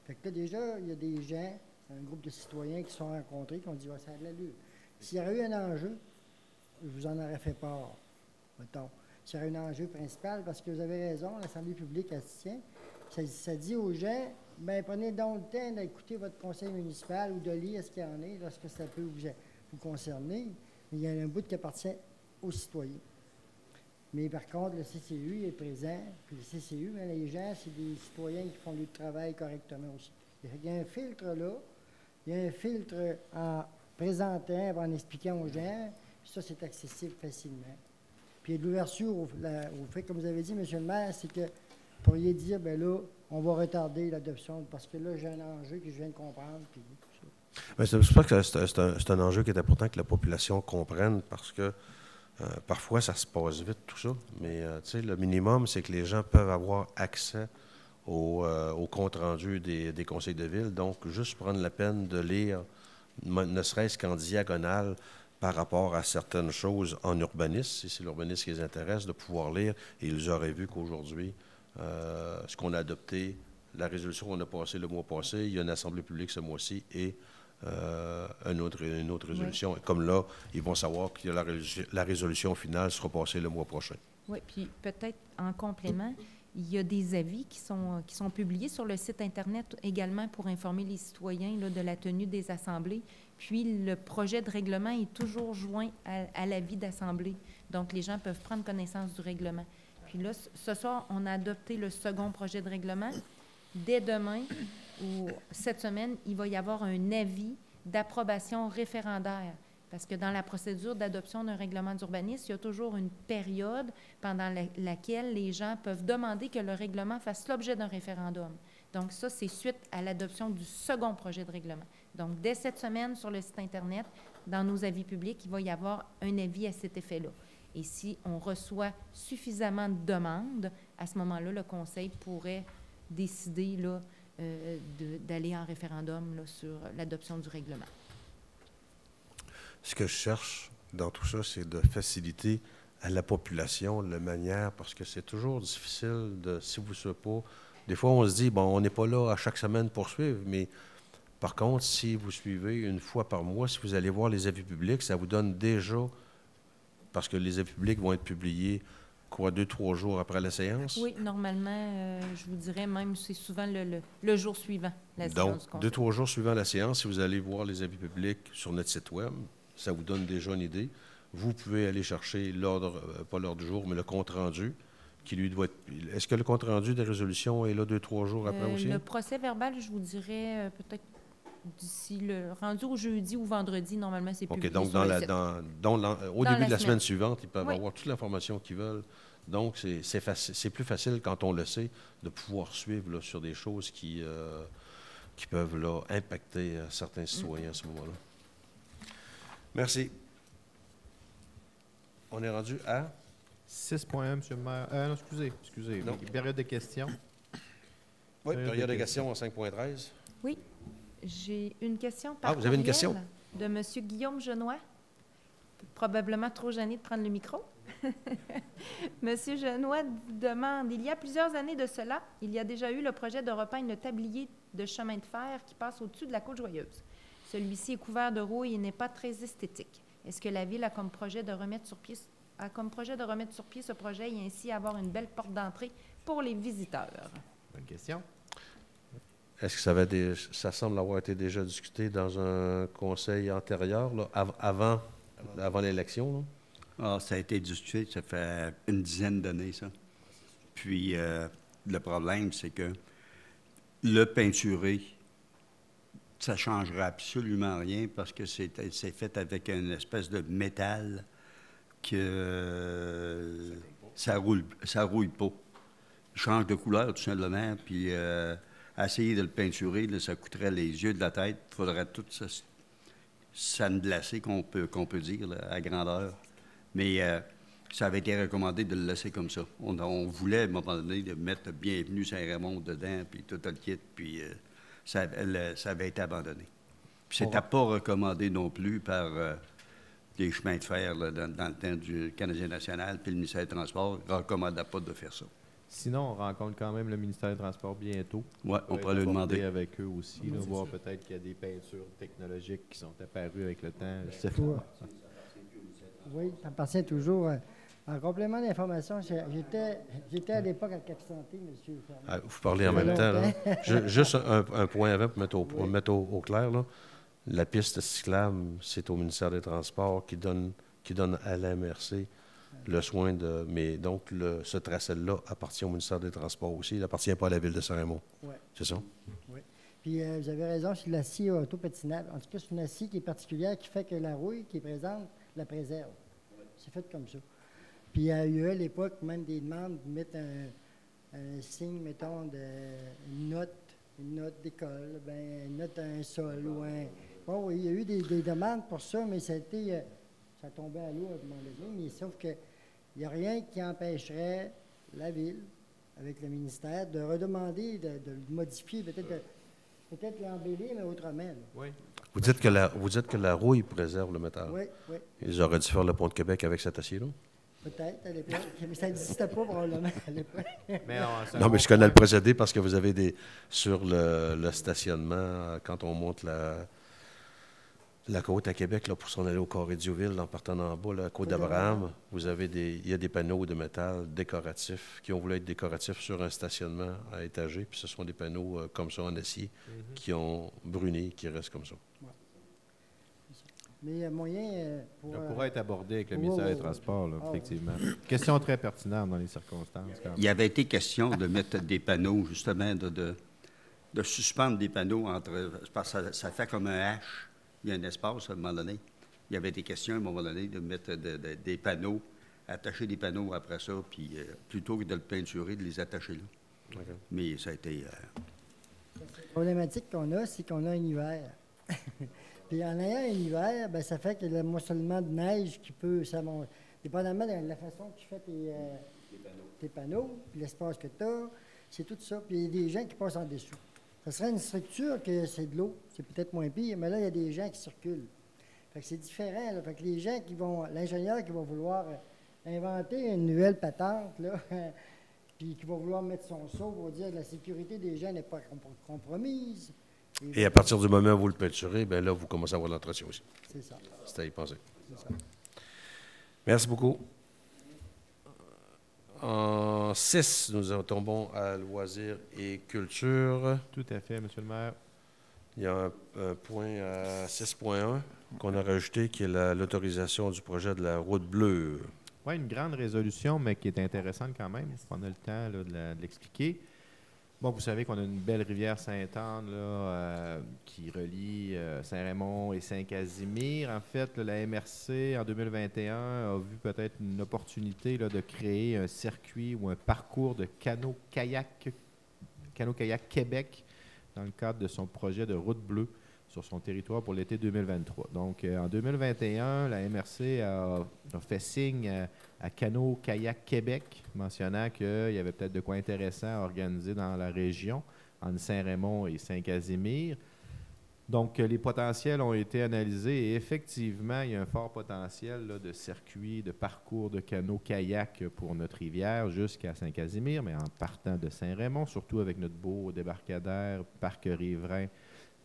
Fait que là, déjà, il y a des gens, un groupe de citoyens qui se sont rencontrés, qui ont dit, ça a de l'allure. S'il y aurait eu un enjeu, je vous en aurais fait part, mettons. S'il y aurait un enjeu principal, parce que vous avez raison, l'Assemblée publique, elle se tient, ça dit aux gens, bien, prenez donc le temps d'écouter votre conseil municipal ou de lire ce qu'il y en est, lorsque ça peut vous concerner. Mais il y a un bout qui appartient aux citoyens. Mais par contre, le CCU est présent, puis le CCU, bien, les gens, c'est des citoyens qui font le travail correctement aussi. Il y a un filtre là, il y a un filtre en présentant, en expliquant aux gens, puis ça, c'est accessible facilement. Puis il y a de l'ouverture au fait, comme vous avez dit, M. le maire, c'est que vous pourriez dire, bien là, on va retarder l'adoption parce que là, j'ai un enjeu que je viens de comprendre, puis tout ça. Bien, c'est pour ça que c'est un enjeu qui est important que la population comprenne parce que parfois, ça se passe vite, tout ça. Mais tu sais, le minimum, c'est que les gens peuvent avoir accès au compte-rendu des conseils de ville. Donc, juste prendre la peine de lire, ne serait-ce qu'en diagonale, par rapport à certaines choses en urbanisme, si c'est l'urbanisme qui les intéresse, de pouvoir lire. Et ils auraient vu qu'aujourd'hui, ce qu'on a adopté, la résolution qu'on a passée le mois passé, il y a une assemblée publique ce mois-ci et une autre résolution. Oui. Et comme là, ils vont savoir que la résolution finale sera passée le mois prochain. Oui, puis peut-être en complément, il y a des avis qui sont publiés sur le site Internet également pour informer les citoyens là, de la tenue des assemblées. Puis, le projet de règlement est toujours joint à l'avis d'assemblée. Donc, les gens peuvent prendre connaissance du règlement. Puis là, ce soir, on a adopté le second projet de règlement. Dès demain ou cette semaine, il va y avoir un avis d'approbation référendaire. Parce que dans la procédure d'adoption d'un règlement d'urbanisme, il y a toujours une période pendant laquelle les gens peuvent demander que le règlement fasse l'objet d'un référendum. Donc ça, c'est suite à l'adoption du second projet de règlement. Donc, dès cette semaine, sur le site Internet, dans nos avis publics, il va y avoir un avis à cet effet-là. Et si on reçoit suffisamment de demandes, à ce moment-là, le Conseil pourrait décider là, d'aller en référendum là, sur l'adoption du règlement. Ce que je cherche dans tout ça, c'est de faciliter à la population la manière, parce que c'est toujours difficile de, si vous ne savez pas, des fois on se dit, bon, on n'est pas là à chaque semaine pour suivre, mais par contre, si vous suivez une fois par mois, si vous allez voir les avis publics, ça vous donne déjà, parce que les avis publics vont être publiés, quoi, 2-3 jours après la séance? Oui, normalement, je vous dirais même, c'est souvent le jour suivant la séance du conseil. Donc, 2-3 jours suivant la séance, si vous allez voir les avis publics sur notre site web, ça vous donne déjà une idée. Vous pouvez aller chercher l'ordre, pas l'ordre du jour, mais le compte-rendu, qui lui doit être... Est-ce que le compte-rendu des résolutions est là 2-3 jours après aussi? Le procès verbal, je vous dirais peut-être d'ici le rendu au jeudi ou vendredi, normalement, c'est publié. OK, donc au début de la semaine suivante, ils peuvent avoir toute l'information qu'ils veulent. Donc, c'est plus facile, quand on le sait, de pouvoir suivre là, sur des choses qui peuvent là, impacter certains citoyens à ce moment-là. Merci. On est rendu à 6.1, M. le maire. Non, excusez. Non. Période de questions. Oui, période de questions en 5.13. Oui. J'ai une question par vous avez une question? De M. Guillaume Genois. Probablement trop gêné de prendre le micro. M. Genois demande, il y a plusieurs années de cela, il y a déjà eu le projet de repeindre le tablier de chemin de fer qui passe au-dessus de la Côte-Joyeuse. Celui-ci est couvert de rouille et n'est pas très esthétique. Est-ce que la Ville a comme projet de remettre sur pied ce projet et ainsi avoir une belle porte d'entrée pour les visiteurs? Bonne question. Est-ce que ça semble avoir été déjà discuté dans un conseil antérieur, là, avant l'élection? Ah, ça a été discuté, ça fait une dizaine d'années, ça. Puis, le problème, c'est que le peinturer, ça ne changera absolument rien parce que c'est fait avec une espèce de métal que ça rouille pas. Il change de couleur tout simplement, puis essayer de le peinturer, là, ça coûterait les yeux de la tête. Il faudrait tout sandblacer, qu'on peut dire, là, à grandeur. Mais ça avait été recommandé de le laisser comme ça. On voulait, à un moment donné, de mettre Bienvenue Saint-Raymond dedans, puis tout le kit, puis ça avait été abandonné. Puis c'était pas recommandé non plus par les chemins de fer là, dans le temps du Canadien national, puis le ministère des Transports ne recommandait pas de faire ça. Sinon, on rencontre quand même le ministère des Transports bientôt. Oui, on pourrait lui demander. Avec eux aussi, là, voir peut-être qu'il y a des peintures technologiques qui sont apparues avec le temps. Oui, ça appartient toujours. En complément d'information, j'étais à l'époque à Cap-Santé, M. Fermand. Vous parlez en même temps. Là. Juste un point avant pour mettre au clair. Là. La piste cyclable, c'est au ministère des Transports qui donne à la MRC le soin de... Mais donc, ce tracé-là appartient au ministère des Transports aussi. Il n'appartient pas à la ville de Saint-Raymond. Oui. C'est ça? Oui. Puis, vous avez raison, c'est l'acier auto-patinable. En tout cas, c'est une acier qui est particulière, qui fait que la rouille qui est présente la préserve. C'est fait comme ça. Puis, il y a eu à l'époque même des demandes de mettre un signe, mettons, une note d'école, une note à un sol ou un... Bon, oui, il y a eu des demandes pour ça, mais ça tombait à l'eau à un moment donné, mais sauf que il n'y a rien qui empêcherait la Ville, avec le ministère, de redemander, de le modifier, peut-être l'embellir, mais autrement. Là. Oui. Vous dites que la rouille préserve le métal. Oui, oui. Ils auraient dû faire le pont de Québec avec cet acier-là? Peut-être, à l'époque. Mais ça n'existait pas probablement à l'époque. Non, mais je connais le procédé parce que vous avez sur le stationnement, quand on monte la côte à Québec, là, pour s'en aller au Carré Diouville, en partant en bas, la côte d'Abraham, il y a des panneaux de métal décoratifs qui ont voulu être décoratifs sur un stationnement à étager. Puis ce sont des panneaux comme ça en acier qui ont bruni, qui restent comme ça. Ouais. Mais il y a moyen pour... Ça pourrait être abordé avec le ministère des Transports, là, effectivement. Question très pertinente dans les circonstances. Il avait été question de mettre des panneaux, justement, de suspendre des panneaux parce que ça fait comme un H. Il y a un espace à un moment donné. Il y avait des questions à un moment donné de mettre des panneaux, attacher des panneaux après ça, puis plutôt que de le peinturer, de les attacher là. Okay. Mais ça a été... La problématique qu'on a, c'est qu'on a un hiver. Puis en ayant un hiver, bien, ça fait que le moissonnement de neige qui peut... dépendamment de la façon que tu fais tes panneaux, puis l'espace que tu as, c'est tout ça. Puis il y a des gens qui passent en dessous. Ça serait une structure que c'est de l'eau, c'est peut-être moins pire, mais là, il y a des gens qui circulent. Fait que c'est différent. Là. Fait que les gens l'ingénieur qui va vouloir inventer une nouvelle patente, là, puis qui va vouloir mettre son saut, va dire que la sécurité des gens n'est pas compromise. Et à partir du moment où vous le peinturez, bien là, vous commencez à avoir l'entretien aussi. C'est ça. C'est à y penser. C'est ça. Merci beaucoup. En 6, nous tombons à loisirs et culture. Tout à fait, M. le maire. Il y a un point à 6.1 qu'on a rajouté qui est l'autorisation du projet de la route bleue. Oui, une grande résolution, mais qui est intéressante quand même. On a le temps là, de l'expliquer. Bon, vous savez qu'on a une belle rivière Sainte-Anne qui relie Saint-Raymond et Saint-Casimir. En fait, la MRC, en 2021, a vu peut-être une opportunité là, de créer un circuit ou un parcours de canot-kayak Québec dans le cadre de son projet de route bleue sur son territoire pour l'été 2023. Donc, en 2021, la MRC a fait signe à Canot-Kayak Québec, mentionnant qu'il y avait peut-être de quoi intéressant à organiser dans la région, entre Saint-Raymond et Saint-Casimir. Donc, les potentiels ont été analysés et effectivement, il y a un fort potentiel là, de circuit, de parcours de canot-kayak pour notre rivière jusqu'à Saint-Casimir, mais en partant de Saint-Raymond, surtout avec notre beau débarcadère, parc riverain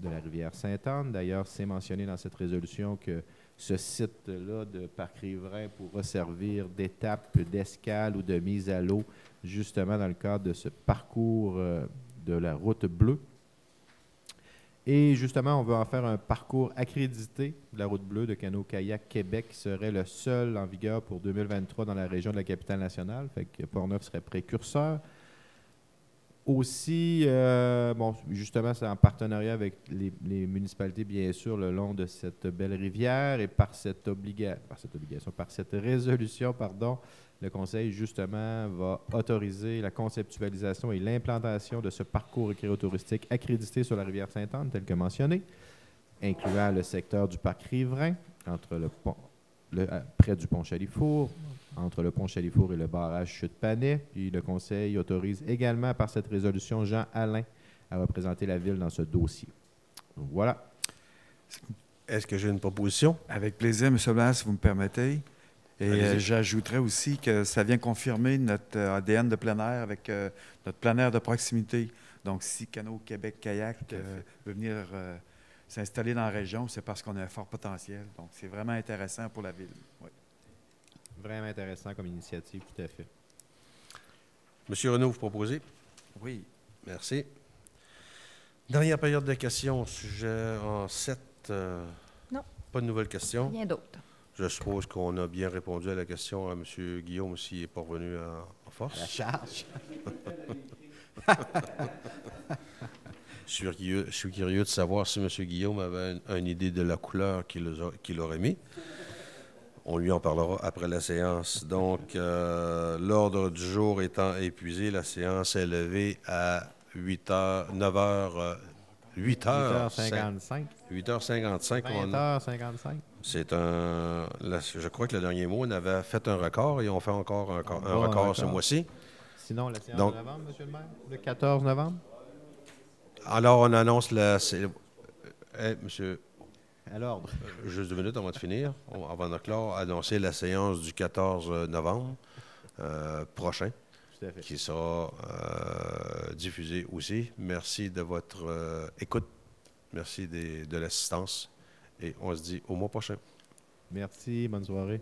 de la rivière Sainte-Anne. D'ailleurs, c'est mentionné dans cette résolution que ce site-là de parc riverain pourra servir d'étape, d'escale ou de mise à l'eau, justement dans le cadre de ce parcours de la route bleue. Et justement, on veut en faire un parcours accrédité de la route bleue de Canot-Kayak Québec, qui serait le seul en vigueur pour 2023 dans la région de la Capitale-Nationale. Fait que Portneuf serait précurseur. Aussi, bon, justement, c'est en partenariat avec les municipalités, bien sûr, le long de cette belle rivière et par cette résolution, pardon, le Conseil, justement, va autoriser la conceptualisation et l'implantation de ce parcours récréotouristique accrédité sur la rivière Sainte-Anne, tel que mentionné, incluant le secteur du parc riverain, entre près du pont Chalifour, entre le pont Chalifour et le barrage Chute-Panay. Puis le Conseil autorise également par cette résolution Jean Alain à représenter la Ville dans ce dossier. Donc, voilà. Est-ce que j'ai une proposition? Avec plaisir, M. le maire, si vous me permettez. Et j'ajouterais aussi que ça vient confirmer notre ADN de plein air avec notre plein air de proximité. Donc, si Canot Québec Kayak veut venir s'installer dans la région, c'est parce qu'on a un fort potentiel. Donc, c'est vraiment intéressant pour la Ville. Oui. Vraiment intéressant comme initiative, tout à fait. Monsieur Renaud, vous proposez? Oui. Merci. Dernière période de questions au sujet en 7. Non. Pas de nouvelles questions? Rien d'autre. Je suppose qu'on a bien répondu à la question à M. Guillaume s'il n'est pas revenu en force. La charge. Je suis curieux de savoir si M. Guillaume avait une idée de la couleur qu'il aurait mis. On lui en parlera après la séance. Donc, l'ordre du jour étant épuisé, la séance est levée à 8h55. 8h55. 8h55. 20h55. Je crois que le dernier mot, on avait fait un record et on fait encore un record ce mois-ci. Sinon, la séance de novembre, M. le maire, le 14 novembre? Alors, on annonce monsieur... À l'ordre. Juste 2 minutes avant de finir. Avant de clore, annoncer la séance du 14 novembre prochain, qui sera diffusée aussi. Merci de votre écoute. Merci de l'assistance. Et on se dit au mois prochain. Merci. Bonne soirée.